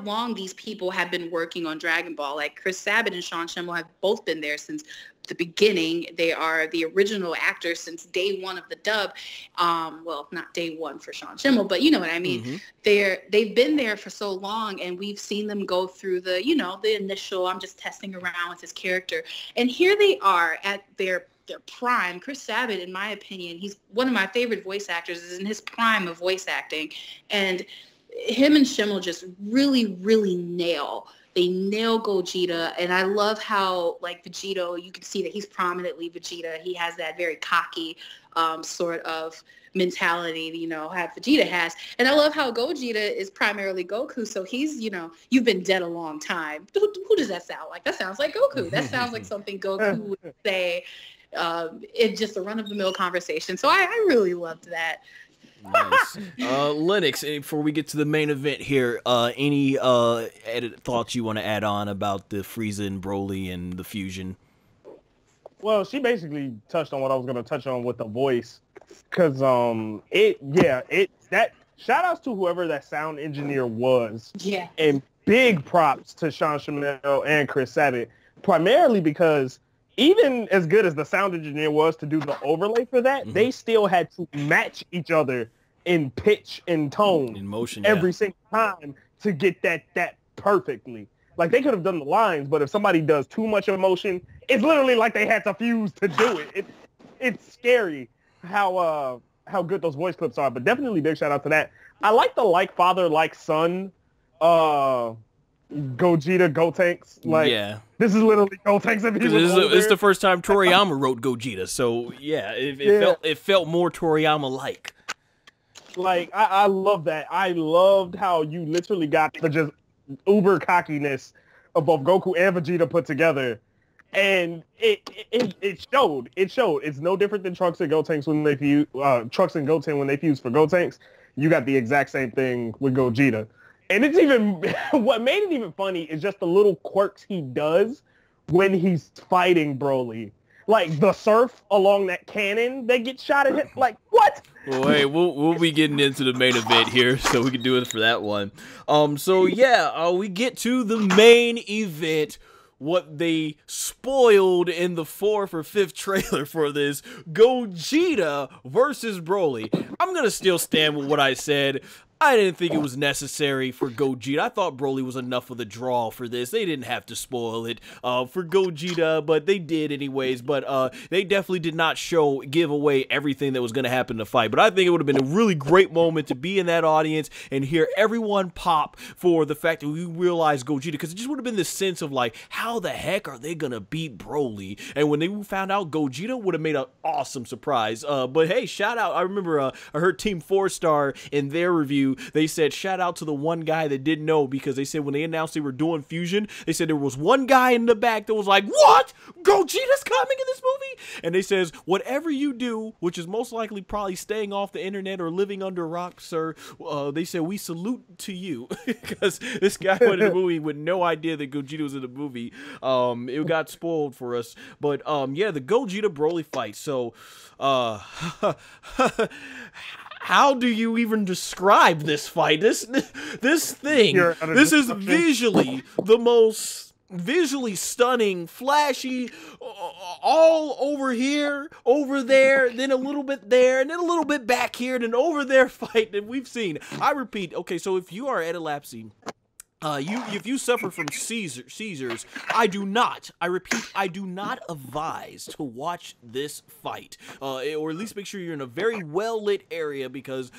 Speaker 3: long these people have been working on Dragon Ball. Like Chris Sabat and Sean Schemmel have both been there since the beginning. They are the original actors since day one of the dub. Well, not day one for Sean Schemmel, but you know what I mean. Mm-hmm. They've been there for so long, and we've seen them go through the initial, I'm just testing around with this character. And here they are at their prime. Chris Sabat, in my opinion, he's one of my favorite voice actors, is in his prime of voice acting. And him and Schemmel just really, really nail Gogeta. And I love how, like, Vegeta, you can see that he's prominently Vegeta. He has that very cocky sort of mentality, that Vegeta has. And I love how Gogeta is primarily Goku. So he's, you've been dead a long time. Who does that sound like? That sounds like Goku. That sounds like something Goku would say in just a run-of-the-mill conversation. So I really loved that.
Speaker 1: Nice. Lennox, before we get to the main event here, any added thoughts you want to add on about the Frieza and Broly and the fusion?
Speaker 4: Well, she basically touched on what I was going to touch on with the voice, because shout outs to whoever that sound engineer was.
Speaker 3: Yeah.
Speaker 4: And big props to Sean Schemmel and Chris Sabat, primarily because even as good as the sound engineer was to do the overlay for that, mm-hmm. they still had to match each other in pitch and tone,
Speaker 1: in motion,
Speaker 4: every single time to get that perfectly. Like, they could have done the lines, but if somebody does too much emotion, it's literally like they had to fuse to do it. It's scary how good those voice clips are, but definitely big shout out to that. I like the like father, like son, Gogeta, Gotenks. Like,
Speaker 1: yeah.
Speaker 4: This is literally Gotenks if he was older.
Speaker 1: It's the first time Toriyama wrote Gogeta, so yeah, it felt more Toriyama-like.
Speaker 4: Like, I love that. I loved how you literally got the just uber cockiness of both Goku and Vegeta put together, and it showed. It showed. It's no different than Trunks and Gotenks when they fuse. Trunks and Goten when they fuse for Gotenks. You got the exact same thing with Gogeta, and it's even what made it even funny is just the little quirks he does when he's fighting Broly. Like the surf along that cannon that gets shot at him. Like, what?
Speaker 1: Wait, we'll be getting into the main event here, so we can do it for that one. So yeah, we get to the main event. What they spoiled in the 4th or 5th trailer for this, Gogeta versus Broly. I'm gonna still stand with what I said. I didn't think it was necessary for Gogeta. I thought Broly was enough of the draw for this. They didn't have to spoil it for Gogeta, but they did anyways. But they definitely did not give away everything that was going to happen in the fight. But I think it would have been a really great moment to be in that audience and hear everyone pop for the fact that we realized Gogeta, because it just would have been this sense of like, how the heck are they going to beat Broly? And when they found out Gogeta, would have made an awesome surprise. But hey, shout out. I remember I heard Team 4-Star in their review. They said shout out to the one guy that didn't know, because they said when they announced they were doing fusion, they said there was one guy in the back that was like, what? Gogeta's coming in this movie? And they says, whatever you do, which is most likely probably staying off the internet or living under a rock, sir, they said we salute to you, because this guy went in the movie with no idea that Gogeta was in the movie. It got spoiled for us. But yeah, the Gogeta Broly fight. So how do you even describe this fight? This thing. This is visually the most visually stunning, flashy, all over here, over there, then a little bit there, and then a little bit back here, and then over there fight that we've seen. I repeat, okay, so if you are epilepsy, if you suffer from seizures, I repeat, I do not advise to watch this fight, or at least make sure you're in a very well-lit area, because,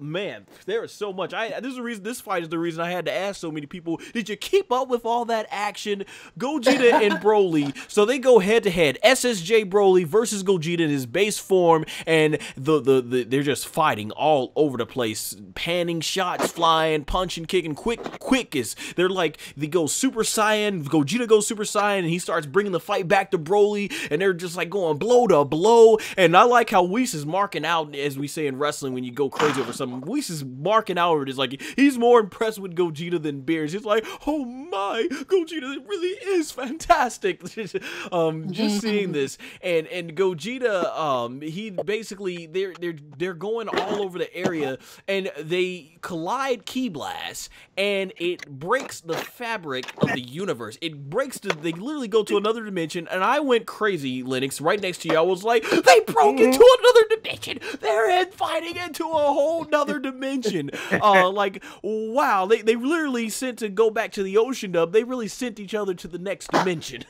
Speaker 1: man, there is so much. This fight is the reason I had to ask so many people, did you keep up with all that action? Gogeta and Broly, so they go head-to-head, SSJ Broly versus Gogeta in his base form, and they're just fighting all over the place, panning shots, flying, punching, kicking, quick. They're like, they go Super Saiyan, Gogeta goes Super Saiyan, and he starts bringing the fight back to Broly, and they're just like going blow to blow. And I like how Whis is marking out, as we say in wrestling when you go crazy over something. Whis is marking out over it. It's like he's more impressed with Gogeta than Beers. He's like, oh my, Gogeta really is fantastic. Just seeing this, and Gogeta, he basically they're going all over the area, and they collide Ki Blast, and it breaks the fabric of the universe. It breaks they literally go to another dimension, and I went crazy, Linux, right next to you. I was like, they broke into another dimension. They're fighting into a whole nother dimension. Like, wow, they literally sent to go back to the ocean dub. They really sent each other to the next dimension.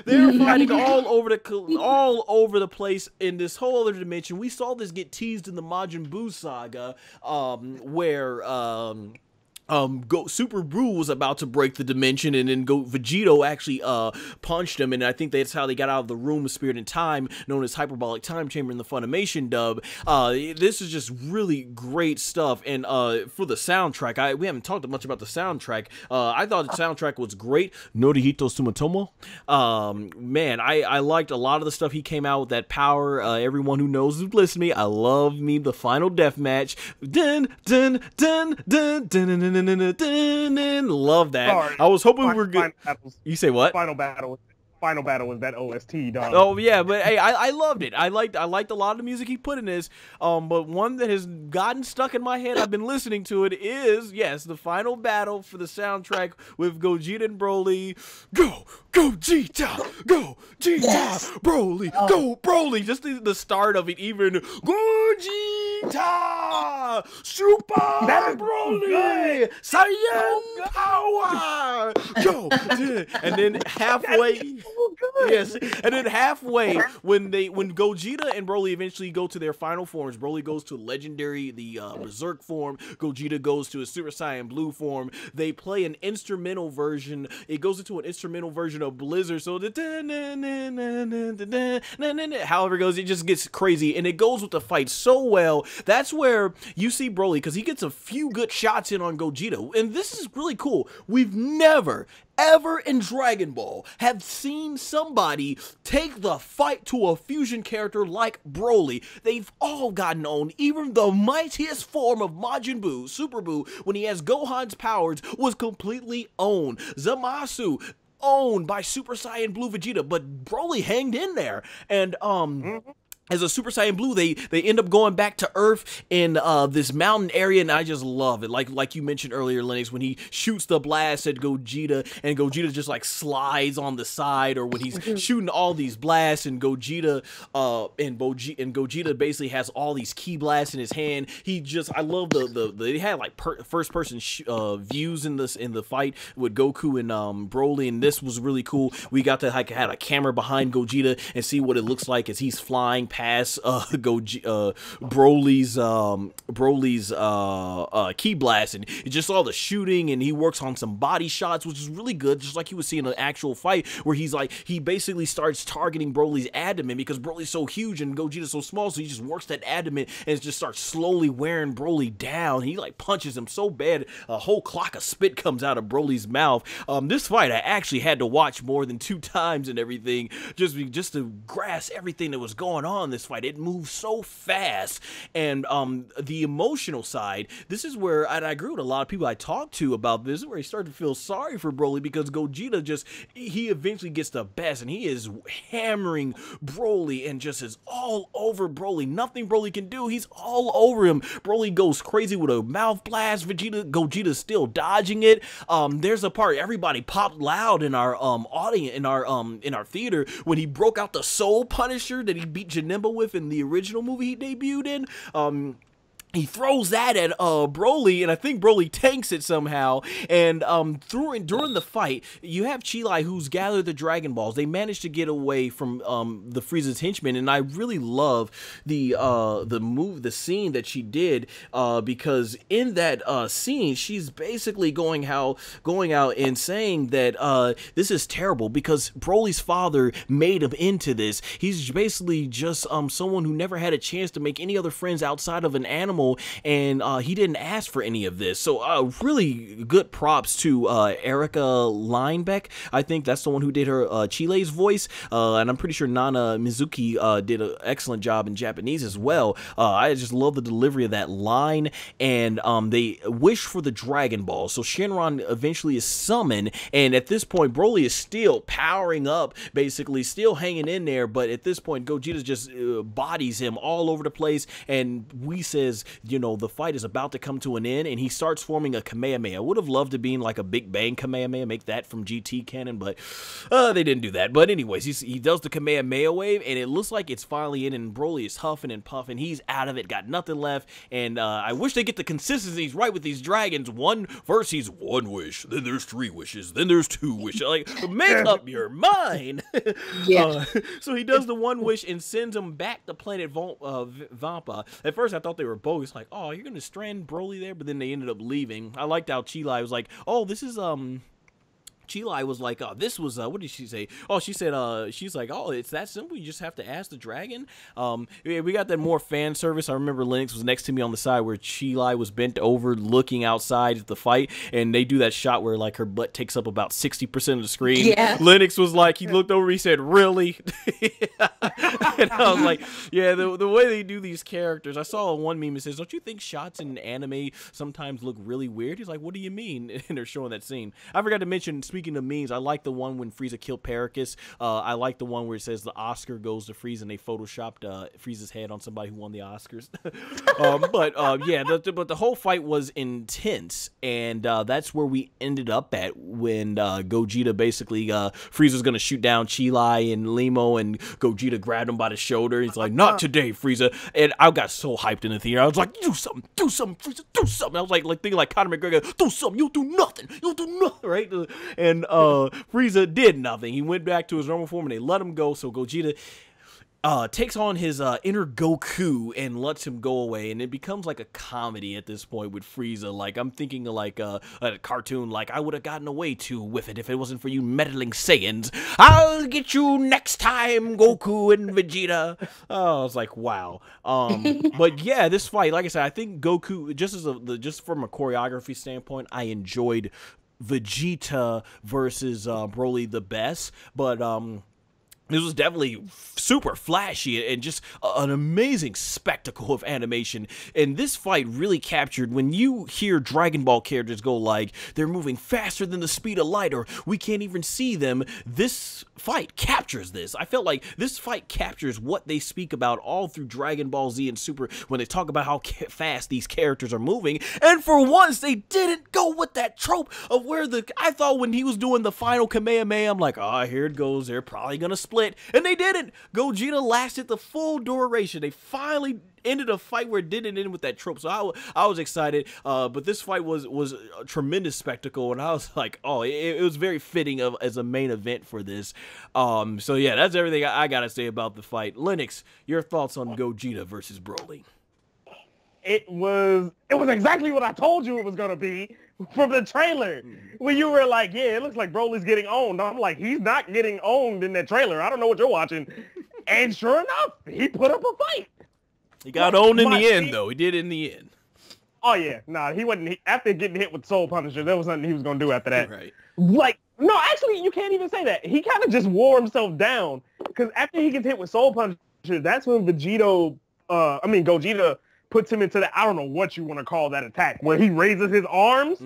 Speaker 1: They're fighting all over the place in this whole other dimension. We saw this get teased in the Majin Buu saga, where Super Buu was about to break the dimension, and then Vegeta actually punched him, and I think that's how they got out of the room of Spirit and Time, known as Hyperbolic Time Chamber in the Funimation dub. This is just really great stuff, and for the soundtrack, we haven't talked much about the soundtrack. I thought the soundtrack was great. Norihito Sumitomo. Man, I liked a lot of the stuff he came out with, that power. Everyone who knows who's listening to me, I love me the final death match. Dun dun dun dun dun dun dun. Love that.
Speaker 4: Sorry.
Speaker 2: I was hoping we were good. You say what?
Speaker 4: Final battle was that OST, dog.
Speaker 2: Oh yeah, but hey, I loved it. I liked a lot of the music he put in this. But one that has gotten stuck in my head, I've been listening to it, is, yes, the final battle for the soundtrack with Gogeta and Broly. Go Gogeta, Gogeta, yes. Broly, go Broly. Just the start of it, even Gogeta.
Speaker 1: Vegeta! Super Broly! Saiyan power! Yo! And then halfway... Yes, and then halfway, when Gogeta and Broly eventually go to their final forms, Broly goes to legendary, the Berserk form, Gogeta goes to a Super Saiyan Blue form, they play an instrumental version, it goes into an instrumental version of Blizzard, so however it goes, it just gets crazy, and it goes with the fight so well. That's where you see Broly, because he gets a few good shots in on Gogeta, and this is really cool. We've never ever in Dragon Ball have seen somebody take the fight to a fusion character like Broly. They've all gotten owned. Even the mightiest form of Majin Buu, Super Buu, when he has Gohan's powers, was completely owned. Zamasu, owned by Super Saiyan Blue Vegeta, but Broly hanged in there. And as a Super Saiyan Blue, they end up going back to Earth in this mountain area, and I just love it. Like you mentioned earlier, Lennox, when he shoots the blast at Gogeta, and Gogeta just like slides on the side, or when he's shooting all these blasts, and Gogeta Gogeta basically has all these key blasts in his hand. I love they had like first person views in the fight with Goku and Broly, and this was really cool. We got to had a camera behind Gogeta and see what it looks like as he's flying past Broly's key blast, and you just saw the shooting, and he works on some body shots, which is really good, just like you would see in an actual fight, where he basically starts targeting Broly's abdomen, because Broly's so huge and Gogeta's so small, so he just works that abdomen and just starts slowly wearing Broly down. He like punches him so bad a whole clock of spit comes out of Broly's mouth. This fight I actually had to watch more than 2 times and everything, just to grasp everything that was going on in this fight. It moves so fast. And the emotional side, this is where, and I agree with a lot of people I talked to about this, where he started to feel sorry for Broly, because Gogeta he eventually gets the best, and he is hammering Broly and just is all over Broly. Nothing Broly can do, he's all over him. Broly goes crazy with a mouth blast. Gogeta's still dodging it. There's a part everybody popped loud in our audience, in our theater, when he broke out the Soul Punisher that he beat Janemba with in the original movie he debuted in. He throws that at Broly, and I think Broly tanks it somehow. And during the fight, you have Chilai, who's gathered the Dragon Balls. They managed to get away from the Frieza's henchmen, and I really love the scene that she did, because in that scene, she's basically going out and saying that this is terrible because Broly's father made him into this. He's basically just someone who never had a chance to make any other friends outside of an animal, and he didn't ask for any of this. So really good props to Erica Linebeck. I think that's the one who did her Chile's voice, and I'm pretty sure Nana Mizuki did an excellent job in Japanese as well. I just love the delivery of that line. And they wish for the Dragon Ball, so Shenron eventually is summoned, and at this point Broly is still powering up, basically still hanging in there, but at this point Gogeta just bodies him all over the place, and Whis says, you know, the fight is about to come to an end, and he starts forming a Kamehameha. I would have loved to be in like a Big Bang Kamehameha, make that from GT canon, but they didn't do that. But anyways, he does the Kamehameha wave, and it looks like it's finally in, and Broly is huffing and puffing. He's out of it, got nothing left, and I wish they get the consistencies right with these dragons. One verse, he's 1 wish, then there's 3 wishes, then there's 2 wishes. Like, make up your mind.
Speaker 3: Yeah.
Speaker 1: So he does the 1 wish and sends him back to planet Vampa. At first, I thought they were both. It's like, oh, you're gonna strand Broly there, but then they ended up leaving. I liked how Chilai was like, oh, this is Chilai was like, this was, what did she say? Oh, she said, she's like, oh, it's that simple. You just have to ask the dragon. We got that more fan service. I remember Lennox was next to me on the side where Chilai was bent over looking outside at the fight, and they do that shot where like her butt takes up about 60% of the screen.
Speaker 3: Yeah.
Speaker 1: Lennox was like, he looked over, he said, really? And I was like, yeah, the way they do these characters. I saw one meme that says, don't you think shots in anime sometimes look really weird? He's like, what do you mean? And they're showing that scene. I forgot to mention, speaking speaking of memes, I like the one when Frieza killed Paragus. I like the one where it says the Oscar goes to Frieza, and they photoshopped Frieza's head on somebody who won the Oscars. Yeah, but the whole fight was intense, and that's where we ended up at when Gogeta basically Frieza's gonna shoot down Chilai and Limo, and Gogeta grabbed him by the shoulder. He's like, "Not today, Frieza!" And I got so hyped in the theater. I was like, "Do something, Frieza, do something!" I was like thinking like Conor McGregor, "Do something, you'll do nothing, right?" And Frieza did nothing. He went back to his normal form, and they let him go. So Gogeta takes on his inner Goku and lets him go away, and it becomes like a comedy at this point with Frieza. Like, I'm thinking of like a cartoon, like, I would have gotten away with it if it wasn't for you meddling Saiyans. I'll get you next time, Goku and Vegeta. Oh, I was like, wow. But yeah, this fight, like I said, I think Goku, just from a choreography standpoint, I enjoyed Vegeta versus Broly the best, but this was definitely super flashy and just an amazing spectacle of animation. And this fight really captured, when you hear Dragon Ball characters go like, they're moving faster than the speed of light, or we can't even see them, this fight captures this. I felt like this fight captures what they speak about all through Dragon Ball Z and Super when they talk about how fast these characters are moving. And for once, they didn't go with that trope of where I thought when he was doing the final Kamehameha, I'm like, oh, here it goes. They're probably going to split. And they didn't. Gogeta lasted the full duration. They finally ended a fight where it didn't end with that trope. So I was excited. But this fight was a tremendous spectacle, and I was like, oh, it was very fitting as a main event for this. So yeah, that's everything I gotta say about the fight. Lennox, your thoughts on Gogeta versus Broly?
Speaker 4: It was exactly what I told you it was gonna be from the trailer. When you were like, yeah, it looks like Broly's getting owned. I'm like, he's not getting owned in that trailer. I don't know what you're watching. And sure enough, he put up a fight.
Speaker 1: He got owned in the end, though. He did in the end.
Speaker 4: Oh yeah, nah, he wasn't. After getting hit with Soul Punisher, there was nothing he was gonna do after that.
Speaker 1: Right.
Speaker 4: Like, no, actually, you can't even say that. He kind of just wore himself down, because after he gets hit with Soul Punisher, that's when Gogeta puts him into the, I don't know what you want to call that attack, where he raises his arms,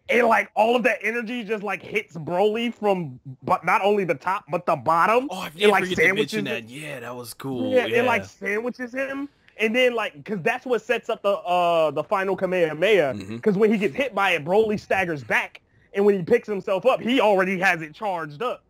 Speaker 4: and like all of that energy just like hits Broly from not only the top but the bottom.
Speaker 1: Oh, I forget to mention that. Yeah, that was cool.
Speaker 4: Yeah, it like sandwiches him. And then, like, because that's what sets up the final Kamehameha. Because when he gets hit by it, Broly staggers back. And when he picks himself up, he already has it charged up.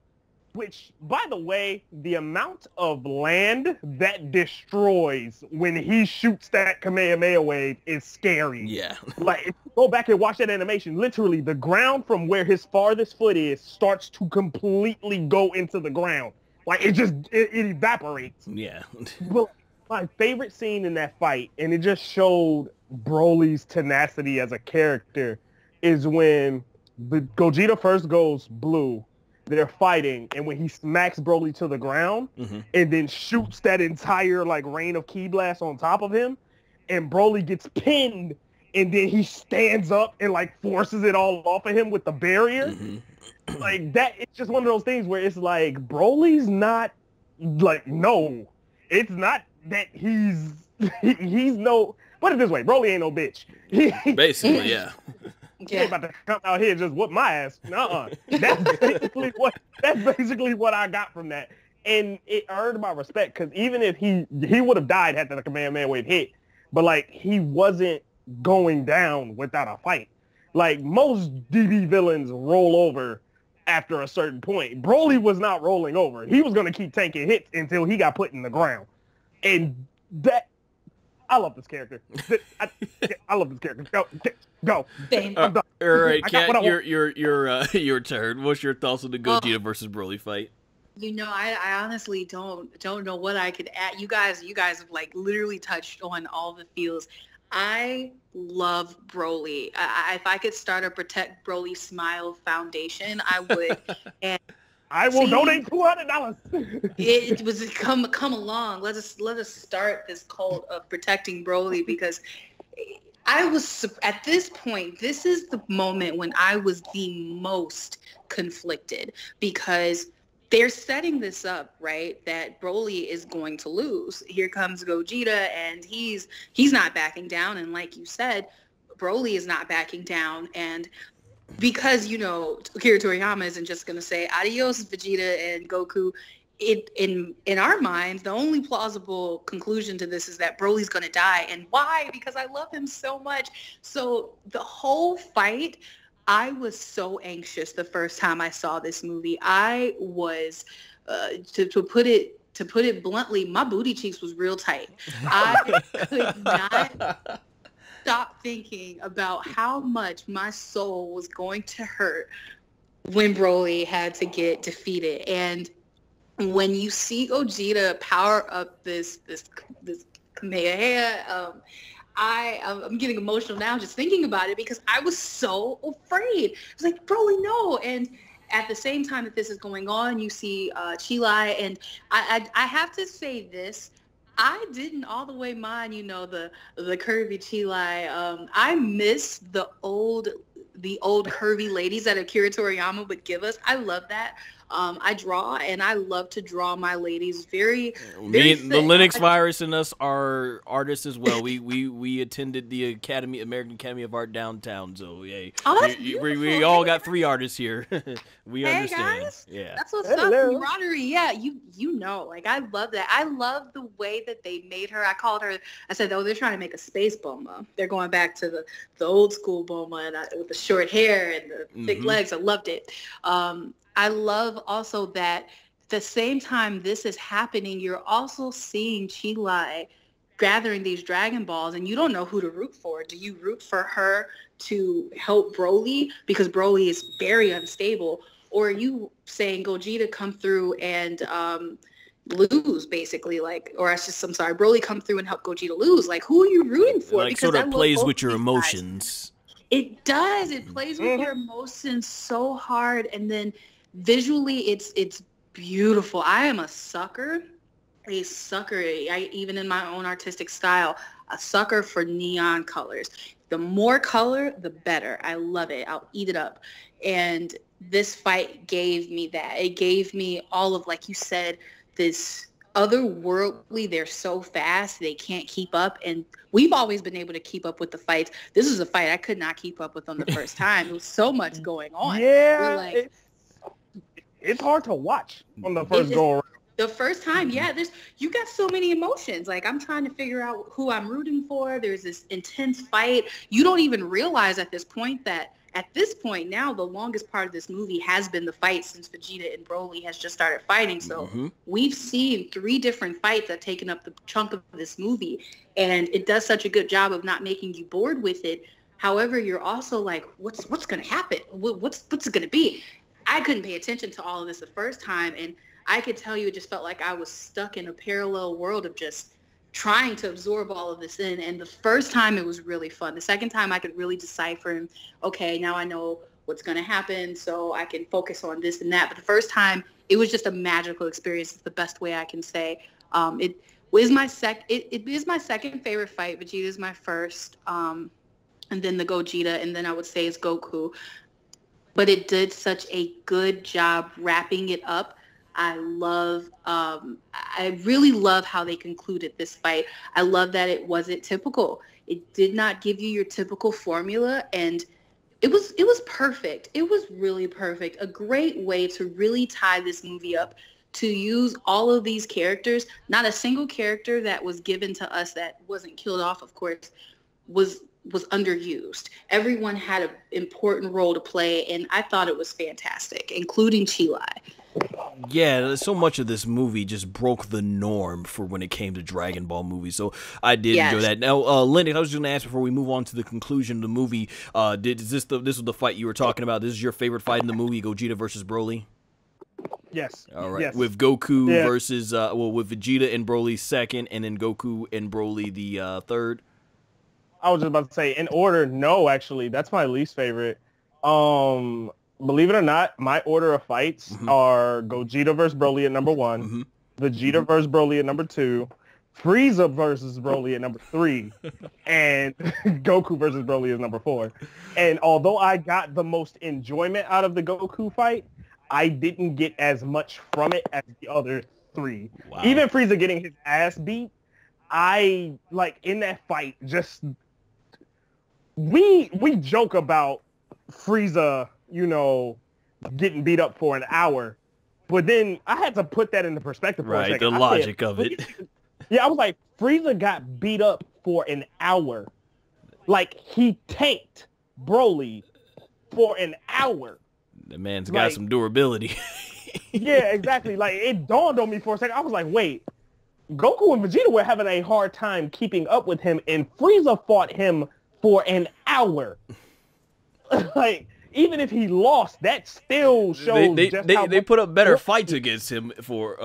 Speaker 4: Which, by the way, the amount of land that destroys when he shoots that Kamehameha wave is scary.
Speaker 1: Yeah.
Speaker 4: Like, if you go back and watch that animation, literally, the ground from where his farthest foot is starts to completely go into the ground. Like, it evaporates.
Speaker 1: Yeah.
Speaker 4: Well, my favorite scene in that fight, and it just showed Broly's tenacity as a character, is when Gogeta first goes blue. They're fighting, and when he smacks Broly to the ground, and then shoots that entire like rain of ki blast on top of him, and Broly gets pinned, and then he stands up and like forces it all off of him with the barrier. Like that, it's just one of those things where it's like Broly's not like, no, it's not that he's no. Put it this way, Broly ain't no bitch.
Speaker 1: Basically, yeah.
Speaker 4: He ain't about to come out here and just whoop my ass. Nuh-uh. That's basically what I got from that. And it earned my respect, because even if he would have died had the Kamehameha wave hit, but like he wasn't going down without a fight. Like most DB villains roll over after a certain point. Broly was not rolling over. He was going to keep taking hits until he got put in the ground. And that, I love this character. I love this character. Go.
Speaker 1: All right, Kat, your turn. What's your thoughts on the Gogeta versus Broly fight?
Speaker 3: You know, I honestly don't know what I could add. You guys have like literally touched on all the feels. I love Broly. If I could start a Protect Broly Smile Foundation, I would. And
Speaker 4: I will donate $200.
Speaker 3: It was come along. Let us start this cult of protecting Broly, because I was at this point. This is the moment when I was the most conflicted, because they're setting this up, right, that Broly is going to lose. Here comes Gogeta, and he's not backing down, and like you said, Broly is not backing down, and because, you know, Akira Toriyama isn't just going to say adios Vegeta and Goku. In our minds, the only plausible conclusion to this is that Broly's going to die. And why? Because I love him so much. So the whole fight, I was so anxious the first time I saw this movie. I was, to put it bluntly, my booty cheeks was real tight. I could not stop thinking about how much my soul was going to hurt when Broly had to get defeated. And when you see Gogeta power up this Kamehameha, I'm getting emotional now just thinking about it because I was so afraid. I was like, Broly, no. And at the same time that this is going on, you see Chilai, and I have to say this. I didn't all the way mind, you know, the curvy Chilai. I miss the old curvy ladies that Akira Toriyama would give us. I love that. I draw, and I love to draw my ladies very
Speaker 1: Me and the Linux virus and us are artists as well. We attended the American Academy of Art downtown, so yeah.
Speaker 3: Oh,
Speaker 1: we all got 3 artists here. We understand.
Speaker 3: Guys,
Speaker 1: yeah,
Speaker 3: that's what's up. Camaraderie. Yeah, you know, like I love that. I love the way that they made her. I said, oh, they're trying to make a space Bulma. They're going back to the old school Bulma and with the short hair and the thick legs. I loved it. I love also that the same time this is happening, you're also seeing Chilai gathering these Dragon Balls, and you don't know who to root for. Do you root for her to help Broly because Broly is very unstable, or are you saying Gogeta come through and lose, basically, like, or I'm sorry, Broly come through and help Gogeta lose? Like, who are you rooting for?
Speaker 1: Like, because sort of plays with your emotions.
Speaker 3: It does. It plays with your emotions so hard, and then visually, it's beautiful. I am a sucker. Even in my own artistic style, a sucker for neon colors. The more color, the better. I love it. I'll eat it up. And this fight gave me that. It gave me all of, like you said, this otherworldly. They're so fast, they can't keep up. And we've always been able to keep up with the fights. This is a fight I could not keep up with on the first time. There was so much going on.
Speaker 4: Yeah. It's hard to watch on the first go around.
Speaker 3: The first time, yeah, you got so many emotions. Like, I'm trying to figure out who I'm rooting for. There's this intense fight. You don't even realize at this point now, the longest part of this movie has been the fight since Vegeta and Broly has just started fighting. So we've seen 3 different fights that have taken up the chunk of this movie. And it does such a good job of not making you bored with it. However, you're also like, what's going to happen? What's it going to be? I couldn't pay attention to all of this the first time, and I could tell you it just felt like I was stuck in a parallel world of just trying to absorb all of this in. And the first time it was really fun. The second time I could really decipher, and okay, now I know what's going to happen, so I can focus on this and that. But the first time, it was just a magical experience. It's the best way I can say. It is my second favorite fight. Vegeta is my first, and then the Gogeta, and then I would say it's Goku. But it did such a good job wrapping it up. I really love how they concluded this fight. I love that it wasn't typical. It did not give you your typical formula, and it was perfect. It was really perfect. A great way to really tie this movie up, to use all of these characters. Not a single character that was given to us that wasn't killed off, of course, was underused. Everyone had an important role to play, and I thought it was fantastic, including Chilai.
Speaker 1: Yeah, so much of this movie just broke the norm for when it came to Dragon Ball movies, so I did enjoy that. Now, Lindy, I was just going to ask before we move on to the conclusion of the movie, this was the fight you were talking about? This is your favorite fight in the movie, Gogeta versus Broly?
Speaker 4: Yes.
Speaker 1: All right.
Speaker 4: Yes.
Speaker 1: With Goku versus, with Vegeta and Broly second, and then Goku and Broly the third?
Speaker 4: I was just about to say, in order, no, actually, that's my least favorite. Believe it or not, my order of fights are Gogeta versus Broly at number 1, Vegeta versus Broly at number 2, Frieza versus Broly at number 3, and Goku versus Broly is number 4. And although I got the most enjoyment out of the Goku fight, I didn't get as much from it as the other 3. Wow. Even Frieza getting his ass beat, I, like, in that fight, just... We joke about Frieza, getting beat up for an hour. But then I had to put that into perspective for a second.
Speaker 1: Right, the logic of it.
Speaker 4: Yeah, I was like, Frieza got beat up for an hour. Like, he tanked Broly for an hour.
Speaker 1: The man's got some durability.
Speaker 4: Yeah, exactly. Like, it dawned on me for a second. I was like, wait, Goku and Vegeta were having a hard time keeping up with him, and Frieza fought him for an hour. Like, even if he lost, that still shows
Speaker 1: they put up better fights against him for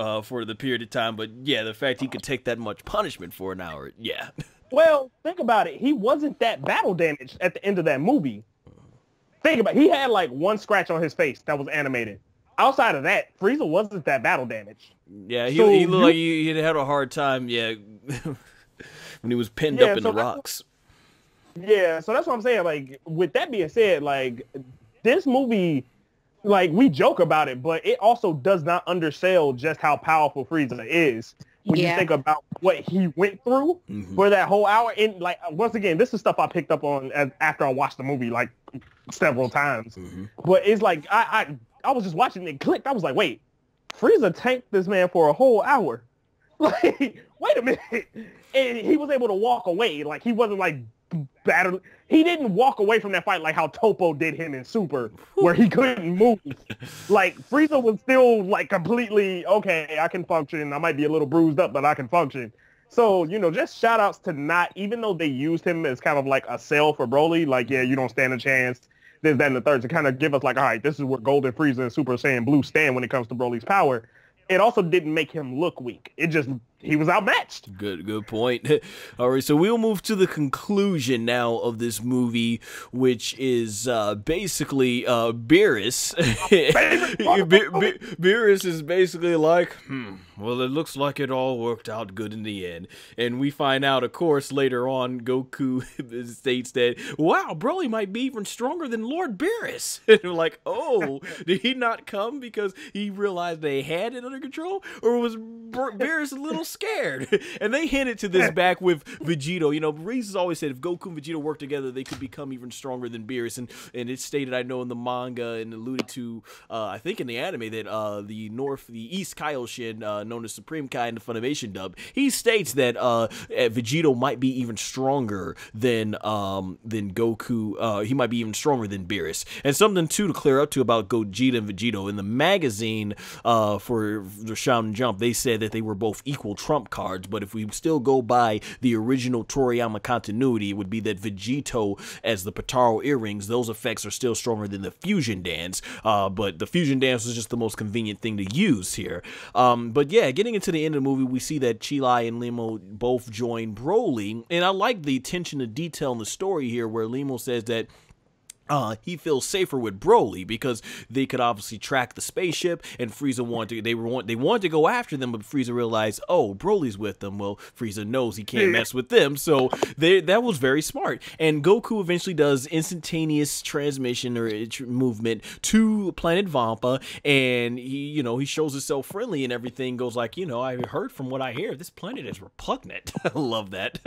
Speaker 1: the period of time. But yeah, the fact he could take that much punishment for an hour, yeah.
Speaker 4: Well, think about it. He wasn't that battle damaged at the end of that movie. Think about it. He had like one scratch on his face that was animated. Outside of that, Frieza wasn't that battle damaged.
Speaker 1: Yeah, he looked like he had a hard time, yeah, when he was pinned up in the rocks.
Speaker 4: Yeah, so that's what I'm saying. Like, with that being said, like, this movie, like, we joke about it, but it also does not undersell just how powerful Frieza is. When you think about what he went through for that whole hour. And, like, once again, this is stuff I picked up on after I watched the movie, like, several times. But it's like, I was just watching it clicked. I was like, wait, Frieza tanked this man for a whole hour. Like, wait a minute. And he was able to walk away. Like, he wasn't, like, battle. He didn't walk away from that fight like how Toppo did him in Super, where he couldn't move. Like, Frieza was still like completely, okay, I can function. I might be a little bruised up, but I can function. So, just shout outs to not, even though they used him as kind of like a sell for Broly, like, yeah, you don't stand a chance, this, that, and the third, to kind of give us like, all right, this is where Golden Frieza and Super Saiyan Blue stand when it comes to Broly's power. It also didn't make him look weak. It just, he was outmatched.
Speaker 1: Good point. All right, so we'll move to the conclusion now of this movie, which is basically Beerus. Beerus is basically like, well, it looks like it all worked out good in the end. And we find out, of course, later on, Goku states that, wow, Broly might be even stronger than Lord Beerus. And we're like, oh, did he not come because he realized they had it under control? Or was Beerus a little scared? And they hinted to this back with Vegeta. Reese always said if Goku and Vegeta work together, they could become even stronger than Beerus. And it's stated, I know, in the manga and alluded to, I think in the anime, that the East Kaioshin, known as Supreme Kai in the Funimation dub, he states that Vegeta might be even stronger than Goku. He might be even stronger than Beerus. And something too to clear up to about Gogeta and Vegeta, in the magazine for the Shonen Jump, they said that they were both equal trump cards, but if we still go by the original Toriyama continuity, it would be that Vegito, as the Potaro earrings, those effects are still stronger than the fusion dance, but the fusion dance was just the most convenient thing to use here. But yeah, getting into the end of the movie, we see that Chilai and Limo both join Broly, and I like the attention to detail in the story here, where Limo says that he feels safer with Broly because they could obviously track the spaceship, and Frieza wanted to go after them, but Frieza realized, oh, Broly's with them. Well, Frieza knows he can't mess with them, so that was very smart. And Goku eventually does instantaneous transmission or movement to planet Vampa, and he shows himself friendly, and everything goes like, I heard from what I hear, this planet is repugnant. I love that.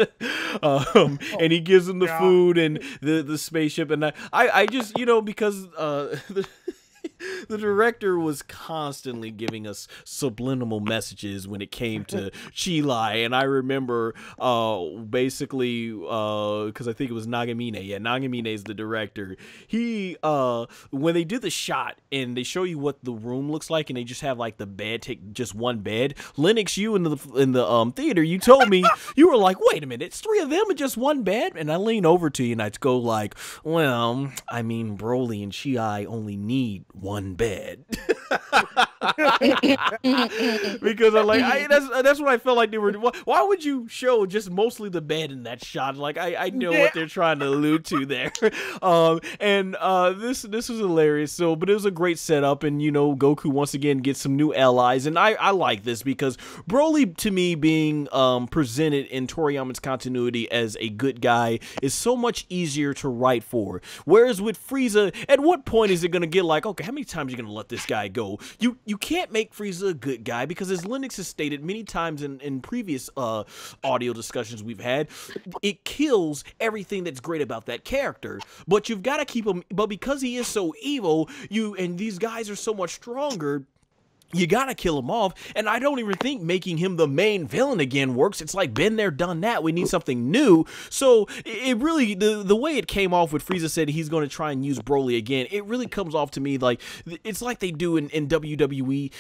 Speaker 1: And he gives him the food and the spaceship, and I just, because the director was constantly giving us subliminal messages when it came to Chilai, and I remember basically because I think it was Nagamine. Yeah, Nagamine is the director. He when they do the shot and they show you what the room looks like, and they just have like the bed, take just one bed. Lennox, you in the theater, you told me, you were like, wait a minute, it's three of them and just one bed? And I lean over to you and I'd go like, well, I mean, Broly and Chilai only need one bed. Because I'm like, that's what I felt like they were. Why would you show just mostly the bed in that shot? Like, I know what they're trying to allude to there. This was hilarious. So, but it was a great setup, and Goku once again gets some new allies, and I like this because Broly, to me, being presented in Toriyama's continuity as a good guy is so much easier to write for. Whereas with Frieza, at what point is it gonna get like, okay, how many times are you gonna let this guy go? You can't make Frieza a good guy because, as Linux has stated many times in previous audio discussions we've had, it kills everything that's great about that character. But you've got to keep him. But because he is so evil, and these guys are so much stronger, you gotta kill him off, and I don't even think making him the main villain again works. It's like, been there, done that. We need something new. So it really, the way it came off with Frieza said he's going to try and use Broly again, it really comes off to me like it's like they do in WWE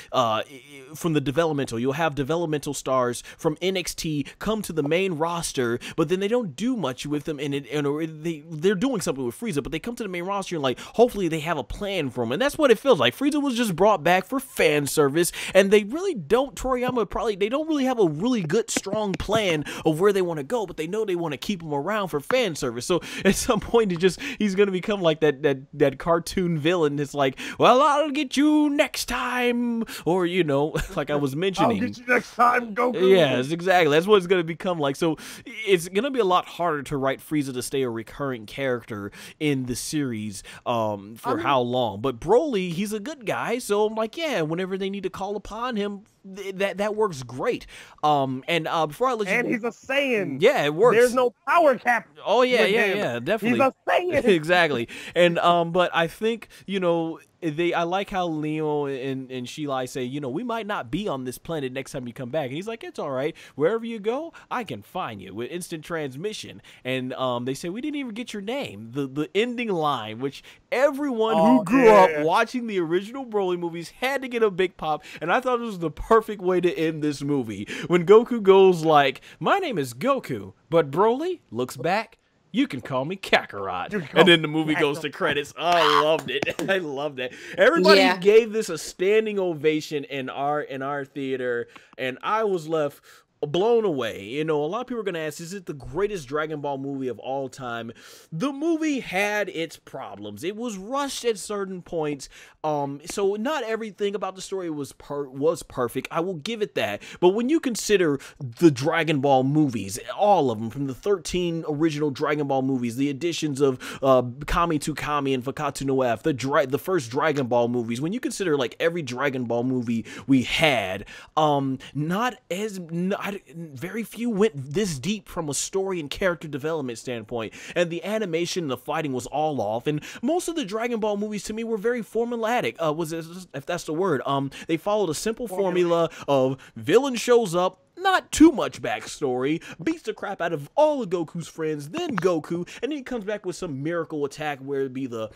Speaker 1: from the developmental. You'll have developmental stars from NXT come to the main roster, but then they don't do much with them, and they're doing something with Frieza, but they come to the main roster and like hopefully they have a plan for him, and that's what it feels like. Frieza was just brought back for fan service, and they really don't, Toriyama they don't really have a really good strong plan of where they want to go, but they know they want to keep him around for fan service. So at some point he's going to become like that cartoon villain that's like, well, I'll get you next time, or you know, like I was mentioning,
Speaker 4: I'll get you next time, Goku.
Speaker 1: Yes, exactly. That's what it's going to become like. So it's going to be a lot harder to write Frieza to stay a recurring character in the series for how long. But Broly, he's a good guy, so I'm like, yeah, whenever they need to call upon him, that works great. Before I let you,
Speaker 4: and he's a Saiyan.
Speaker 1: Yeah, it works.
Speaker 4: There's no power cap.
Speaker 1: Oh yeah, definitely.
Speaker 4: He's a Saiyan.
Speaker 1: Exactly. And but I think, you know, I like how Leo and Shilai say, you know, we might not be on this planet next time you come back. And he's like, it's all right. Wherever you go, I can find you with instant transmission. And they say, we didn't even get your name. The ending line, which everyone who grew up watching the original Broly movies had to get a big pop. And I thought it was the perfect way to end this movie. When Goku goes like, my name is Goku, but Broly looks back, you can call me Kakarot. And then the movie goes to credits. Oh, I loved it. I loved it. Everybody gave this a standing ovation in our theater, and I was left blown away. You know, a lot of people are going to ask, is it the greatest Dragon Ball movie of all time? The movie had its problems. It was rushed at certain points. So not everything about the story was perfect. I will give it that. But when you consider the Dragon Ball movies, all of them, from the 13 original Dragon Ball movies, the additions of Kami to Kami and Fakatu no F, the first Dragon Ball movies, when you consider like every Dragon Ball movie we had, very few went this deep from a story and character development standpoint, and the animation and the fighting was all off, and most of the Dragon Ball movies to me were very formulaic, if that's the word. They followed a simple formula of villain shows up, not too much backstory, beats the crap out of all of Goku's friends, then Goku, and then he comes back with some miracle attack where it'd be the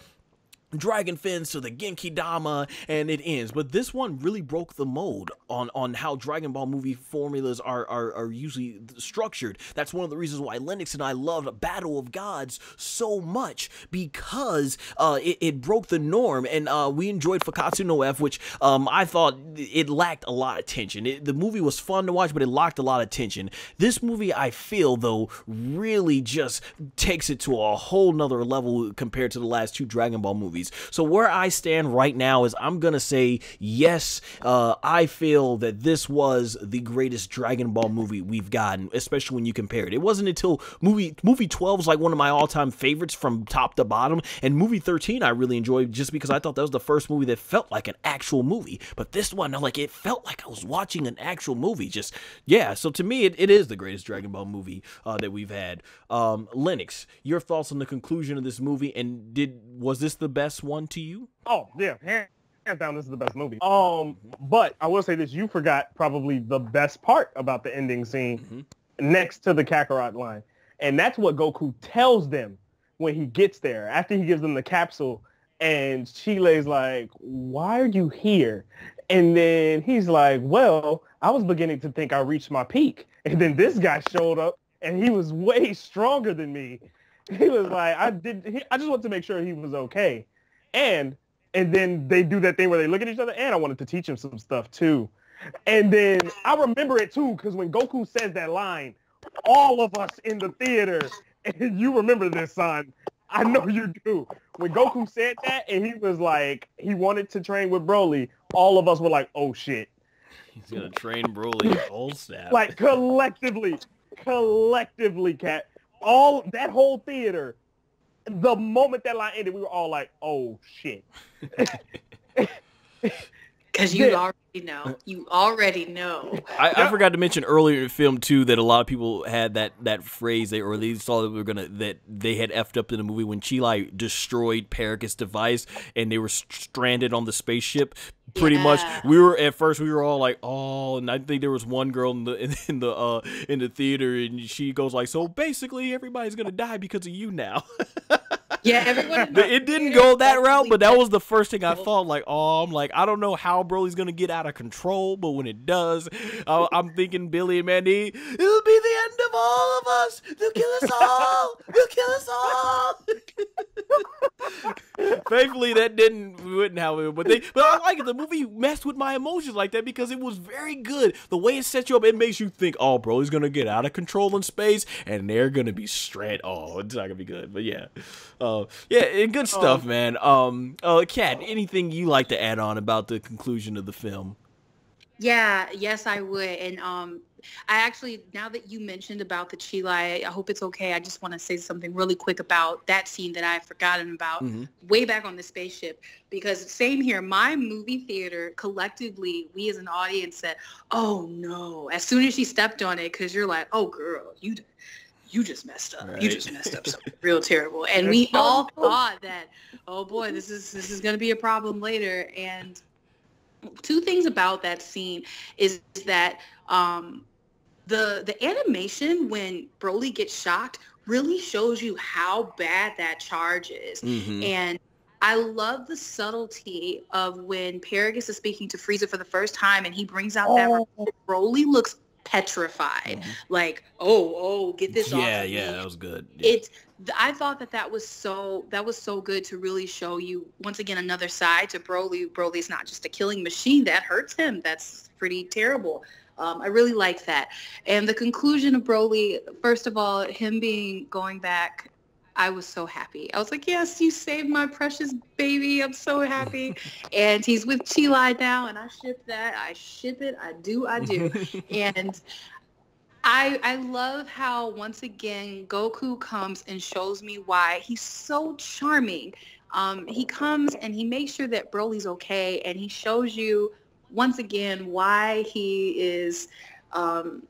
Speaker 1: Dragon Fins to the Genki Dama, and it ends. But this one really broke the mold on how Dragon Ball movie formulas are usually structured. That's one of the reasons why Lennox and I loved Battle of Gods so much, because it broke the norm, and we enjoyed Fakatsu no F, which I thought it lacked a lot of tension. The movie was fun to watch, but it lacked a lot of tension. This movie, I feel, though, really just takes it to a whole nother level compared to the last two Dragon Ball movies. So where I stand right now is I'm gonna say yes, I feel that this was the greatest Dragon Ball movie we've gotten, especially when you compare it. It wasn't until movie 12 was like one of my all-time favorites from top to bottom, and movie 13 I really enjoyed just because I thought that was the first movie that felt like an actual movie. But this one, like, it felt like I was watching an actual movie. Just, yeah, so to me it is the greatest Dragon Ball movie that we've had. Lennox, your thoughts on the conclusion of this movie, and was this the best one to you?
Speaker 4: Oh yeah, hands down, this is the best movie. But I will say this: you forgot probably the best part about the ending scene next to the Kakarot line, and that's what Goku tells them when he gets there. After he gives them the capsule, and Chile's like, "Why are you here?" And then he's like, "Well, I was beginning to think I reached my peak, and then this guy showed up, and he was way stronger than me." He was like, I just wanted to make sure he was okay. And then they do that thing where they look at each other, and I wanted to teach him some stuff too. And then I remember it too, because when Goku says that line, all of us in the theater, and you remember this, son, I know you do. When Goku said that, and he was like, he wanted to train with Broly, all of us were like, oh shit.
Speaker 1: He's gonna train Broly, old snap.
Speaker 4: Like collectively, Cat, all that whole theater, the moment that line ended, we were all like, oh shit.
Speaker 3: Because you already know. You already know.
Speaker 1: I forgot to mention earlier in the film too that a lot of people had that phrase or they saw that they had effed up in the movie when Chilai destroyed Paragus' device and they were stranded on the spaceship. Pretty much, we were all like, oh, and I think there was one girl in the theater, and she goes like, so basically everybody's gonna die because of you now.
Speaker 3: Yeah, everyone.
Speaker 1: It didn't go that route, but that was the first thing I thought. Like, I don't know how Broly's gonna get out of control, but when it does, I'm thinking Billy and Mandy, it'll be the end of all of us. They'll kill us all. They'll kill us all. Thankfully, that wouldn't happen. But I like it. The movie messed with my emotions like that because it was very good. The way it sets you up, it makes you think, oh, Broly's gonna get out of control in space, and they're gonna be stranded. Oh, it's not gonna be good. But yeah. Yeah, good stuff, man. Kat, anything you like to add on about the conclusion of the film?
Speaker 3: Yeah, yes, I would. And I actually, now that you mentioned about the Chilai, I hope it's okay. I just want to say something really quick about that scene that I've forgotten about way back on the spaceship. Because same here, my movie theater, collectively, we as an audience said, oh no, as soon as she stepped on it, because you're like, oh girl, you just messed up. Right. You just messed up something real terrible. And we all thought that, oh boy, this is going to be a problem later. And two things about that scene is that the animation when Broly gets shocked really shows you how bad that charge is. And I love the subtlety of when Paragus is speaking to Frieza for the first time and he brings out that Broly looks petrified, like, oh, get this off of me.
Speaker 1: That was good. Yeah.
Speaker 3: I thought that was so good to really show you once again another side to Broly. Broly's not just a killing machine. That hurts him. That's pretty terrible. I really like that. And the conclusion of Broly, first of all, him going back, I was so happy. I was like, yes, you saved my precious baby. I'm so happy. And he's with Chilai now, and I ship that. I ship it. I do. And I love how, once again, Goku comes and shows me why he's so charming. He comes and he makes sure that Broly's okay, and he shows you, once again, why he is the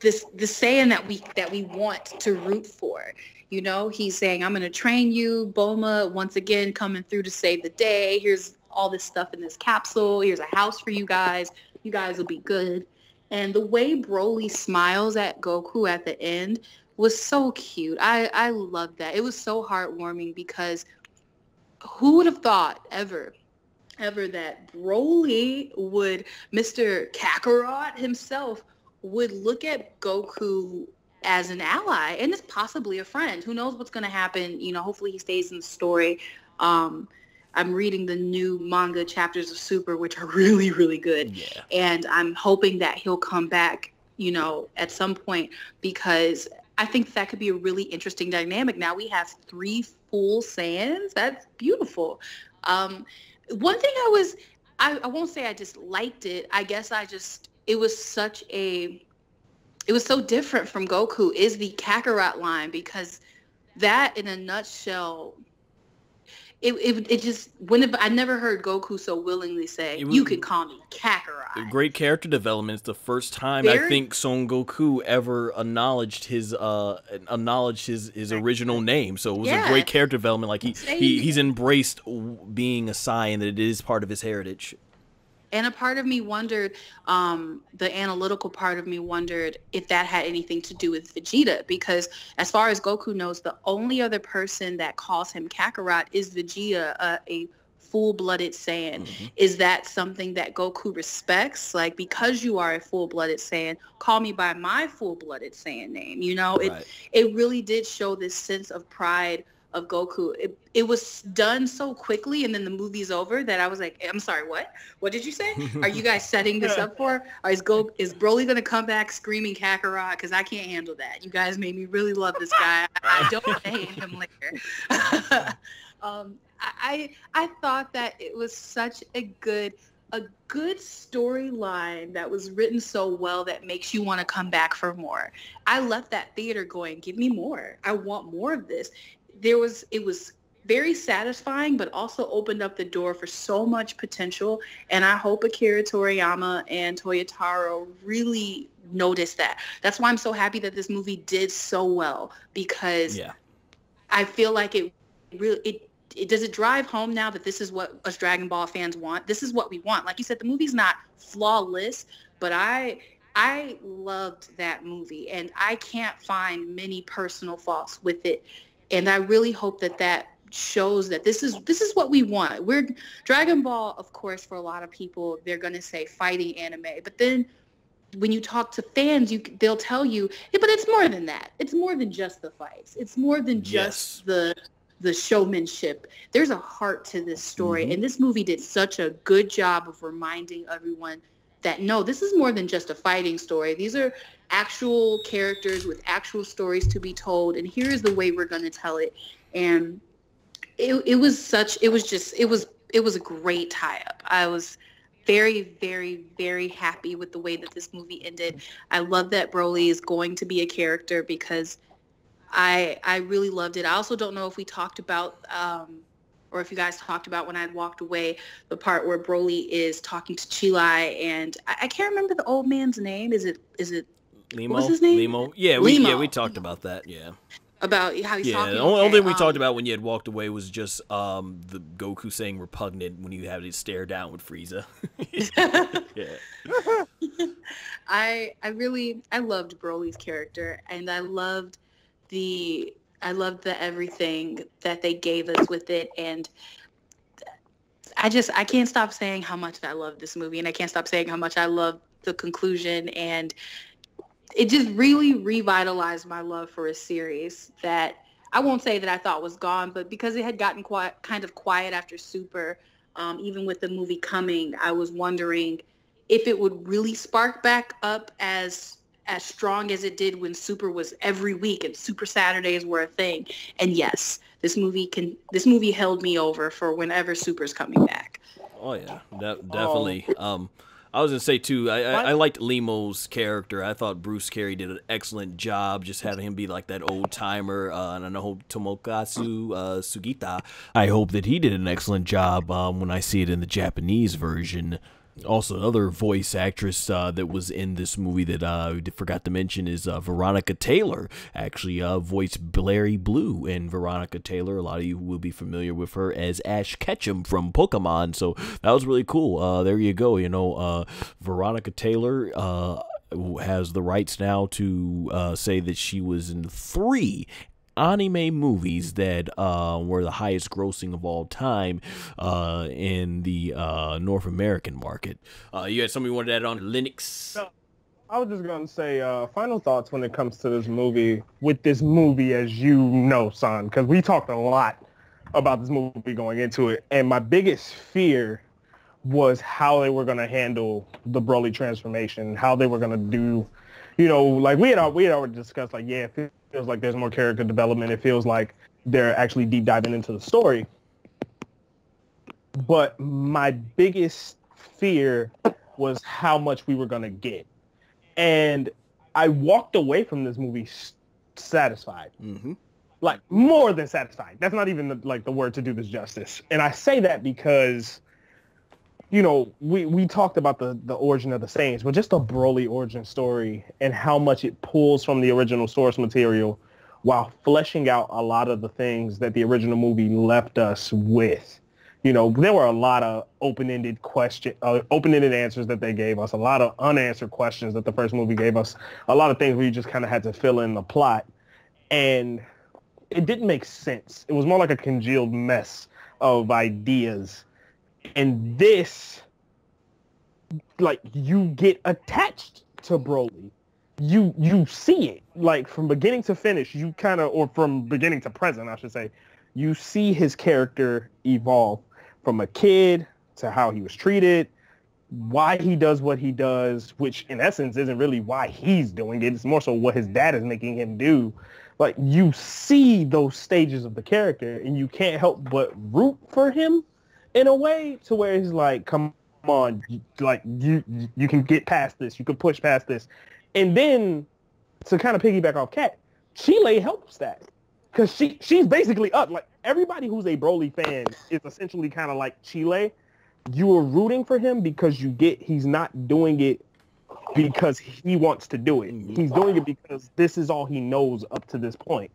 Speaker 3: Saiyan that we want to root for. You know, he's saying, I'm going to train you, Bulma, once again, coming through to save the day. Here's all this stuff in this capsule. Here's a house for you guys. You guys will be good. And the way Broly smiles at Goku at the end was so cute. I love that. It was so heartwarming because who would have thought ever that Broly would, Mr. Kakarot himself, would look at Goku as an ally and is possibly a friend. Who knows what's going to happen? You know, hopefully he stays in the story. I'm reading the new manga chapters of Super, which are really, really good. Yeah. And I'm hoping that he'll come back, you know, at some point, because I think that could be a really interesting dynamic. Now we have 3 full Saiyans. That's beautiful. One thing I won't say I just liked it. I guess it was so different from Goku is the Kakarot line, because that in a nutshell, it just, I never heard Goku so willingly say, you can call me Kakarot.
Speaker 1: Great character development. It's the first time I think Son Goku ever acknowledged his original name. So it was a great character development. Like he's embraced being a Saiyan, that it is part of his heritage.
Speaker 3: And a part of me wondered, the analytical part of me wondered if that had anything to do with Vegeta, because as far as Goku knows, the only other person that calls him Kakarot is Vegeta, a full-blooded Saiyan. Is that something that Goku respects? Like, because you are a full-blooded Saiyan, call me by my full-blooded Saiyan name. You know, it really did show this sense of pride of Goku. It was done so quickly, and then the movie's over, that I was like, I'm sorry, what did you say? Are you guys setting this up for? Or is Broly gonna come back screaming Kakarot? Because I can't handle that. You guys made me really love this guy. I don't want to hate him later. I thought that it was such a good storyline that was written so well that makes you want to come back for more. I left that theater going, give me more. I want more of this. It was very satisfying, but also opened up the door for so much potential. And I hope Akira Toriyama and Toyotaro really noticed that. That's why I'm so happy that this movie did so well, because I feel like it does it drive home now that this is what us Dragon Ball fans want. This is what we want. Like you said, the movie's not flawless, but I loved that movie, and I can't find many personal faults with it. And I really hope that shows that this is what we want. We're Dragon Ball, of course, for a lot of people, they're going to say fighting anime. But then when you talk to fans, they'll tell you, yeah, but it's more than that. It's more than just the fights. It's more than just the showmanship. There's a heart to this story. And this movie did such a good job of reminding everyone that, no, this is more than just a fighting story. These are actual characters with actual stories to be told. And here is the way we're going to tell it. And it was a great tie-up. I was very, very, very happy with the way that this movie ended. I love that Broly is going to be a character, because I really loved it. I also don't know if we talked about, or if you guys talked about when I walked away, the part where Broly is talking to Chilai, and I can't remember the old man's name. Is it
Speaker 1: Limo?
Speaker 3: What was his name?
Speaker 1: Limo. Yeah, we talked about that. Yeah.
Speaker 3: About how he's talking.
Speaker 1: The only thing we talked about when you had walked away was just the Goku saying repugnant when you had to stare down with Frieza.
Speaker 3: I loved Broly's character, and I loved the everything that they gave us with it. And I can't stop saying how much I love this movie, and I can't stop saying how much I love the conclusion. And it just really revitalized my love for a series that I won't say that I thought was gone, but because it had gotten kind of quiet after Super, even with the movie coming, I was wondering if it would really spark back up as strong as it did when Super was every week and Super Saturdays were a thing. And yes, this movie held me over for whenever Super's coming back.
Speaker 1: Oh yeah, definitely. I was gonna say too, I liked Limo's character. I thought Bruce Carey did an excellent job, just having him be like that old timer. And I hope Tomokazu Sugita, I hope that he did an excellent job when I see it in the Japanese version. Also, another voice actress that was in this movie that I forgot to mention is Veronica Taylor. Actually, voiced Blairy Blue. And Veronica Taylor, a lot of you will be familiar with her as Ash Ketchum from Pokemon. So that was really cool. There you go. You know, Veronica Taylor has the rights now to say that she was in 3 anime movies that were the highest grossing of all time in the North American market. You had something you wanted to add on Linux?
Speaker 4: No, I was just going to say final thoughts when it comes to this movie, with this movie, as you know, son, because we talked a lot about this movie going into it, and my biggest fear was how they were going to handle the Broly transformation, how they were going to do, you know, like we had already discussed, like, yeah, it feels like there's more character development. It feels like they're actually deep diving into the story. But my biggest fear was how much we were going to get. And I walked away from this movie satisfied. Mm-hmm. Like, more than satisfied. That's not even the word to do this justice. And I say that because, you know, we talked about the origin of the Saiyans, but just the Broly origin story and how much it pulls from the original source material while fleshing out a lot of the things that the original movie left us with. You know, there were a lot of open-ended answers that they gave us, a lot of unanswered questions that the first movie gave us, a lot of things where you just kind of had to fill in the plot. And it didn't make sense. It was more like a congealed mess of ideas. And this, like, you get attached to Broly. You see it, like, from beginning to finish, you kind of, or from beginning to present, I should say, you see his character evolve from a kid to how he was treated, why he does what he does, which in essence isn't really why he's doing it. It's more so what his dad is making him do. Like, you see those stages of the character, and you can't help but root for him in a way, to where he's like, come on, like, you can get past this, you can push past this. And then, to kind of piggyback off Kat, Chile helps that. because she's basically up. Like, everybody who's a Broly fan is essentially kind of like Chile. You are rooting for him because he's not doing it because he wants to do it. He's doing it because this is all he knows up to this point.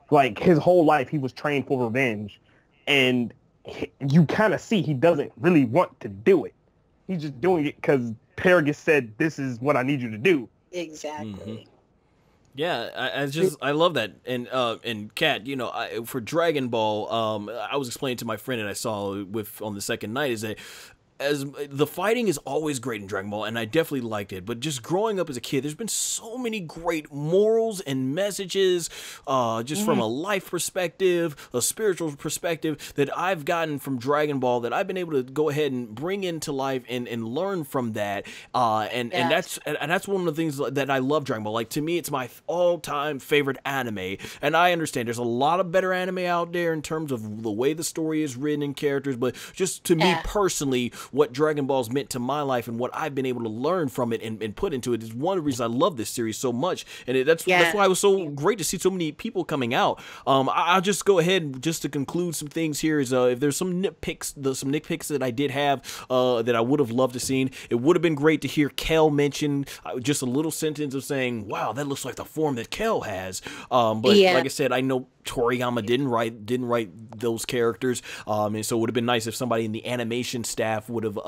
Speaker 4: Like, his whole life, he was trained for revenge. And you kind of see he doesn't really want to do it. He's just doing it because Paragus said, this is what I need you to do.
Speaker 3: Exactly.
Speaker 1: Yeah, I love that. And Kat, you know, for Dragon Ball, I was explaining to my friend and I saw on the second night is that as the fighting is always great in Dragon Ball, and I definitely liked it, but just growing up as a kid, there's been so many great morals and messages, just from a life perspective, a spiritual perspective, that I've gotten from Dragon Ball that I've been able to go ahead and bring into life and learn from that. And that's one of the things that I love Dragon Ball. Like, to me, it's my all-time favorite anime, and I understand there's a lot of better anime out there in terms of the way the story is written and characters, but just to me personally, what Dragon Ball's meant to my life and what I've been able to learn from it and put into it is one of the reasons I love this series so much. And that's why it was so great to see so many people coming out. I'll just go ahead just to conclude some things here is if there's some nitpicks that I did have that I would have loved to seen. It would have been great to hear Kel mention just a little sentence of saying, wow, that looks like the form that Kel has. But like I said, I know Toriyama didn't write those characters, and so it would have been nice if somebody in the animation staff would have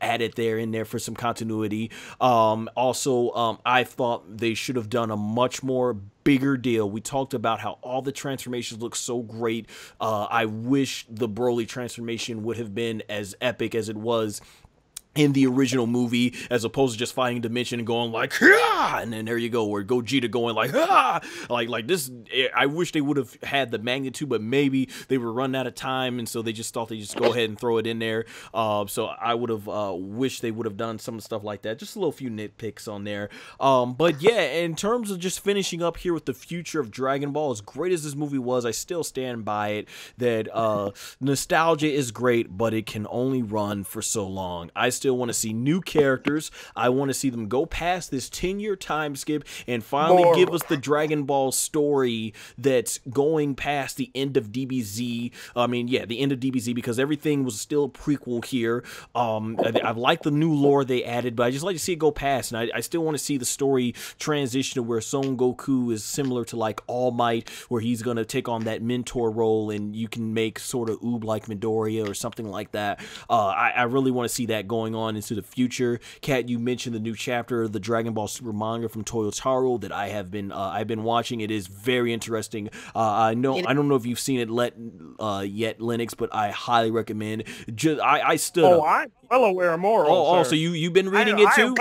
Speaker 1: added in there for some continuity. Also, I thought they should have done a much more bigger deal. We talked about how all the transformations look so great. I wish the Broly transformation would have been as epic as it was in the original movie, as opposed to just fighting Dimension and going like, ah! And then there you go, or Gogeta going like, ah! Like this. I wish they would have had the magnitude, but maybe they were running out of time, and so they just thought they just go ahead and throw it in there. So I would have wished they would have done some stuff like that. Just a little few nitpicks on there. But yeah, in terms of just finishing up here with the future of Dragon Ball, as great as this movie was, I still stand by it that nostalgia is great, but it can only run for so long. I still want to see new characters. I want to see them go past this 10-year time skip and finally give us the Dragon Ball story that's going past the end of DBZ. I mean, yeah, the end of DBZ, because everything was still a prequel here. I like the new lore they added, but I just like to see it go past, and I still want to see the story transition to where Son Goku is similar to like All Might, where he's going to take on that mentor role and you can make sort of Oob like Midoriya or something like that. I really want to see that going on into the future. Kat, you mentioned the new chapter of the Dragon Ball Super manga from Toyotaro that I've been watching. It is very interesting. I don't know if you've seen it yet, Lennox, but I highly recommend. I'm
Speaker 4: well aware more.
Speaker 1: So you've been reading it too?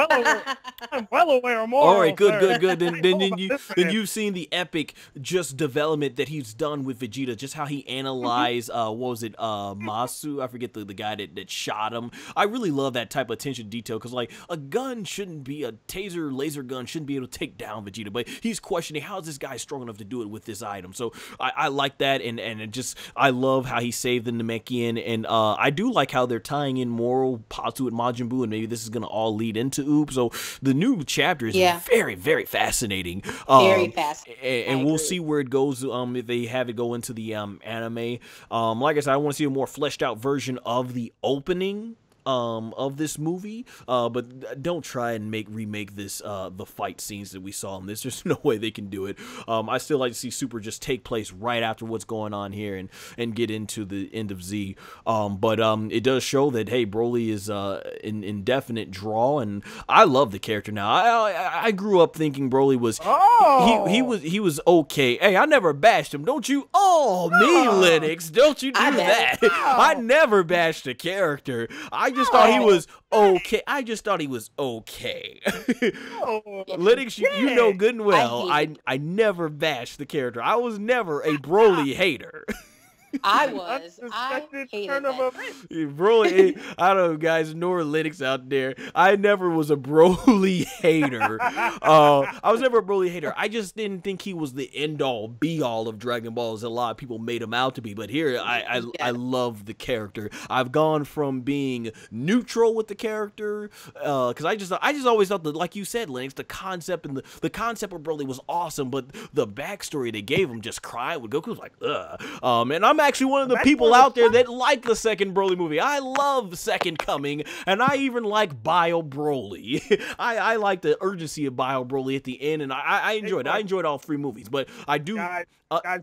Speaker 4: I'm well aware more.
Speaker 1: All right, good. Then you've seen the epic just development that he's done with Vegeta, just how he analyzed what was it, Masu? I forget the guy that shot him. I really love that type of attention to detail, because like a taser laser gun shouldn't be able to take down Vegeta, but he's questioning how is this guy strong enough to do it with this item. So I like that, and it just, I love how he saved the Namekian, and I do like how they're tying in moral Patu and Majin Buu, and maybe this is going to all lead into Oop. So the new chapter is very, very fascinating.
Speaker 3: Very fascinating.
Speaker 1: And we'll see where it goes if they have it go into the anime. Like I said, I want to see a more fleshed out version of the opening of this movie, but don't try and remake this the fight scenes that we saw in this. There's no way they can do it. I still like to see Super just take place right after what's going on here and get into the end of Z. But it does show that, hey, Broly is an indefinite draw, and I love the character now. I grew up thinking Broly was he was okay. Hey, I never bashed him, don't you? Me, Lennox, don't you do that? I never bashed a character. I just thought he was okay. Lennox, you know good and well, I never bashed the character. I was never a Broly hater.
Speaker 3: I was. I
Speaker 4: Unsuspected
Speaker 3: hated
Speaker 4: turn of
Speaker 3: that.
Speaker 4: events.
Speaker 1: Broly, I don't know, guys, nor Linux out there. I never was a Broly hater. I was never a Broly hater. I just didn't think he was the end-all, be-all of Dragon Ball as a lot of people made him out to be. But here, I love the character. I've gone from being neutral with the character, because I just always thought that, like you said, Linux, the concept and the concept of Broly was awesome, but the backstory they gave him, just crying with Goku, was like, ugh. And I'm actually one of the people out there that like the second Broly movie. I love Second Coming, and I even like Bio Broly. I like the urgency of Bio Broly at the end, and I enjoyed it. I enjoyed all three movies, but I do.
Speaker 4: Guys,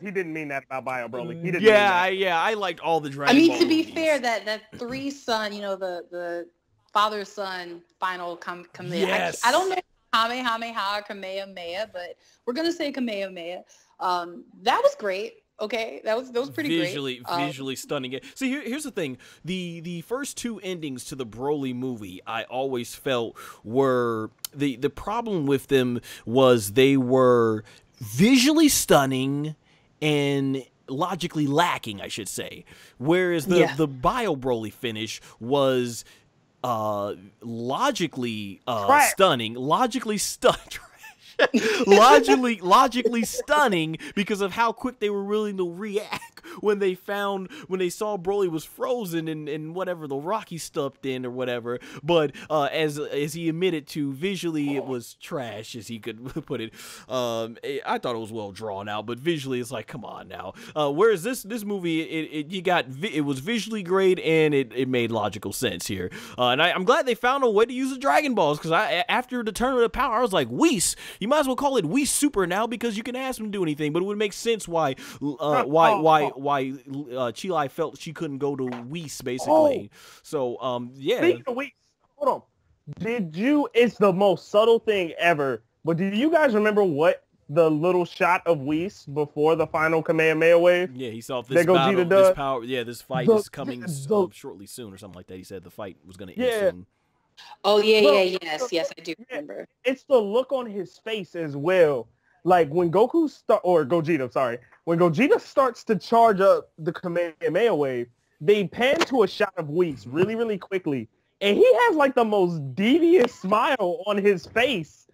Speaker 4: he didn't mean that about Bio Broly. He didn't.
Speaker 1: I liked all the Dragon Ball
Speaker 3: to be
Speaker 1: movies.
Speaker 3: fair, that three son, the father son final come
Speaker 1: Yes.
Speaker 3: I don't know Kamehameha or Kamehameha, but we're gonna say Kamehameha. That was great. Okay, that was pretty
Speaker 1: great. Visually stunning. See, here's the thing: the first two endings to the Broly movie, I always felt were the problem with them was they were visually stunning and logically lacking, I should say. Whereas the Bio Broly finish was logically stunning, logically logically stunning because of how quick they were willing to react when they saw Broly was frozen and whatever the rock he stepped in or whatever. But as he admitted to, visually it was trash, as he could put it. I thought it was well drawn out, but visually it's like, come on now. Whereas this movie, it was visually great and it made logical sense here. And I'm glad they found a way to use the Dragon Balls, because after the Tournament of Power, I was like, Whis, you might as well call it Whis Super now, because you can ask him to do anything. But it would make sense why Chilai felt she couldn't go to Whis, basically. So yeah.
Speaker 4: Speaking of Whis, hold on. It's the most subtle thing ever, but do you guys remember what the little shot of Whis before the final Kamehameha wave?
Speaker 1: Yeah, he saw this fight is coming shortly soon or something like that. He said the fight was going to end soon.
Speaker 3: Oh yes, I do remember.
Speaker 4: It's the look on his face as well. Like when when Gogeta starts to charge up the Kamehameha wave, they pan to a shot of Whis really, really quickly, and he has like the most devious smile on his face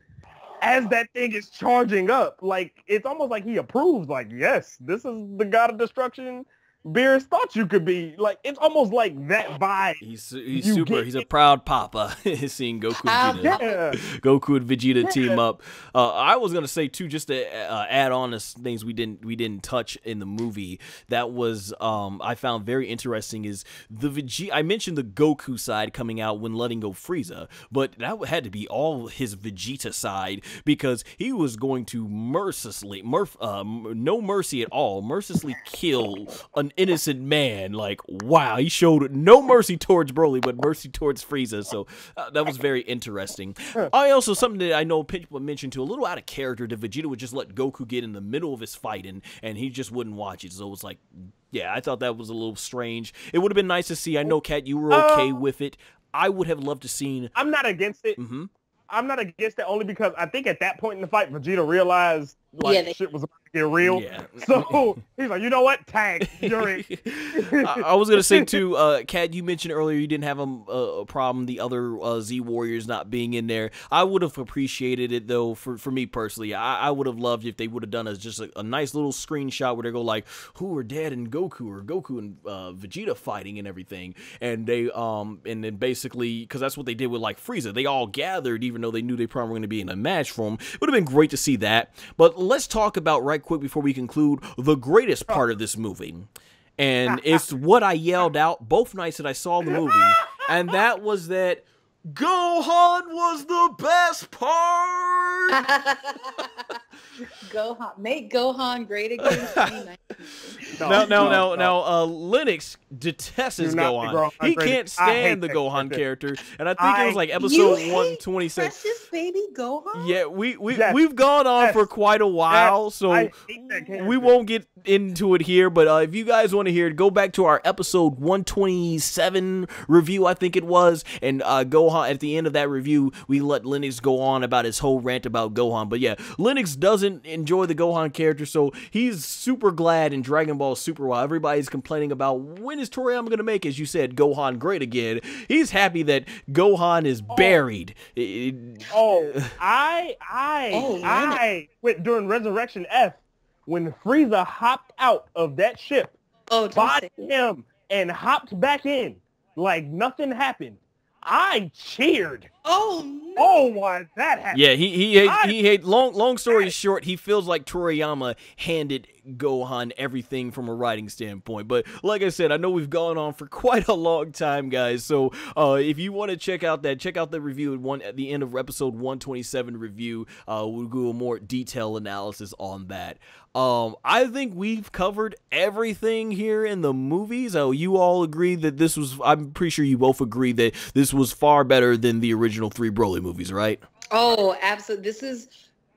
Speaker 4: as that thing is charging up. Like, it's almost like he approves, like, yes, this is the god of destruction Beerus thought you could be. Like, it's almost like that vibe.
Speaker 1: He's super. He's a proud papa seeing Goku and Vegeta team up. I was gonna say too, just to add on to things we didn't touch in the movie. That was I found very interesting is the Vegeta. I mentioned the Goku side coming out when letting go Frieza, but that had to be all his Vegeta side, because he was going to mercilessly, no mercy at all, mercilessly kill an innocent man. Like, wow, he showed no mercy towards Broly, but mercy towards Frieza. So that was very interesting. I also, something that I know people mentioned too, a little out of character, that Vegeta would just let Goku get in the middle of his fight and he just wouldn't watch it. So it was like, yeah, I thought that was a little strange. It would have been nice to see. I know, Kat, you were okay with it. I would have loved to seen.
Speaker 4: I'm not against it. I'm not against it only because I think at that point in the fight, Vegeta realized shit was about to get real. Yeah. So he's like, you know what? Tag, you're it.
Speaker 1: I was going to say too, Kat, you mentioned earlier you didn't have a problem, the other Z Warriors not being in there. I would have appreciated it though, for me personally. I would have loved if they would have done just a nice little screenshot where they go like, who are Dad and Goku, or Goku and Vegeta fighting and everything. And they, and then basically, because that's what they did with like Frieza, they all gathered even though they knew they probably were going to be in a match for him. It would have been great to see that. But let's talk about right quick before we conclude the greatest part of this movie. And it's what I yelled out both nights that I saw the movie. And that was that Gohan was the best part.
Speaker 3: Make Gohan great again.
Speaker 1: Now, Linux detests Gohan. He can't stand the Gohan character, and I think it was like episode 127.
Speaker 3: Precious baby Gohan.
Speaker 1: Yeah, we've gone on for quite a while, so we won't get into it here. But if you guys want to hear it, go back to our episode 127 review, I think it was, and Gohan. At the end of that review, we let Linux go on about his whole rant about Gohan. But yeah, Linux doesn't enjoy the Gohan character, so he's super glad in Dragon Dragon Ball Super while everybody's complaining about when is Toriyama going to make, as you said, Gohan great again. He's happy that Gohan is buried.
Speaker 4: I went during Resurrection F when Frieza hopped out of that ship, bodied him, and hopped back in like nothing happened. I cheered.
Speaker 3: Oh no.
Speaker 4: Oh my, that happened.
Speaker 1: Yeah, he hates. Long story short, he feels like Toriyama handed Gohan everything from a writing standpoint. But like I said, I know we've gone on for quite a long time, guys. So if you want to check out the review at the end of episode 127 review. We'll do a more detailed analysis on that. I think we've covered everything here in the movies. You all agree that this was, I'm pretty sure you both agree that this was far better than the original 3 Broly movies, right?
Speaker 3: Oh, absolutely. This is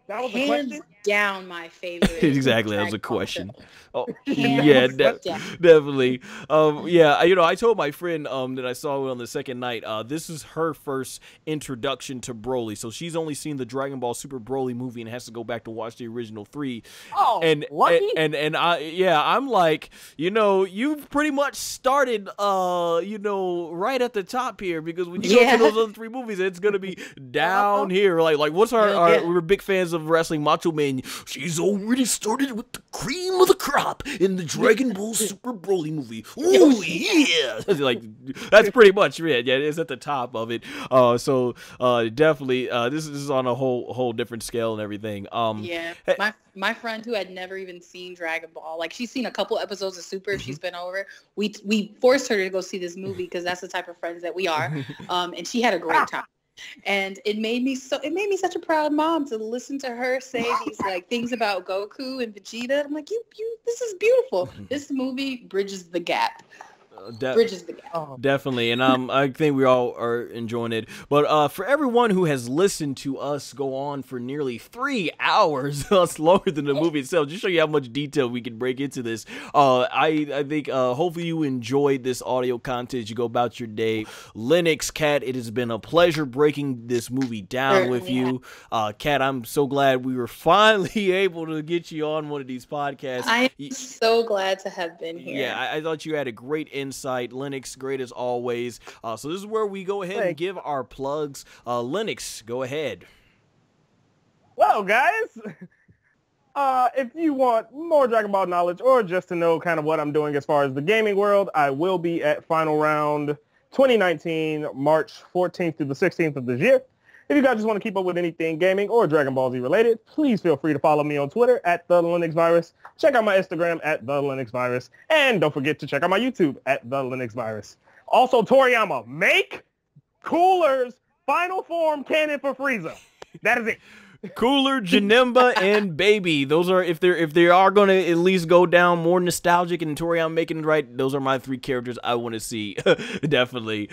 Speaker 3: hands down my favorite.
Speaker 1: Exactly, that was a question. Oh,
Speaker 3: Hands
Speaker 1: yeah,
Speaker 3: down.
Speaker 1: definitely. Yeah, I told my friend that I saw it on the second night. This is her first introduction to Broly, so she's only seen the Dragon Ball Super Broly movie and has to go back to watch the original 3.
Speaker 4: Oh, lucky.
Speaker 1: And I'm like, you've pretty much started, right at the top here, because when you go to those other 3 movies, it's gonna be down here. Like what's we're big fans of wrestling. Macho Man, she's already started with the cream of the crop in the Dragon Ball Super Broly movie. Oh yeah, like that's pretty much it. Yeah, it's at the top of it. So definitely, this is on a whole different scale and everything.
Speaker 3: My friend who had never even seen Dragon Ball, like she's seen a couple episodes of Super if she's been over. We forced her to go see this movie because that's the type of friends that we are. And she had a great time. And it made me such a proud mom to listen to her say these like things about Goku and Vegeta. I'm like, this is beautiful. This movie bridges the gap. Bridges the gap.
Speaker 1: Definitely, and I think we all are enjoying it. But for everyone who has listened to us go on for nearly 3 hours, that's longer than the movie itself, just show you how much detail we can break into this. I think hopefully you enjoyed this audio content as you go about your day. Linux, Kat, it has been a pleasure breaking this movie down with you. Kat, I'm so glad we were finally able to get you on one of these podcasts.
Speaker 3: I am so glad to have been here.
Speaker 1: Yeah, I thought you had a great insight. Linux, great as always. So this is where we go ahead and give our plugs. Linux, go ahead.
Speaker 4: Well, guys, if you want more Dragon Ball knowledge or just to know kind of what I'm doing as far as the gaming world, I will be at Final Round 2019, March 14th through the 16th of this year. If you guys just want to keep up with anything gaming or Dragon Ball Z related, please feel free to follow me on Twitter at The Linux Virus. Check out my Instagram at The Linux Virus. And don't forget to check out my YouTube at The Linux Virus. Also, Toriyama, make Cooler's final form canon for Frieza. That is it.
Speaker 1: Cooler, Janemba, and Baby. Those are, if they are going to at least go down more nostalgic and Toriyama making it right, those are my 3 characters I want to see. Definitely.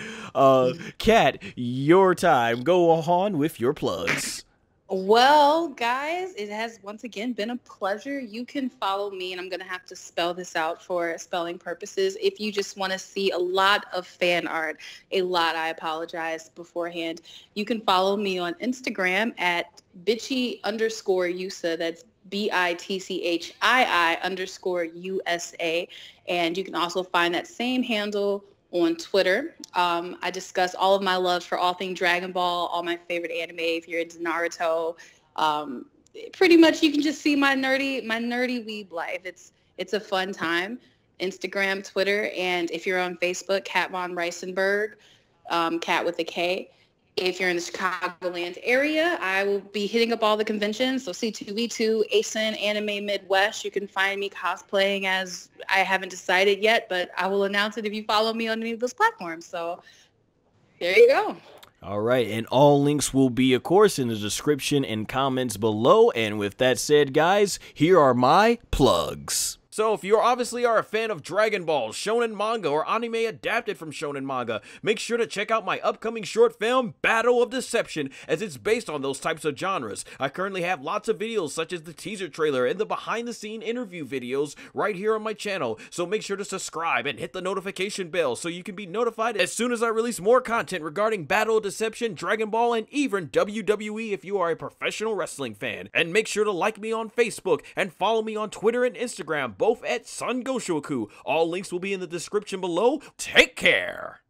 Speaker 1: Kat, your time. Go on with your plugs.
Speaker 3: Well, guys, it has once again been a pleasure. You can follow me, and I'm going to have to spell this out for spelling purposes. If you just want to see a lot of fan art, I apologize beforehand. You can follow me on Instagram at bitchy_USA. That's BITCHII_USA. And you can also find that same handle on Twitter. I discuss all of my love for all things Dragon Ball, all my favorite anime. If you're into Naruto, pretty much you can just see my nerdy weeb life. It's a fun time. Instagram, Twitter, and if you're on Facebook, Kat von Reisenberg, Kat with a K. If you're in the Chicagoland area, I will be hitting up all the conventions. So C2E2, ASIN, Anime Midwest. You can find me cosplaying as I haven't decided yet, but I will announce it if you follow me on any of those platforms. So there you go.
Speaker 1: All right, and all links will be, of course, in the description and comments below. And with that said, guys, here are my plugs. So if you obviously are a fan of Dragon Ball, shonen manga, or anime adapted from shonen manga, make sure to check out my upcoming short film, Battle of Deception, as it's based on those types of genres. I currently have lots of videos such as the teaser trailer and the behind-the-scene interview videos right here on my channel, so make sure to subscribe and hit the notification bell so you can be notified as soon as I release more content regarding Battle of Deception, Dragon Ball, and even WWE if you are a professional wrestling fan. And make sure to like me on Facebook and follow me on Twitter and Instagram, both both at SonGoshuaku. All links will be in the description below. Take care!